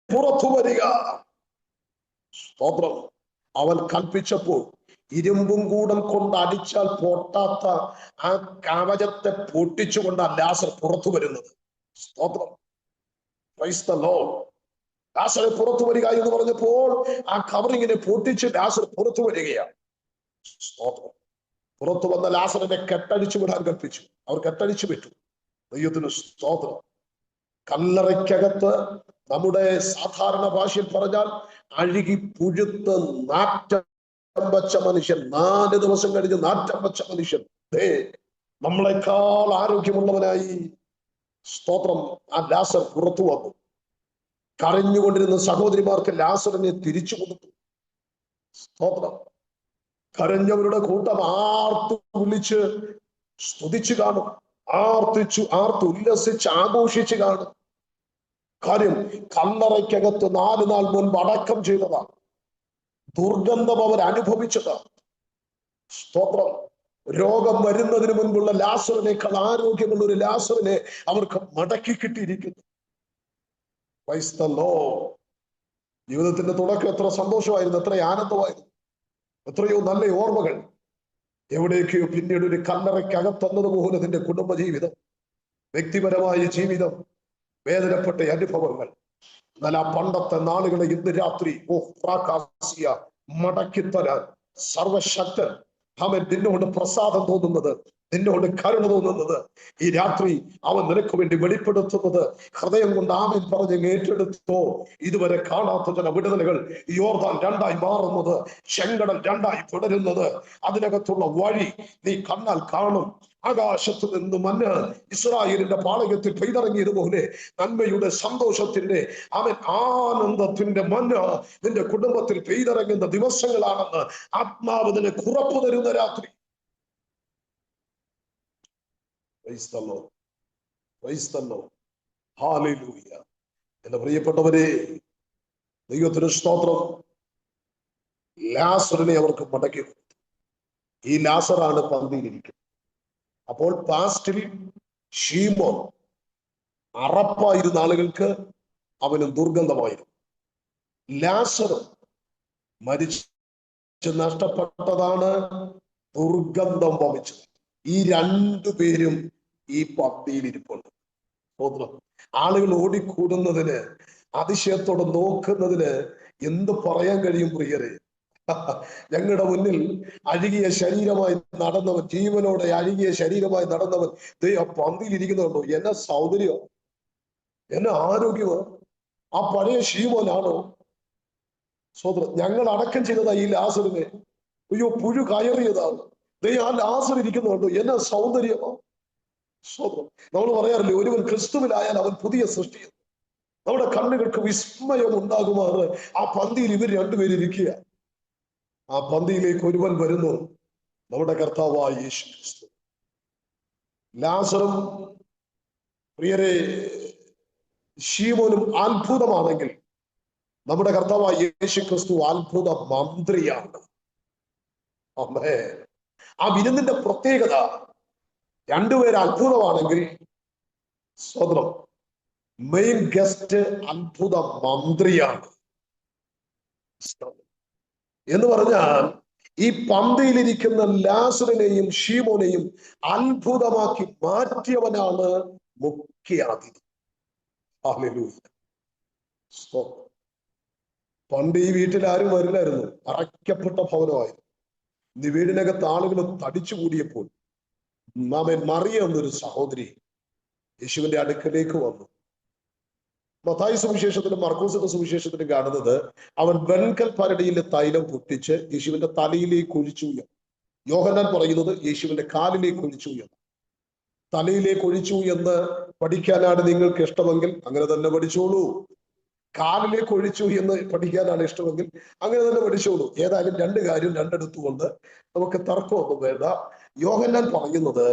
പുറത്തു വരിക. സ്തോത്രം. അവൻ കൽപ്പിച്ചപ്പോൾ ഇരുമ്പും കൂടം കൊണ്ട് അടിച്ചാൽ പൊട്ടാത്ത ആ കവചത്തെ പൊട്ടിച്ചുകൊണ്ടാണ് ലാസർ പുറത്തു വരുന്നത്. സ്തോത്രം. Praise the Lord. ലാസറെ പുറത്തു വരിക എന്ന് പറഞ്ഞപ്പോൾ ആ കവറിങ്ങിനെ പൊട്ടിച്ച് ലാസർ പുറത്തു വരികയാണ്. സ്തോത്രം. പുറത്തു വന്ന ലാസറിനെ കെട്ടടിച്ചു വിടാൻ കൽപ്പിച്ചു. അവർ കെട്ടടിച്ചു വിട്ടു. ദൈവത്തിന് സ്തോത്രം. കല്ലറയ്ക്കകത്ത് നമ്മുടെ സാധാരണ ഭാഷയിൽ പറഞ്ഞാൽ അഴുകി പുഴുത്ത് നാറ്റം വച്ച മനുഷ്യൻ, 4 ദിവസം കഴിഞ്ഞ് നാറ്റം വച്ച മനുഷ്യൻ നമ്മളെക്കാൾ ആരോഗ്യമുള്ളവനായി സ്തോത്രം ആ ലാസർ പുറത്തു വന്നു. കരഞ്ഞുകൊണ്ടിരുന്ന സഹോദരിമാർക്ക് ലാസറിനെ തിരിച്ചു കൊടുത്തു. സ്തോത്രം. കരഞ്ഞവരുടെ കൂട്ടം ആർത്തു വിളിച്ച് സ്തുതിച്ചു കാണും, ആർത്ത് ഉല്ലസിച്ച് ആഘോഷിച്ച് കാണും. കാര്യം കല്ലറയ്ക്കകത്ത് 4 നാൾ മുൻപ് അടക്കം ചെയ്തതാണ്. ദുർഗന്ധം അവർ അനുഭവിച്ചതാണ്. സ്തോത്രം. രോഗം വരുന്നതിന് മുൻപുള്ള ലാസറിനേക്കാൾ ആരോഗ്യമുള്ള ഒരു ലാസറിനെ അവർക്ക് മടക്കി കിട്ടിയിരിക്കുന്നു. ക്രൈസ്ത ലോർഡ്. ജീവിതത്തിന്റെ തുടക്കം എത്ര സന്തോഷമായിരുന്നു, എത്ര ആനന്ദമായിരുന്നു. എത്രയോ നല്ല ഓർമ്മകൾ എവിടേക്കോ പിന്നീട് ഒരു കല്ലറയ്ക്കകത്തന്നതുപോലെ നിന്റെ കുടുംബജീവിതം, വ്യക്തിപരമായ ജീവിതം, വേദനപ്പെട്ട അനുഭവങ്ങൾ. എന്നാൽ ആ പണ്ടത്തെ നാളുകളെ ഇന്ന് രാത്രി മടക്കിത്തരാൻ സർവശക്തൻ അവൻ നിന്നോട് പ്രസാദം തോന്നുന്നത്, നിന്നോട് കരുണ തോന്നുന്നത് ഈ രാത്രി അവൻ നിനക്ക് വേണ്ടി വെളിപ്പെടുത്തുന്നത് ഹൃദയം കൊണ്ട് ആമേൻ പറഞ്ഞ് ഏറ്റെടുത്തോ. ഇതുവരെ കാണാത്ത ചില വിടുതലുകൾ, യോർദാൻ രണ്ടായി മാറുന്നത്, ചെങ്കടൽ രണ്ടായി പിടരുന്നത്, അതിനകത്തുള്ള വഴി നീ കണ്ണാൽ കാണും. ആകാശത്ത് നിന്ന് മഞ്ഞ് ഇസ്രായേലിന്റെ പാളയത്തിൽ പെയ്തിറങ്ങിയതുപോലെ നന്മയുടെ സന്തോഷത്തിന്റെ അവൻ ആനന്ദത്തിന്റെ മഞ്ഞ് നിന്റെ കുടുംബത്തിൽ പെയ്തിറങ്ങുന്ന ദിവസങ്ങളാണെന്ന് ആത്മാവ് നിനക്ക് ഉറപ്പു തരുന്ന രാത്രി. എന്റെ പ്രിയപ്പെട്ടവരെ, ദൈവത്തിന് സ്തോത്രം. ലാസറിനെ അവർക്ക് മടക്കി കൊടുത്തു. ഈ ലാസറാണ് പന്തിയിലിരിക്കുന്നത്. അപ്പോൾ പാസ്റ്റിൽ ഷീമോൻ അറപ്പായിരുന്ന ആളുകൾക്ക് അവന് ദുർഗന്ധമായിരുന്നു. ലാസർ മരിച്ച് നഷ്ടപ്പെട്ടതാണ്, ദുർഗന്ധം വമിച്ചത്. ഈ രണ്ടുപേരും ഈ പന്തിയിൽ ഇരിപ്പുണ്ട്. ആളുകൾ ഓടിക്കൂടുന്നതിന്, അതിശയത്തോടെ നോക്കുന്നതിന് എന്ത് പറയാൻ കഴിയും പ്രിയരെ? ഞങ്ങളുടെ മുന്നിൽ അഴുകിയ ശരീരമായി നടന്നവൻ, ജീവനോടെ അഴുകിയ ശരീരമായി നടന്നവൻ ആ പന്തിയിൽ ഇരിക്കുന്നുണ്ടോ? എന്നെ സൗന്ദര്യമോ, എന്നെ ആരോഗ്യമോ? ആ പഴയ ഷീമോനാണോ? സ്വതന്ത്രം ഞങ്ങൾ അടക്കം ചെയ്തതാ ഈ ലാസറിനെ. അയ്യോ, പുഴു കയറിയതാണ്. ആ ലാസർ ഇരിക്കുന്നുണ്ടോ? എന്നെ സൗന്ദര്യമോ? സ്വതന്ത്രം നമ്മൾ പറയാറില്ലേ, ഒരുവൻ ക്രിസ്തുവിലായാൽ അവൻ പുതിയ സൃഷ്ടിയാണ്. നമ്മുടെ കണ്ണുകൾക്ക് വിസ്മയം ഉണ്ടാകുമാറ് ആ പന്തിയിൽ ഇവർ രണ്ടുപേരും ഇരിക്കുക. ആ പന്തിയിലേക്ക് ഒരുവൻ വരുന്നു, നമ്മുടെ കർത്താവായ യേശു ക്രിസ്തു. ലാസറും പ്രിയരെ ശീമോനും അത്ഭുതമാണെങ്കിൽ നമ്മുടെ കർത്താവായ യേശു ക്രിസ്തു അത്ഭുത മന്ത്രിയാണ്. അമ്മേ, ആ വിരുന്നിന്റെ പ്രത്യേകത, രണ്ടുപേര് അത്ഭുതമാണെങ്കിൽ സ്വതന്ത്രം മെയിൻ ഗസ്റ്റ് അത്ഭുത മന്ത്രിയാണ്. എന്ന് പറഞ്ഞാൽ ഈ പന്തിയിലിരിക്കുന്ന ലാസറിനെയും ഷീമോനെയും അത്ഭുതമാക്കി മാറ്റിയവനാണ് മുഖ്യ അതിഥി. ഹല്ലേലൂയ. പണ്ട് ഈ വീട്ടിൽ ആരും വരില്ലായിരുന്നു, അടയ്ക്കപ്പെട്ട ഭവനമായിരുന്നു. ഇന്ന് വീടിനകത്ത് ആളുകൾ തടിച്ചു കൂടിയപ്പോൾ മറിയ എന്നൊരു സഹോദരി യേശുവിന്റെ അടുക്കലേക്ക് വന്നു. മത്തായി സുവിശേഷത്തിലും മർക്കോസിന്റെ സുവിശേഷത്തിലും കാണുന്നത് അവൻ വെൺകൽ പരടിയിലെ തൈലം പൊട്ടിച്ച് യേശുവിന്റെ തലയിലേക്ക് ഒഴിച്ചു എന്ന്. യോഹന്നാൻ പറയുന്നത് യേശുവിന്റെ കാലിലേക്ക് ഒഴിച്ചു എന്ന്. തലയിലേക്ക് ഒഴിച്ചു എന്ന് പഠിക്കാനാണ് നിങ്ങൾക്ക് ഇഷ്ടമെങ്കിൽ അങ്ങനെ തന്നെ പഠിച്ചോളൂ. കാലിലേക്ക് ഒഴിച്ചു എന്ന് പഠിക്കാനാണ് ഇഷ്ടമെങ്കിൽ അങ്ങനെ തന്നെ പഠിച്ചോളൂ. ഏതായാലും രണ്ട് കാര്യം രണ്ടെടുത്തുകൊണ്ട് നമുക്ക് തർക്കമൊന്നും വേണ്ട. യോഹന്നാൻ പറയുന്നത്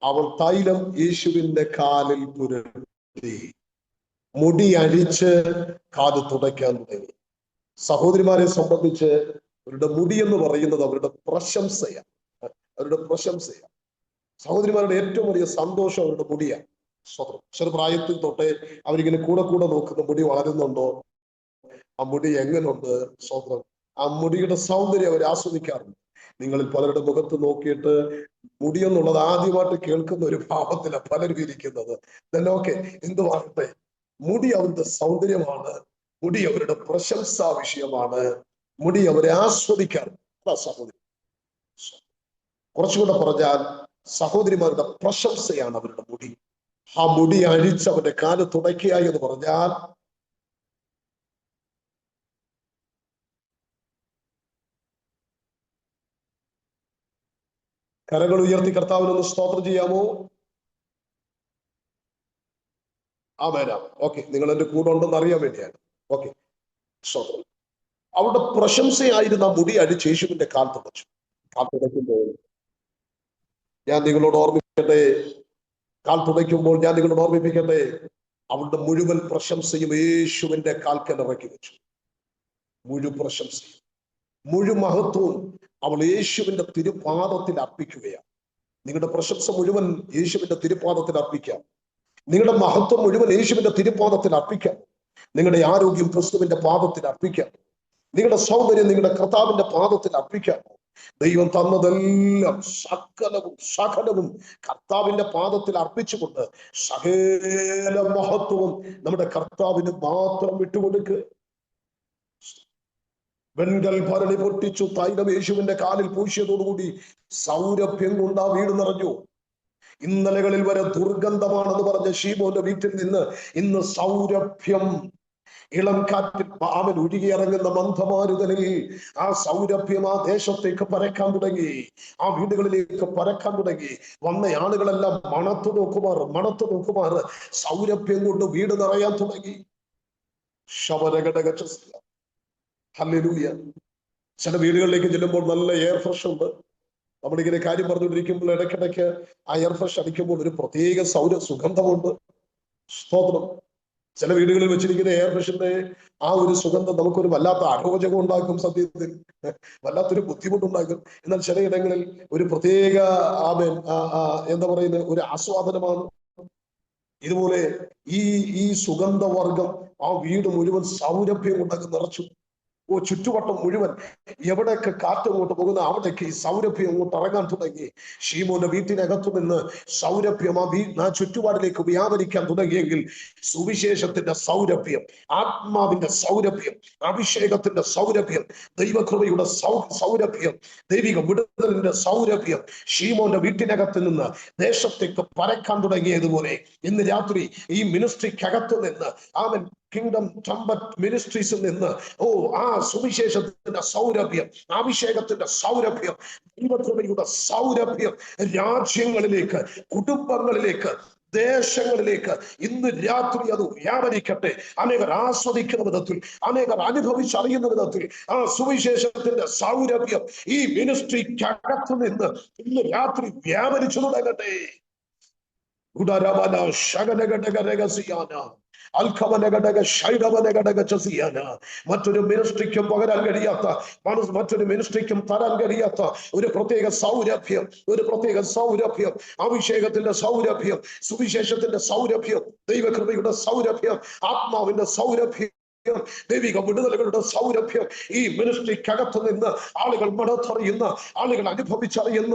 അവൾ തൈലം യേശുവിന്റെ കാലിൽ പുരട്ടി മുടി അഴിച്ച് കാത് തുടയ്ക്കാൻ തുടങ്ങി. സഹോദരിമാരെ സംബന്ധിച്ച് അവരുടെ മുടി എന്ന് പറയുന്നത് അവരുടെ പ്രശംസയാണ്, അവരുടെ പ്രശംസയാണ്. സഹോദരിമാരുടെ ഏറ്റവും വലിയ സന്തോഷം അവരുടെ മുടിയാണ്. സ്വതന്ത്രം ചെറുപ്രായത്തിൽ തൊട്ടേ അവരിങ്ങനെ കൂടെ കൂടെ നോക്കുന്ന മുടി വളരുന്നുണ്ടോ, ആ മുടി എങ്ങനെയുണ്ട്, സ്വതന്ത്രം ആ മുടിയുടെ സൗന്ദര്യം അവർ ആസ്വദിക്കാറുണ്ട്. നിങ്ങളിൽ പലരുടെ മുഖത്ത് നോക്കിയിട്ട് മുടി എന്നുള്ളത് ആദ്യമായിട്ട് കേൾക്കുന്ന ഒരു ഭാവത്തിലാണ് പലരും ഇരിക്കുന്നത്. ഓക്കെ, എന്തുവാകട്ടെ, മുടി അവരുടെ സൗന്ദര്യമാണ്, മുടി അവരുടെ പ്രശംസാ വിഷയമാണ്, മുടി അവരെ ആസ്വദിക്കാറുണ്ട്. സഹോദരി, കുറച്ചുകൂടെ പറഞ്ഞാൽ സഹോദരിമാരുടെ പ്രശംസയാണ് അവരുടെ മുടി. ആ മുടി അഴിച്ച് അവന്റെ കാല് തുടയ്ക്കുക എന്ന് പറഞ്ഞാൽ കരങ്ങൾ ഉയർത്തി കർത്താവിനൊന്ന് സ്തോത്രം ചെയ്യാമോ? വരാം. ഓക്കെ, നിങ്ങൾ എന്റെ കൂടെ ഉണ്ടെന്ന് അറിയാൻ വേണ്ടിയാണ്. ഓക്കെ, സ്തോത്രം. അവരുടെ പ്രശംസയായിരുന്ന മുടി അഴിച്ച് യേശുവിന്റെ കാൽ തുടച്ചു. കാൽ തുടയ്ക്കുമ്പോൾ ഞാൻ നിങ്ങളോട് ഓർമ്മിപ്പിക്കട്ടെ, അവളുടെ മുഴുവൻ പ്രശംസയും യേശുവിന്റെ കാൽക്കൽ ഇറക്കി വെച്ചു. പ്രശംസയും മഹത്വവും അവൾ യേശുവിന്റെ തിരുപാദത്തിൽ അർപ്പിക്കുകയാണ്. നിങ്ങളുടെ പ്രശംസ മുഴുവൻ യേശുവിന്റെ തിരുപാദത്തിൽ അർപ്പിക്കാം. നിങ്ങളുടെ മഹത്വം മുഴുവൻ യേശുവിന്റെ തിരുപാദത്തിൽ അർപ്പിക്കാം. നിങ്ങളുടെ ആരോഗ്യം ക്രിസ്തുവിന്റെ പാദത്തിൽ അർപ്പിക്കാം. നിങ്ങളുടെ സൗന്ദര്യം നിങ്ങളുടെ കർത്താവിന്റെ പാദത്തിൽ അർപ്പിക്കാമോ? ദൈവം തന്നതെല്ലാം സകലവും കർത്താവിന്റെ പാദത്തിൽ അർപ്പിച്ചുകൊണ്ട് സകല മഹത്വവും നമ്മുടെ കർത്താവിന് മാത്രം വിട്ടുകൊടുക്കുക. വെൺകൽ ഭരണി പൊട്ടിച്ചു തൈലം യേശുവിന്റെ കാലിൽ പൂശിയതോടുകൂടി സൗരഭ്യം കൊണ്ട് ആ വീട് നിറഞ്ഞു. ഇന്നലകളിൽ വരെ ദുർഗന്ധമാണെന്ന് പറഞ്ഞ ശീമോന്റെ വീട്ടിൽ നിന്ന് ഇന്ന് സൗരഭ്യം. ഇളം കാറ്റിൽ അവൻ ഒഴുകിയിറങ്ങുന്ന മന്ദമാരുതനിൽ ആ സൗരഭ്യം ആ ദേശത്തേക്ക് പരക്കാൻ തുടങ്ങി, ആ വീടുകളിലേക്ക് പരക്കാൻ തുടങ്ങി. വന്ന ആളുകളെല്ലാം മണത്തു നോക്കുമാർ സൗരഭ്യം കൊണ്ട് വീട് നിറയാൻ തുടങ്ങി. ഹല്ലേലൂയ. ചില വീടുകളിലേക്ക് ചെല്ലുമ്പോൾ നല്ല എയർ ഫ്രഷ് ഉണ്ട്. നമ്മളിങ്ങനെ കാര്യം പറഞ്ഞുകൊണ്ടിരിക്കുമ്പോൾ ഇടയ്ക്കിടയ്ക്ക് ആ എയർ ഫ്രഷ് അടിക്കുമ്പോൾ ഒരു പ്രത്യേക സുഗന്ധമുണ്ട്. സ്തോത്രം. ചില വീടുകളിൽ വെച്ചിരിക്കുന്ന എയർ ഫ്രഷിന്റെ ആ ഒരു സുഗന്ധം നമുക്കൊരു വല്ലാത്ത അരോചകം ഉണ്ടാക്കും, സത്യത്തിൽ വല്ലാത്തൊരു ബുദ്ധിമുട്ടുണ്ടാക്കും. എന്നാൽ ചിലയിടങ്ങളിൽ ഒരു പ്രത്യേക എന്താ പറയുന്നത് ഒരു ആസ്വാദനമാണ്. ഇതുപോലെ ഈ സുഗന്ധവർഗം ആ വീട് മുഴുവൻ സൗരഭ്യം കൊണ്ടങ്ങ് നിറച്ചു. ചുറ്റുവട്ടം മുഴുവൻ എവിടെയൊക്കെ കാറ്റ് അങ്ങോട്ട് പോകുന്ന അവിടേക്ക് ഈ സൗരഭ്യം അങ്ങോട്ട് ഇറങ്ങാൻ തുടങ്ങി. ശീമോന്റെ വീട്ടിനകത്തു നിന്ന് സൗരഭ്യം ആ ചുറ്റുപാടിലേക്ക് വ്യാപരിക്കാൻ തുടങ്ങിയെങ്കിൽ സുവിശേഷത്തിന്റെ സൗരഭ്യം, ആത്മാവിന്റെ സൗരഭ്യം, അഭിഷേകത്തിന്റെ സൗരഭ്യം, ദൈവകൃപയുടെ സൗരഭ്യം, ദൈവിക വിടുതലിന്റെ സൗരഭ്യം ശീമോന്റെ വീട്ടിനകത്ത് നിന്ന് ദേശത്തേക്ക് പരക്കാൻ തുടങ്ങിയതുപോലെ ഇന്ന് രാത്രി ഈ മിനിസ്ട്രിക്കകത്ത് നിന്ന് ആമൻ കിങ്ഡം ട്രംപറ്റ് മിനിസ്ട്രീസിൽ നിന്ന് ആ സുവിശേഷത്തിന്റെ സൗരഭ്യം, അഭിഷേകത്തിന്റെ സൗരഭ്യം, ദൈവകൃപയുടെ സൗരഭ്യം രാജ്യങ്ങളിലേക്ക്, കുടുംബങ്ങളിലേക്ക്, ദേശങ്ങളിലേക്ക് ഇന്ന് രാത്രി അത് വ്യാപരിക്കട്ടെ. അനേകർ ആസ്വദിക്കുന്ന വിധത്തിൽ, അനേകർ അനുഭവിച്ചറിയുന്ന വിധത്തിൽ ആ സുവിശേഷത്തിന്റെ സൗരഭ്യം ഈ മിനിസ്ട്രിക്കകത്ത് നിന്ന് ഇന്ന് രാത്രി വ്യാപരിച്ചു തുടങ്ങട്ടെ. മറ്റൊരു മിനിസ്ട്രിക്കും പകരാൻ കഴിയാത്ത, മറ്റൊരു മിനിസ്ട്രിക്കും തരാൻ കഴിയാത്ത ഒരു പ്രത്യേക സൗരഭ്യം, അഭിഷേകത്തിന്റെ സൗരഭ്യം, സുവിശേഷത്തിന്റെ സൗരഭ്യം, ദൈവകൃപയുടെ സൗരഭ്യം, ആത്മാവിന്റെ സൗരഭ്യം, ദൈവിക വിടുതലുകളുടെ സൗരഭ്യം ഈ മിനിസ്ട്രിക്കകത്ത് നിന്ന് ആളുകൾ മണത്തറിയുന്ന, ആളുകൾ അനുഭവിച്ചറിയുന്ന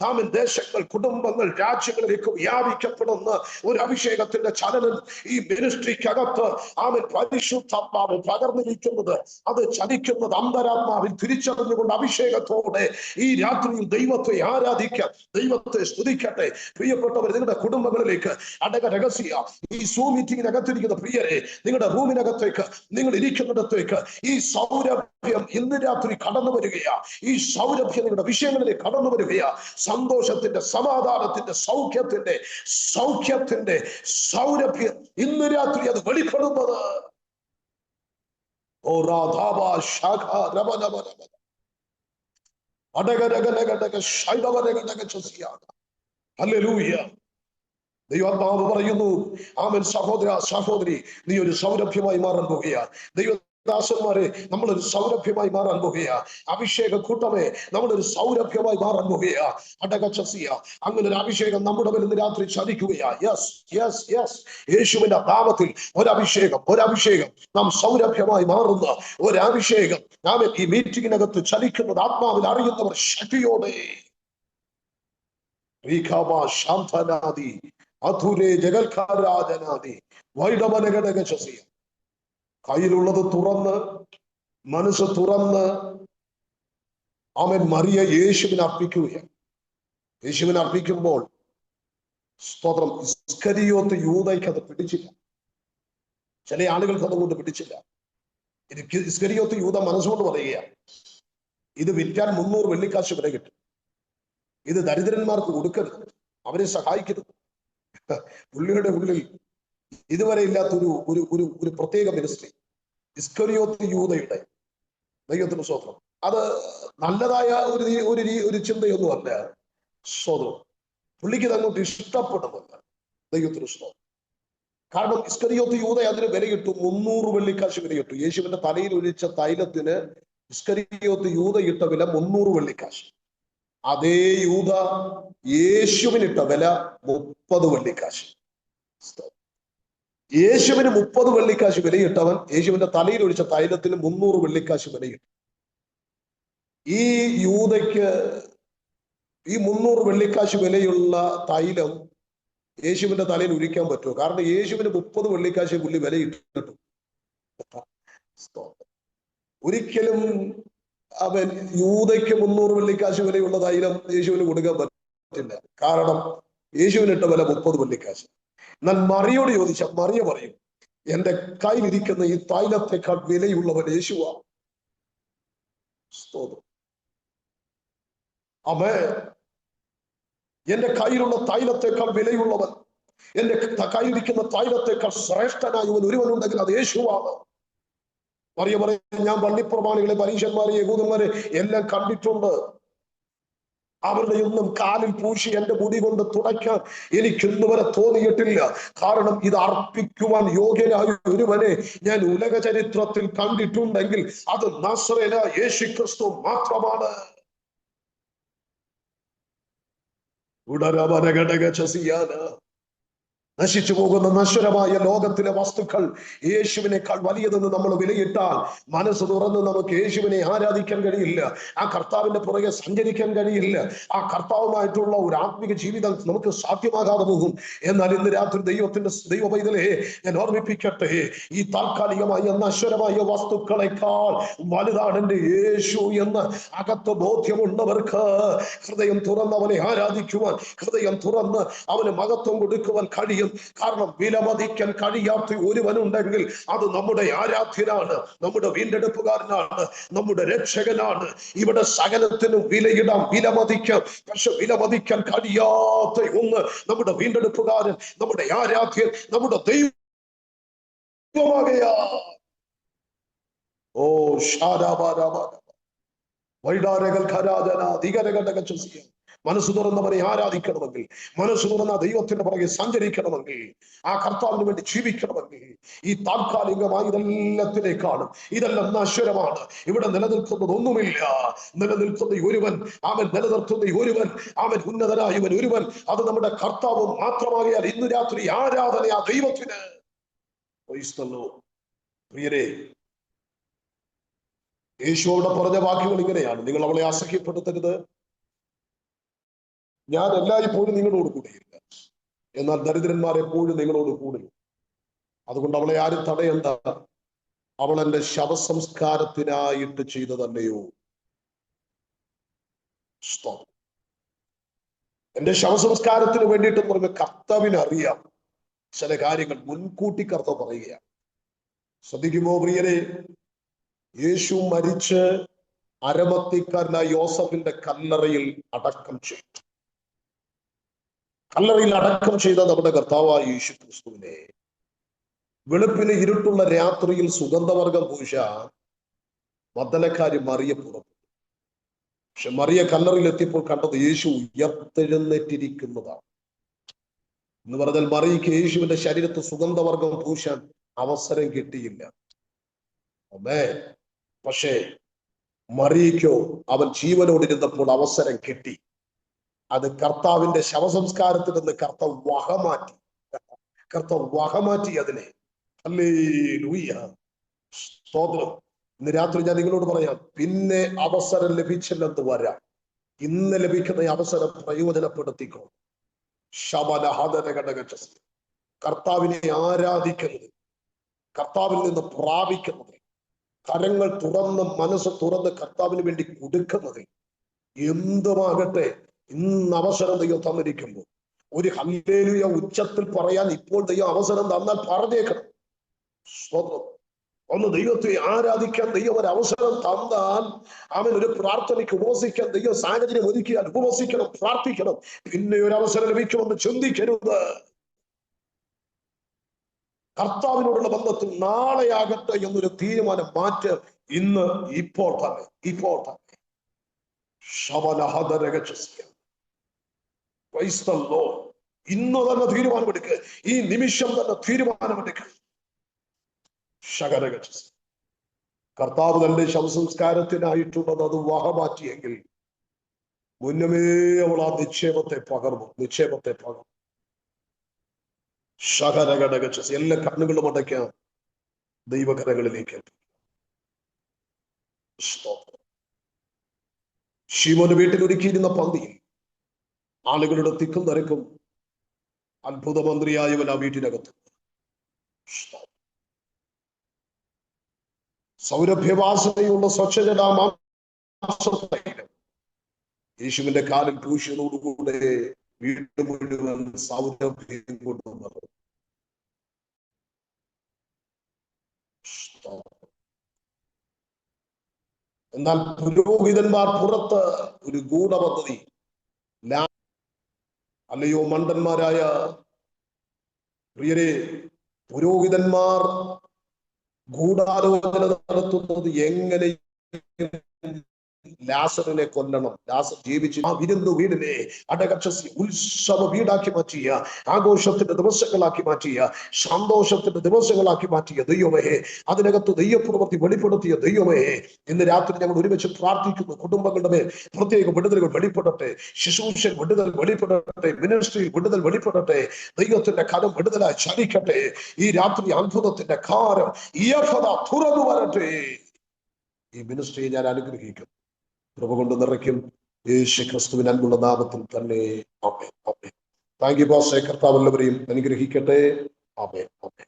ആമൻ ദേശങ്ങൾ, കുടുംബങ്ങൾ, രാജ്യങ്ങളിലേക്ക് വ്യാപിക്കപ്പെടുന്ന ഒരു അഭിഷേകത്തിന്റെ ചലനം ഈ മിനിസ്ട്രിക്കകത്ത് ആമൻ പരിശുദ്ധാത്മാവ് പകർന്നിരിക്കുന്നത്, അത് ചലിക്കുന്നത് അന്തരാത്മാവിൽ തിരിച്ചറിഞ്ഞുകൊണ്ട് അഭിഷേകത്തോടെ ഈ രാത്രിയിൽ ദൈവത്തെ ആരാധിക്കാൻ, ദൈവത്തെ സ്തുതിക്കട്ടെ. പ്രിയപ്പെട്ടവർ, നിങ്ങളുടെ കുടുംബങ്ങളിലേക്ക് അടക രഹസ്യ ഈ സൂം മീറ്റിംഗിനകത്തിരിക്കുന്ന പ്രിയരെ, നിങ്ങളുടെ റൂമിനകത്തേക്ക്, നിങ്ങൾ ഇരിക്കുന്നിടത്തേക്ക് ഈ സൗരഭ്യം ഇന്ന് രാത്രി കടന്നു വരികയാ. ഈ സൗരഭ്യം നിങ്ങളുടെ വിഷയങ്ങളിലേക്ക് കടന്നു വരികയാ. സന്തോഷത്തിന്റെ, സമാധാനത്തിന്റെ, സൗഖ്യത്തിന്റെ സൗരഭ്യം ഇന്ന് രാത്രി അത് വെളിപ്പെടുന്നത്. ഓ രാധാബ ശാഖ രമനമനമ അടകരകനകടക ശൈലവനകടക. ഹല്ലേലൂയ. ദൈവാത്മാവ് പറയുന്നു, ആമൻ സഹോദര സഹോദരി, നീ ഒരു സൗരഭ്യമായി മാറാൻ പോകുകയാ. ദൈവദാസന്മാരെ, നമ്മളൊരു സൗരഭ്യമായി മാറാൻ പോകുകയാ. അഭിഷേക കൂട്ടമേ, നമ്മളൊരു സൗരഭ്യമായി മാറാൻ പോകുകയാ. അടകച്ചസിയ അങ്ങനെ ഒരു അഭിഷേകം നമ്മുടെ മേൽ ഇന്ന് രാത്രി ചലിക്കുകയാ. യെസ് യേശുവിന്റെ നാമത്തിൽ ഒരഭിഷേകം നാം സൗരഭ്യമായി മാറുന്ന ഒരഭിഷേകം ആമൻ ഈ മീറ്റിംഗിനകത്ത് ചലിക്കുന്നത് ആത്മാവിൽ അറിയുന്നവർ ശക്തിയോടെ ശാന്തനാദി അധുരേ ജഗൽക്കാരാജനാദി വൈഡവനഘടകശസിയ കയ്യിലുള്ളത് തുറന്ന്, മനസ്സ് തുറന്ന് അവൻ മറിയ യേശുവിനെ അർപ്പിക്കുകയാണ്. യേശുവിനെ അർപ്പിക്കുമ്പോൾ സ്തോത്രം, ഇസ്കരിയോത്ത് യൂദയ്ക്ക് അത് പിടിച്ചില്ല. ചില ആളുകൾക്ക് അതുകൊണ്ട് പിടിച്ചില്ല. ഇസ്കരിയോത്ത് യൂദ മനസ്സുകൊണ്ട് പറയുകയാണ്, ഇത് വിറ്റാൻ 300 വെള്ളിക്കാശ് വില കിട്ടും, ഇത് ദരിദ്രന്മാർക്ക് കൊടുക്കരുത്, അവരെ സഹായിക്കരുത്. പുള്ളിയുടെ ഉള്ളിൽ ഇതുവരെ ഇല്ലാത്തൊരു ഒരു പ്രത്യേക മിനിസ്ട്രി ഇസ്കരിയോത്ത് യൂദയുടെ. ദൈവത്തിന് സ്തോത്രം. അത് നല്ലതായ ഒരു ചിന്തയൊന്നും അല്ല. സ്തോത്രം. പുള്ളിക്ക് ഇത് അങ്ങോട്ട് ഇഷ്ടപ്പെടുന്നില്ല. ദൈവത്തിന് സ്തോത്രം. കാരണം ഇസ്കരിയോത്ത് യൂദ അതിന് വില കിട്ടും, 300 വെള്ളിക്കാശ് വില കിട്ടും. യേശുവിന്റെ തലയിൽ ഒഴിച്ച തൈലത്തിന് ഇസ്കരിയോത്ത് യൂദ ഇട്ട വില 300 വെള്ളിക്കാശ്. അതേ യൂദ യേശുവിനിട്ട വില 30 വെള്ളിക്കാശ്. യേശുവിന് 30 വെള്ളിക്കാശ് വിലയിട്ടവൻ യേശുവിന്റെ തലയിൽ ഒഴിച്ച തൈലത്തിന് 300 വെള്ളിക്കാശ് വിലയിട്ടു. ഈ യൂദയ്ക്ക് ഈ 300 വെള്ളിക്കാശ് വിലയുള്ള തൈലം യേശുവിന്റെ തലയിൽ ഒഴിക്കാൻ പറ്റുമോ? കാരണം യേശുവിന് 30 വെള്ളിക്കാശ് പുള്ളി വിലയിട്ടു. ഒരിക്കലും അവൻ യൂദയ്ക്ക് 300 വെള്ളിക്കാശ് വിലയുള്ള തൈലം യേശുവിന് കൊടുക്കാൻ പറ്റില്ല. കാരണം യേശുവിനിട്ട വില 30 വെള്ളിക്കാശ്. എന്നാൽ മറിയോട് ചോദിച്ച മറിയ പറയും, എന്റെ കയ്യിലിരിക്കുന്ന ഈ തൈലത്തെക്കാൾ വിലയുള്ളവൻ യേശുവാ. അവൻ എന്റെ കയ്യിലുള്ള തൈലത്തെക്കാൾ വിലയുള്ളവൻ, എന്റെ കയ്യിലിരിക്കുന്ന തൈലത്തെക്കാൾ ശ്രേഷ്ഠനായവൻ ഒരുവനുണ്ടെങ്കിൽ അത് യേശുവാണ്. മറിയ പറയും, ഞാൻ പള്ളിപ്രമാണികളെ, പരീശന്മാരെ, യഹൂദന്മാരെ എല്ലാം കണ്ടിട്ടുണ്ട്. അവരുടെ ഒന്നും കാലിൽ പൂശി എന്റെ മുടി കൊണ്ട് തുടയ്ക്കാൻ എനിക്കിന്ന് വരെ തോന്നിയിട്ടില്ല. കാരണം ഇത് അർപ്പിക്കുവാൻ യോഗ്യനായ ഒരുവനെ ഞാൻ ഉലക ചരിത്രത്തിൽ കണ്ടിട്ടുണ്ടെങ്കിൽ അത് നസറേനായ യേശുക്രിസ്തു മാത്രമാണ്. നശിച്ചു പോകുന്ന നശ്വരമായ ലോകത്തിലെ വസ്തുക്കൾ യേശുവിനേക്കാൾ വലിയതെന്ന് നമ്മൾ വിലയിട്ടാൽ മനസ്സ് തുറന്ന് നമുക്ക് യേശുവിനെ ആരാധിക്കാൻ കഴിയില്ല. ആ കർത്താവിന്റെ പുറകെ സഞ്ചരിക്കാൻ കഴിയില്ല. ആ കർത്താവുമായിട്ടുള്ള ഒരു ആത്മീക ജീവിതം നമുക്ക് സാധ്യമാകാതെ പോകും. എന്നാൽ ഇന്ന് രാത്രി ദൈവ പൈതലേ, ഞാൻ ഓർമ്മിപ്പിക്കട്ടെ, ഈ താൽക്കാലികമായ നശ്വരമായ വസ്തുക്കളെക്കാൾ വലുതാണ് എന്റെ യേശു എന്ന് അകത്ത് ബോധ്യമുള്ളവർക്ക് ഹൃദയം തുറന്ന് അവനെ ആരാധിക്കുവാൻ, ഹൃദയം തുറന്ന് അവന് മഹത്വം കൊടുക്കുവാൻ കഴിയും. കാരണം വിലമതിക്കാൻ കഴിയാത്ത ഒരുവനുണ്ടെങ്കിൽ അത് നമ്മുടെ ആരാധ്യനാണ്, നമ്മുടെ വീണ്ടെടുപ്പുകാരനാണ്, നമ്മുടെ രക്ഷകനാണ്. ഇവിടെ സകലത്തിനും വിലയിടാം, വിലമതിക്കാം. പക്ഷെ വിലമതിക്കാൻ കഴിയാത്ത ഒന്ന് നമ്മുടെ വീണ്ടെടുപ്പുകാരൻ, നമ്മുടെ ആരാധ്യൻ, നമ്മുടെ ദൈവമാകയാ. ഓ വൈഡാരകൾ ഖരാജന ധികരഘടക മനസ്സ് തുറന്നവരെ ആരാധിക്കണമെങ്കിൽ, മനസ്സ് തുറന്ന ദൈവത്തിന്റെ പുറകെ സഞ്ചരിക്കണമെങ്കിൽ, ആ കർത്താവിന് വേണ്ടി ജീവിക്കണമെങ്കിൽ, ഈ താൽക്കാലികമായി ഇതെല്ലാത്തിനേക്കാളും ഇതെല്ലാം നശ്വരമാണ്. ഇവിടെ നിലനിൽക്കുന്നതൊന്നുമില്ല. നിലനിൽക്കുന്ന ഒരുവൻ, അവൻ നിലനിർത്തുന്ന ഒരുവൻ, അവൻ ഉന്നതനായവൻ ഒരുവൻ, അത് നമ്മുടെ കർത്താവ് മാത്രമാകിയാൽ ഇന്ന് രാത്രി ആരാധന ആ ദൈവത്തിന്. പ്രിയരെ, യേശു അവിടെ പറഞ്ഞ വാക്യങ്ങൾ ഇങ്ങനെയാണ്: നിങ്ങൾ അവളെ അസഹ്യപ്പെടുത്തരുത്. ഞാൻ എല്ലായ്പ്പോഴും നിങ്ങളോട് കൂടെയില്ല, എന്നാൽ ദരിദ്രന്മാർ എപ്പോഴും നിങ്ങളോട് കൂടുന്നു. അതുകൊണ്ട് അവളെ ആരും തടയണ്ട. അവൾ എന്റെ ശവസംസ്കാരത്തിനായിട്ട് ചെയ്തതല്ലയോ? എന്റെ ശവസംസ്കാരത്തിന് വേണ്ടിയിട്ട് പറഞ്ഞ കർത്താവിന് അറിയാം ചില കാര്യങ്ങൾ മുൻകൂട്ടി കർത്താവ് പറയുകയാണ്. ശ്രദ്ധിക്കുമോ പ്രിയരെ? യേശു മരിച്ച് അരമത്തിക്കാരനായ യോസഫിന്റെ കല്ലറയിൽ അടക്കം ചെയ്തു. കല്ലറയിൽ അടക്കം ചെയ്ത നമ്മുടെ കർത്താവായ യേശു ക്രിസ്തുവിനെ വെളുപ്പിന് ഇരുട്ടുള്ള രാത്രിയിൽ സുഗന്ധവർഗം പൂശ മദ്ദലക്കാരി മറിയ പുറപ്പെട്ടു. പക്ഷെ മറിയ കല്ലറയിൽ എത്തിയപ്പോൾ കണ്ടത് യേശു ഉയർത്തെഴുന്നേറ്റിരിക്കുന്നതാണ്. എന്ന് പറഞ്ഞാൽ മറിയയ്ക്ക് യേശുവിന്റെ ശരീരത്ത് സുഗന്ധവർഗം പൂശാൻ അവസരം കിട്ടിയില്ല. പക്ഷേ മറിയയ്ക്കോ അവൻ ജീവനോടിരുന്നപ്പോൾ അവസരം കിട്ടി. അത് കർത്താവിന്റെ ശവസംസ്കാരത്തിൽ നിന്ന് കർത്താവ് വകമാറ്റി അതിനെ. ഹല്ലേലൂയ, സ്തോത്രം. ഇന്ന് രാത്രി ഞാൻ നിങ്ങളോട് പറയാം, പിന്നെ അവസരം ലഭിച്ചില്ലെന്ന് വരാം. ഇന്ന് ലഭിക്കുന്ന അവസരം പ്രയോജനപ്പെടുത്തിക്കോ. കർത്താവിനെ ആരാധിക്കുന്നത്, കർത്താവിൽ നിന്ന് പ്രാപിക്കുന്നത്, കരങ്ങൾ തുറന്ന് മനസ്സ് തുറന്ന് കർത്താവിന് വേണ്ടി കൊടുക്കുന്നത്, എന്തുമാകട്ടെ, ഇന്ന് അവസരം ദൈവം തന്നിരിക്കുമ്പോൾ ഒരു ഹല്ലേലൂയ ഉച്ചത്തിൽ പറയാൻ ഇപ്പോൾ ദൈവം അവസരം തന്നാൽ പറഞ്ഞേക്കണം. സ്തോത്രം. ഒന്ന് ദൈവത്തെ ആരാധിക്കാൻ ദൈവം ഒരു അവസരം തന്നാൽ, അവൻ ഒരു പ്രാർത്ഥനയ്ക്ക് ഉപവസിക്കാൻ ദൈവം സാഹചര്യം ഒരുക്കിയാൽ ഉപവസിക്കണം, പ്രാർത്ഥിക്കണം. പിന്നെ ഒരു അവസരം ലഭിക്കുമെന്ന് ചിന്തിക്കരുത്. കർത്താവിനോടുള്ള ബന്ധത്തിൽ നാളെയാകട്ടെ എന്നൊരു തീരുമാനം മാറ്റ്. ഇന്ന്, ഇപ്പോൾ തന്നെ. ഇന്ന് തന്നെ തീരുമാനമെടുക്കുക. ഈ നിമിഷം തന്നെ തീരുമാനമെടുക്കുക. കർത്താവ് തന്റെ ശവസംസ്കാരത്തിനായിട്ടുള്ളത് അത് വകമാറ്റിയെങ്കിൽ മുന്നമേ അവൾ ആ നിക്ഷേപത്തെ പകർന്നു. ശകരഘടക എല്ലാ കണ്ണുകളും അടയ്ക്കാം, ദൈവകരങ്ങളിലേക്ക് സ്തോത്രം. ശിമോന് വീട്ടിൽ ഒരുക്കിയിരുന്ന പന്തിയിൽ ആളുകളുടെ തിക്കും തിരക്കും അത്ഭുത മന്ത്രിയായവൻ ആ വീട്ടിനകത്ത്. സൗരഭ്യവാസനയുള്ള സ്വച്ഛജലാമാംസം യേശുവിന്റെ കാലിൽ പൂശിയതോടുകൂടെ വീട് മുഴുവൻ സൗരഭ്യം കൊണ്ടുവന്നത്. എന്നാൽ പുരോഹിതന്മാർ പുറത്ത് ഒരു ഗൂഢപദ്ധതി, അല്ലയോ മണ്ടന്മാരായ പ്രിയരെ, പുരോഹിതന്മാർ ഗൂഢാലോചന നടത്തുന്നത് എങ്ങനെ ലാസറിനെ കൊല്ലണം. ലാസർ ജീവിച്ച് ആ വിരുന്നു വീടിനെ അടകക്ഷസി ഉത്സവ വീടാക്കി മാറ്റിയ, ആഘോഷത്തിന്റെ ദിവസങ്ങളാക്കി മാറ്റിയ, സന്തോഷത്തിന്റെ ദിവസങ്ങളാക്കി മാറ്റിയ ദൈവമേ, അതിനകത്ത് ദൈവപ്രവൃത്തി വെളിപ്പെടുത്തിയ ദൈവമേ, ഇന്ന് രാത്രി ഞങ്ങൾ ഒരുമിച്ച് പ്രാർത്ഥിക്കുന്നു. കുടുംബങ്ങളുടെ മേൽ പ്രത്യേക വിടുതലുകൾ വെളിപ്പെടട്ടെ, ശുശ്രൂഷൻ വിടുതൽ വെളിപ്പെടട്ടെ, മിനിസ്ട്രിയിൽ വിടുതൽ വെളിപ്പെടട്ടെ, ദൈവത്തിന്റെ കരം വിടുതലായി ചലിക്കട്ടെ. ഈ രാത്രി അത്ഭുതത്തിന്റെ കാരം തുറന്നു വരട്ടെ. ഈ മിനിസ്ട്രിയെ ഞാൻ അനുഗ്രഹിക്കുന്നു, കൃപ കൊണ്ട് നിറയ്ക്കും, യേശു ക്രിസ്തുവിൻ അൻപുള്ള നാമത്തിൽ തന്നെ. Amen, amen. Thank you pastor. കർത്താവ് എല്ലാവരെയും അനുഗ്രഹിക്കട്ടെ. ആമേൻ, ആമേൻ.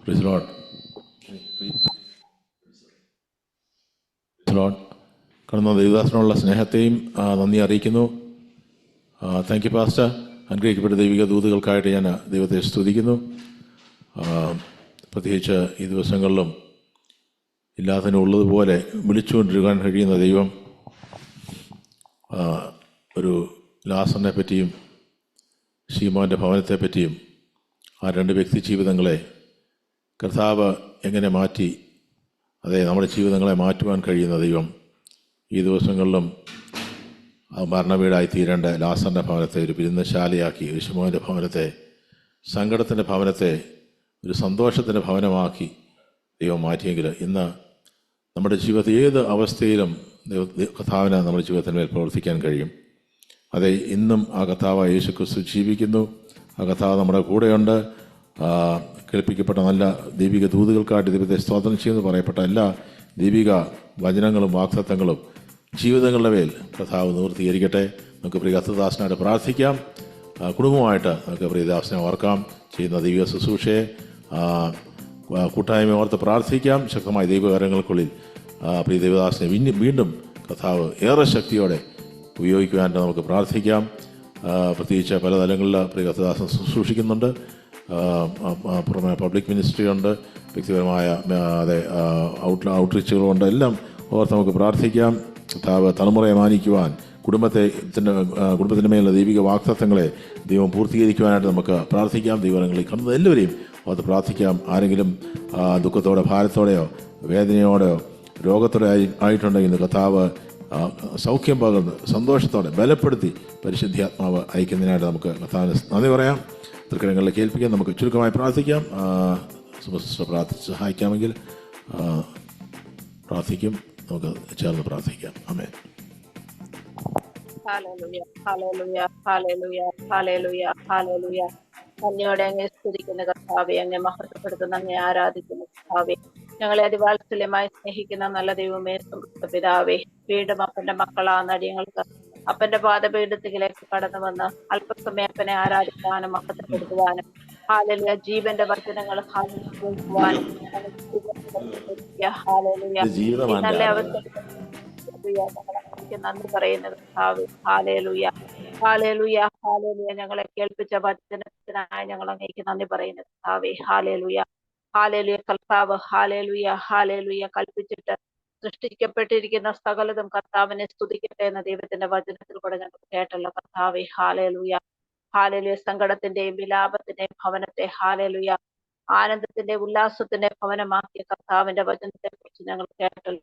Praise the Lord. കടന്ന ദൈവദാസനുള്ള സ്നേഹത്തെയും നന്ദി അറിയിക്കുന്നു. Thank you pastor. അനുഗ്രഹിക്കപ്പെട്ട ദൈവിക ദൂതുകൾക്കായിട്ട് ഞാൻ ദൈവത്തെ സ്തുതിക്കുന്നു. പ്രത്യേകിച്ച് ഈ ദിവസങ്ങളിലും ഇല്ലാത്തതിനുള്ളതുപോലെ വിളിച്ചുകൊണ്ടിരിക്കാൻ കഴിയുന്ന ദൈവം ഒരു ലാസറിനെ പറ്റിയും ശീമോൻ്റെ ഭവനത്തെ പറ്റിയും ആ രണ്ട് വ്യക്തി ജീവിതങ്ങളെ കർത്താവ് എങ്ങനെ മാറ്റി, അതെ നമ്മുടെ ജീവിതങ്ങളെ മാറ്റുവാൻ കഴിയുന്ന ദൈവം ഈ ദിവസങ്ങളിലും മരണവീടായി തീരേണ്ട ലാസറിൻ്റെ ഭവനത്തെ ഒരു വിരുന്നശാലയാക്കി, ശീമോൻ്റെ ഭവനത്തെ സങ്കടത്തിൻ്റെ ഭവനത്തെ ഒരു സന്തോഷത്തിൻ്റെ ഭവനമാക്കി ദൈവം മാറ്റിയെങ്കിൽ ഇന്ന് നമ്മുടെ ജീവിതത്തിൽ ഏത് അവസ്ഥയിലും കർത്താവിന് നമ്മുടെ ജീവിതത്തിന്മേൽ പ്രവർത്തിക്കാൻ കഴിയും. അതെ, ഇന്നും ആ കർത്താവ് യേശു ക്രിസ്തു ജീവിക്കുന്നു. ആ കർത്താവ് നമ്മുടെ കൂടെയുണ്ട്. കേൾപ്പിക്കപ്പെട്ട നല്ല ദൈവിക ദൂതുകൾക്കായിട്ട് ദൈവത്തെ സ്തോത്രം ചെയ്യുന്നു. പറയപ്പെട്ട എല്ലാ ദൈവിക വചനങ്ങളും വാഗ്ദത്തങ്ങളും ജീവിതങ്ങളുടെ മേൽ കർത്താവ് നിവൃത്തീകരിക്കട്ടെ. നമുക്ക് പ്രിയ കർത്തദാസനായിട്ട് പ്രാർത്ഥിക്കാം. കുടുംബമായിട്ട് നമുക്ക് പ്രിയദാസനെ ഓർക്കാം. ചെയ്യുന്ന ദൈവിക ശുശ്രൂഷയെ കൂട്ടായ്മ ഓർത്ത് പ്രാർത്ഥിക്കാം. ശക്തമായ ദൈവകരങ്ങൾക്കുള്ളിൽ പ്രിയ ദൈവദാസനെ വീണ്ടും കർത്താവ് ഏറെ ശക്തിയോടെ ഉപയോഗിക്കുവാനായിട്ട് നമുക്ക് പ്രാർത്ഥിക്കാം. പ്രത്യേകിച്ച് പല തലങ്ങളിൽ പ്രിയ കർത്തദാസൻ ശുശ്രൂഷിക്കുന്നുണ്ട്. പുറമെ പബ്ലിക് മിനിസ്ട്രി ഉണ്ട്, വ്യക്തിപരമായ അതെ ഔട്ട്റീച്ചുകളുണ്ട്. എല്ലാം ഓർത്ത് നമുക്ക് പ്രാർത്ഥിക്കാം. കർത്താവ് തലമുറയെ മാനിക്കുവാൻ, കുടുംബത്തിൻ്റെ മേലുള്ള ദൈവിക വാഗ്ദത്തങ്ങളെ ദൈവം പൂർത്തീകരിക്കുവാനായിട്ട് നമുക്ക് പ്രാർത്ഥിക്കാം. ദൈവങ്ങളിൽ കണ്ടത് എല്ലാവരെയും ഓർത്ത് പ്രാർത്ഥിക്കാം. ആരെങ്കിലും ദുഃഖത്തോടെ, ഭാരത്തോടെയോ വേദനയോടെയോ രോഗത്തോടെ ആയിട്ടുണ്ടെങ്കിൽ കർത്താവ് സൗഖ്യം പകർന്ന് സന്തോഷത്തോടെ ബലപ്പെടുത്തി പരിശുദ്ധാത്മാവ് അയക്കുന്നതിനായിട്ട് നമുക്ക് കർത്താവിന് നന്ദി പറയാം. തൃക്കരങ്ങളിലേക്ക് ഏൽപ്പിക്കാം. നമുക്ക് ചുരുക്കമായി പ്രാർത്ഥിക്കാം. പ്രാർത്ഥിച്ച് സഹായിക്കാമെങ്കിൽ പ്രാർത്ഥിക്കും. നമുക്ക് ചേർന്ന് പ്രാർത്ഥിക്കാം. Amen. Hallelujah, hallelujah, hallelujah, hallelujah, hallelujah. അങ്ങയോടെ അങ്ങേ സ്തുതിക്കുന്ന കർത്താവേ, അങ്ങേ മഹത്വപ്പെടുത്തുന്ന, അങ്ങേ ആരാധിക്കുന്ന കർത്താവേ, ഞങ്ങളെ അതിവാത്സല്യമായി സ്നേഹിക്കുന്ന നല്ല ദൈവമേ, പിതാവേ, വീണ്ടും അപ്പന്റെ മക്കളാന്ന അടിയങ്ങൾക്ക് അപ്പന്റെ പാദപീഠത്തിലേക്ക് കടന്നു വന്ന് അല്പസമയം അപ്പനെ ആരാധിക്കാനും മഹത്വപ്പെടുത്തുവാനും ഹല്ലേലൂയ ജീവന്റെ വചനങ്ങൾ കേൾക്കുവാനും ഹല്ലേലൂയ നല്ല അവസരം നന്ദി പറയുന്നത് കർത്താവേ. Hallelujah, hallelujah, hallelujah. ഞങ്ങളെ കേൾപ്പിച്ച വചനത്തിനായി ഞങ്ങൾ അങ്ങേക്ക് നന്ദി പറയുന്നത് കർത്താവേ. ഹല്ലേലൂയ, ഹല്ലേലൂയ കർത്താവ്. Hallelujah, hallelujah. കൽപ്പിച്ചിട്ട് സൃഷ്ടിക്കപ്പെട്ടിരിക്കുന്ന സകലതും കർത്താവിനെ സ്തുതിക്കട്ടെ എന്ന ദൈവത്തിന്റെ വചനത്തിൽ കൂടെ ഞങ്ങൾ കേട്ടല്ലോ കർത്താവേ. Hallelujah, hallelujah. സങ്കടത്തിന്റെയും വിലാപത്തിന്റെയും ഭവനത്തെ ഹല്ലേലൂയ ആനന്ദത്തിന്റെ ഉല്ലാസത്തിന്റെ ഭവനമാക്കിയ കർത്താവിന്റെ വചനത്തെ കുറിച്ച് ഞങ്ങൾ കേട്ടല്ലോ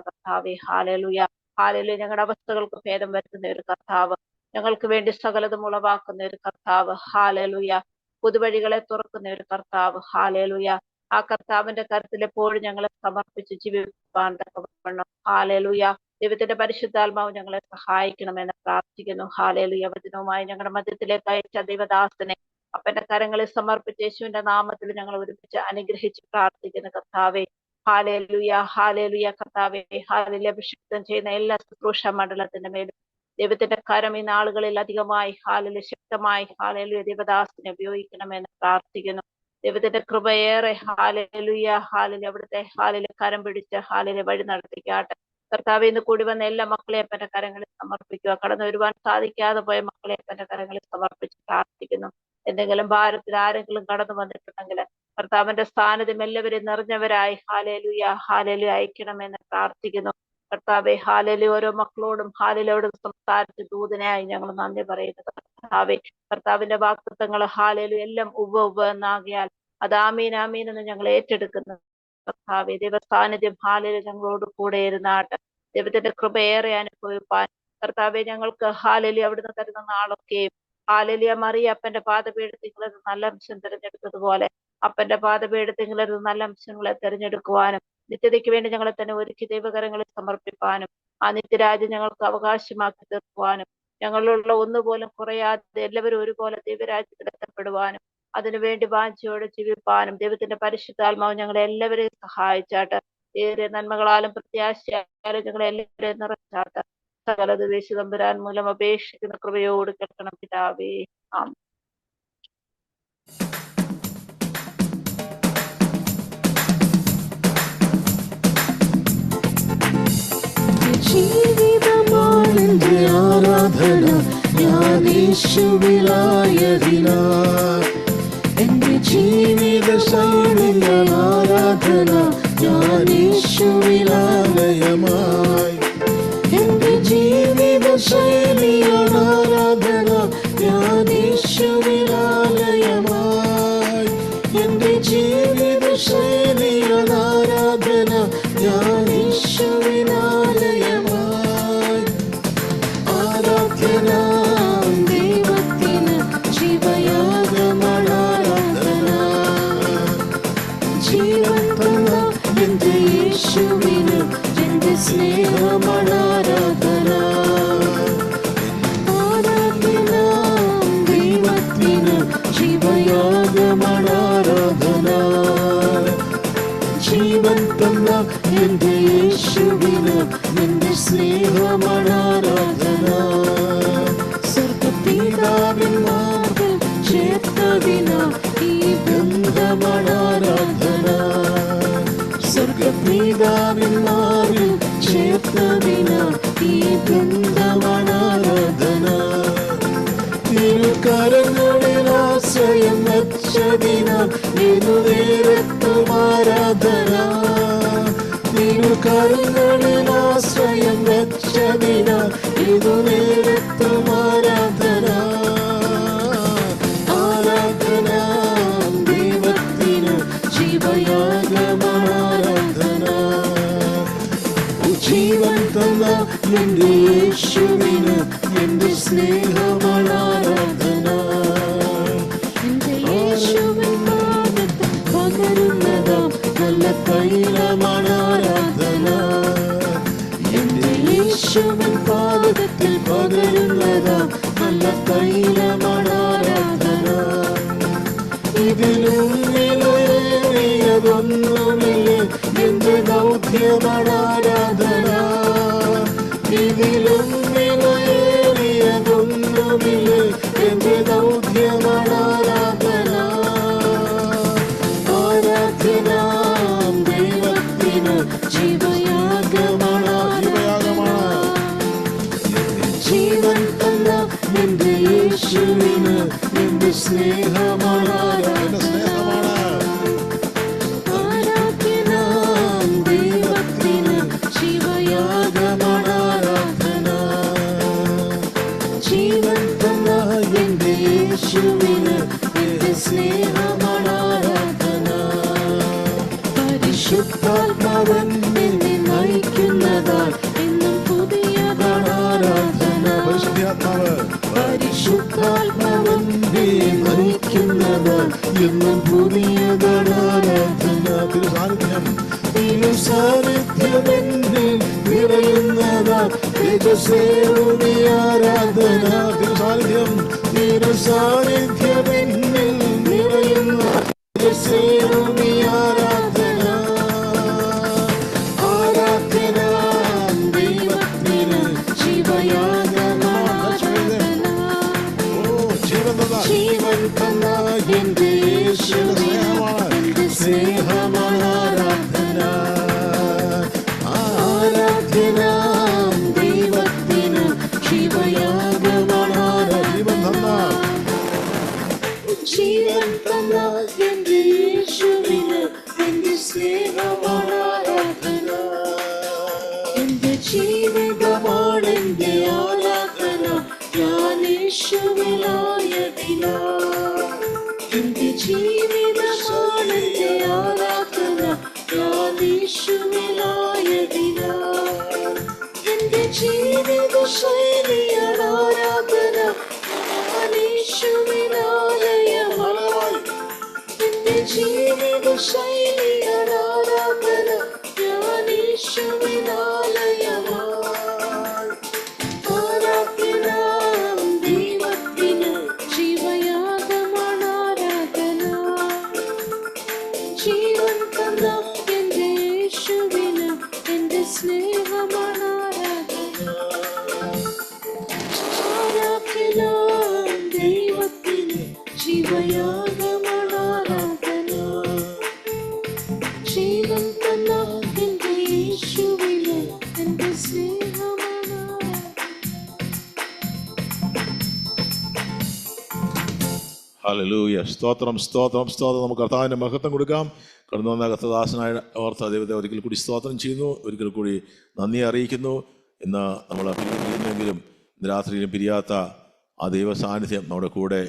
കർത്താവേ. Hallelujah, hallelujah. ഞങ്ങളുടെ അവസ്ഥകൾക്ക് ഭേദം വരുത്തുന്ന ഒരു കർത്താവ്, ഞങ്ങൾക്ക് വേണ്ടി സകലതും ഉളവാക്കുന്ന ഒരു കർത്താവ്. ഹല്ലേലൂയ. പുതുവഴികളെ തുറക്കുന്ന ഒരു കർത്താവ്. ഹല്ലേലൂയ. ആ കർത്താവിന്റെ കരുത്തിൽ എപ്പോഴും ഞങ്ങളെ സമർപ്പിച്ച് ജീവിപ്പാൻ തക്കവണ്ണം ഹല്ലേലൂയ ദൈവത്തിന്റെ പരിശുദ്ധാത്മാവ് ഞങ്ങളെ സഹായിക്കണമെന്ന് പ്രാർത്ഥിക്കുന്നു. ഹാലേലുയ. വചനവുമായി ഞങ്ങളുടെ മധ്യത്തിലേക്ക് അയച്ച ദൈവദാസനെ അപ്പന്റെ കരങ്ങളിൽ സമർപ്പിച്ച് യേശുവിന്റെ നാമത്തിൽ ഞങ്ങൾ ഒരുമിച്ച് അനുഗ്രഹിച്ച് പ്രാർത്ഥിക്കുന്നു കർത്താവേ. ഹാലേലുയ, ഹാലേലുയ കർത്താവേ. ഹാലേലുയ. അഭിഷിക്തം ചെയ്യുന്ന എല്ലാ ശുശ്രൂഷ മണ്ഡലത്തിന്റെ മേലും ദൈവത്തിന്റെ കരം ഈ നാളുകളിൽ അധികമായി ഹാലേലുയ ശക്തമായി ഹാലേലുയ ദൈവദാസനെ ഉപയോഗിക്കണമെന്ന് പ്രാർത്ഥിക്കുന്നു. ദൈവത്തിന്റെ കൃപയേറെ ഹാലേലുയ, ഹാലേലുയ അവിടുത്തെ ഹാലേലുയ കരം പിടിച്ച് ഹാലേലുയ വഴി നടത്തിക്കാട്ടെ കർത്താവേ. ഇന്ന് കൂടി വന്ന എല്ലാ മക്കളെ അപ്പന്റെ കരങ്ങളിൽ സമർപ്പിക്കുക. കടന്നു വരുവാൻ സാധിക്കാതെ പോയ മക്കളെ അപ്പന്റെ കരങ്ങളിൽ സമർപ്പിച്ച് പ്രാർത്ഥിക്കുന്നു. എന്തെങ്കിലും ഭാരത്തിൽ ആരെങ്കിലും കടന്നു വന്നിട്ടുണ്ടെങ്കിൽ കർത്താവിന്റെ സാന്നിധ്യം എല്ലാവരെയും നിറഞ്ഞവരായി ഹാലേലുയ, ഹാലേലുയ അയക്കണമെന്ന് പ്രാർത്ഥിക്കുന്നു കർത്താവെ. ഹാലേലുയ ഓരോ മക്കളോടും ഹാലേലുയോട് സംസാരിച്ച ദൂതനായി ഞങ്ങൾ നന്ദി പറയുന്നത് കർത്താവെ. കർത്താവിന്റെ വാക്തത്വങ്ങൾ ഹാലേലുയ എല്ലാം ഉവ്വ എന്നാകിയാൽ അത് ആമീൻ ആമീൻ എന്ന് ഞങ്ങൾ ഏറ്റെടുക്കുന്നു കർത്താവെ. ദൈവ സാന്നിധ്യം ഹാലേലുയ ഞങ്ങളോട് കൂടെ ഇരുന്നാട്ട് ദൈവത്തിന്റെ കൃപയേറെ അനുഭവിപ്പാൻ കർത്താവെ ഞങ്ങൾക്ക് ഹാലേലുയ അവിടുന്ന് തരുന്ന നാളൊക്കെയും ഹാലേലുയ മറിയ അപ്പന്റെ പാദപീഠത്തിങ്ങളത് നല്ല അംശം തിരഞ്ഞെടുത്തതുപോലെ അപ്പന്റെ പാദപീഠത്തിങ്ങളത് നല്ല അംശങ്ങളെ തിരഞ്ഞെടുക്കുവാനും നിത്യതയ്ക്ക് വേണ്ടി ഞങ്ങളെ തന്നെ ഒരുക്കി ദൈവകരങ്ങളിൽ സമർപ്പിപ്പാനും ആ നിത്യരാജ്യം ഞങ്ങൾക്ക് അവകാശമാക്കി തീർക്കുവാനും ഞങ്ങളിലുള്ള ഒന്നുപോലും കുറയാതെ എല്ലാവരും ഒരുപോലെ ദൈവരാജ്യത്തിൽ എത്തപ്പെടുവാനും അതിനുവേണ്ടി വാഞ്ചയോടെ ജീവിപ്പാനും ദൈവത്തിന്റെ പരിശുദ്ധാത്മാവ് ഞങ്ങളെ എല്ലാവരെയും സഹായിച്ചാട്ട് ഏറെ നന്മകളാലും പ്രത്യാശയാലും ഞങ്ങളെ എല്ലാവരെയും നിറച്ചാട്ട് സകലത് യേശു തമ്പുരാൻ മൂലം അപേക്ഷിക്കുന്ന കൃപയോട് കേൾക്കണം പിതാവേ. ആമേൻ. ജീവിതമാണെന്റെ ആരാധന ഞാൻ യേശുവിലായതിനാൽ എന്റെ ജീവിത ശൈലികൾ ആരാധന ഞാൻ യേശുവിലാലയമായി എന്റെ ജീവിത ശൈലികൾ ആരാധന ഞാൻ യേശുവിലാലയമായി എന്റെ ജീവിത ശൈലികൾ ആരാധന ഞാൻ യേശുവിലാലയമായി ആരാധന ദൈവത്തിന് ജീവയാഗമാരാധന ജീവൻ തന്ന എന്റെ യേശുവിന് എന്റെ സ്നേഹമാരാധന ആരാധന ദൈവത്തിന് ജീവയാഗമാരാധന ജീവൻ തന്ന എന്റെ യേശുവിന് എന്റെ സ്നേഹമാരാധന സ്വർഗപിതാവിൻ നാമത്തിൽ ചേർത്തതിന ഈ ബന്ധമാരാധന സ്വർഗപിതാവിൻ നാമത്തിൽ ചേർത്തതിന ഈ ബന്ധമാരാധന തിരുക്കരങ്ങളിൽ ആശ്രയം വെച്ചതിനാൽ ഏതുനേരത്തും ആരാധന തിരുക്കരങ്ങളിൽ ആശ്രയം വെച്ചതിനാൽ ഏതുനേരത്തും ആരാധന ആരാധന ദൈവത്തിന് ജീവയാഗമാരാധന ജീവൻ തന്ന എന്റെ യേശുവിന് എന്റെ സ്നേഹമാരാധന എന്റെ യേശുവിൻ നാമത്തിൽ പകരുന്നതാ നല്ല തൈലമാരാധന എന്റെ യേശുവിൻ പാദത്തിൽ പകരുന്നതാ നല്ല തൈലമാരാധന ഇതിലും വിലയേറിയതൊന്നുമില്ലേ എന്റെ ദൗത്യമാരാധന ഇതിലും വിലയേറിയതൊന്നുമില്ലേ എന്റെ ദൗത്യമാരാധന ആരാധന ദൈവത്തിന് ജീവയാഗമാരാധന ജീവൻ തന്ന എന്റെ യേശുവിന് എന്റെ സ്നേഹമാരാധന ആരാധന ദൈവത്തിന് ജീവയാഗമാരാധന ജീവൻ തന്ന എന്റെ യേശുവിന് എന്റെ സ്നേഹമാരാധന പരിശുദ്ധാത്മാവൻ എന്നെ നയിക്കുന്നതാൽ എന്നും പുതിയതാണ് ആരാധന പരിശുദ്ധാത്മാവൻ എന്നെ നയിക്കുന്നതാൽ നയിക്കുന്നതാൽ എന്നും പുതിയതാണ് ആരാധന. തിരുസാന്നിധ്യം തിരുസാന്നിധ്യമെന്നിൽ നിറയുന്നതാൽ തേജസ്സേറുമി ആരാധന. തിരുസാന്നിധ്യം തിരുസാന്നിധ്യമെന്നിൽ നിറയുന്ന തേജസ്സേറുമി ആരാധന. ആരാധന ദൈവത്തിന് ശിവയാഗമാരാധന. ജീവൻ തന്ന എന്റെ യേശുവിന് എന്റെ സ്നേഹമാണ് ആരാധന. ആരാധന ദൈവത്തിന് ശിവയാഗമാണ് ആരാധന. ജീവൻ തന്ന എന്റെ യേശുവിന് എന്റെ സ്നേഹമാണ് ആരാധന. എന്റെ ജീവിതമാണ് എന്റെ ആരാധന. ഞാൻ യേശുവിലായതിന. എന്റെ ജീവിതമാണ് എന്റെ ആരാധന. ഞാൻ യേശുവിലായതിന. എന്റെ ജീവിത ശൈലിയാണ് ആരാധന. ഞാൻ യേശുവിനാലയമായി. എന്റെ ജീവിത ശൈലിയാണ് ആരാധന. ഞാൻ യേശുവിനാലയമായി. ആരാധന ദൈവത്തിന് ശിവയാഗമാണ് ആരാധന. ജീവൻ തന്ന എന്റെ യേശുവിന് എന്റെ സ്നേഹമാണ് ആരാധന. ആരാധന ദൈവത്തിന് ശിവയാഗമാണ് ആരാധന. ജീവൻ തന്ന എന്റെ യേശുവിന് എന്റെ സ്നേഹമാണ് ആരാധന. ഹല്ലേലൂയ. സ്തോത്രം സ്തോത്രം സ്തോത്രം. നമുക്ക് കർത്താവിൻ്റെ മഹത്വം കൊടുക്കാം. കടന്നു വന്ന കർത്തദാസനായ ഓർത്ത ദൈവത്തെ ഒരിക്കൽ കൂടി സ്തോത്രം ചെയ്യുന്നു, ഒരിക്കൽ കൂടി നന്ദി അറിയിക്കുന്നു. ഇന്ന് നമ്മൾ പിരിയുന്നെങ്കിലും ഇന്ന് രാത്രിയിലും പിരിയാത്ത ആ ദൈവ സാന്നിധ്യം നമ്മുടെ കൂടെ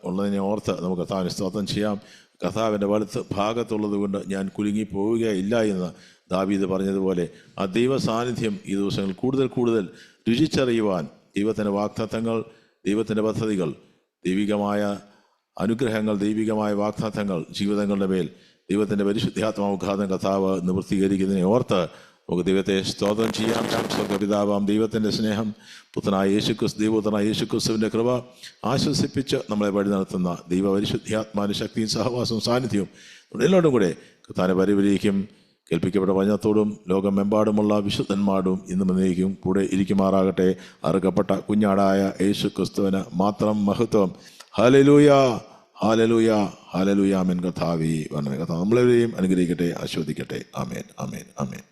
ഉള്ളതിനെ ഓർത്ത് നമുക്ക് കർത്താവിന് സ്തോത്രം ചെയ്യാം. കർത്താവിൻ്റെ വലത്ത് ഭാഗത്തുള്ളത് കൊണ്ട് ഞാൻ കുലുങ്ങി പോവുകയില്ല എന്ന് ദാവീദ് പറഞ്ഞതുപോലെ ആ ദൈവ സാന്നിധ്യം ഈ ദിവസങ്ങളിൽ കൂടുതൽ കൂടുതൽ രുചിച്ചറിയുവാൻ ദൈവത്തിൻ്റെ വാഗ്ദത്തങ്ങൾ, ദൈവത്തിൻ്റെ പദ്ധതികൾ, ദൈവികമായ അനുഗ്രഹങ്ങൾ, ദൈവികമായ വാഗ്ദത്തങ്ങൾ ജീവിതങ്ങളുടെ മേൽ ദൈവത്തിൻ്റെ പരിശുദ്ധാത്മാഘാതം കർത്താവ് നിവൃത്തീകരിക്കുന്നതിനെ ഓർത്ത് നമുക്ക് ദൈവത്തെ സ്തോത്രം ചെയ്യാം. പിതാവാം ദൈവത്തിൻ്റെ സ്നേഹം, പുത്രനായ യേശുക്രിസ്തു, ദൈവപുത്രനായ യേശുക്രിസ്തുവിൻ്റെ കൃപ ആശ്വസിപ്പിച്ച് നമ്മളെ വഴി നടത്തുന്ന ദൈവ പരിശുദ്ധാത്മാവിൻ്റെ ശക്തിയും സഹവാസവും സാന്നിധ്യവും എല്ലാവരും കൂടെ കർത്താവിനെ പരിപാലിക്കും. കേൾപ്പിക്കപ്പെട്ട വചനത്തോടും ലോകമെമ്പാടുമുള്ള വിശുദ്ധന്മാരും ഇന്നും എന്നേക്കും കൂടെ ഇരിക്കുമാറാകട്ടെ. അറുക്കപ്പെട്ട കുഞ്ഞാടായ യേശുക്രിസ്തുവിന് മാത്രം മഹത്വം. Hallelujah, hallelujah, hallelujah. ആമേൻ. കർത്താവേ വന്ദനം. കർത്താവ് നമ്മളെവരെയും അനുഗ്രഹിക്കട്ടെ, ആസ്വദിക്കട്ടെ. ആമേൻ, ആമേൻ, ആമേൻ.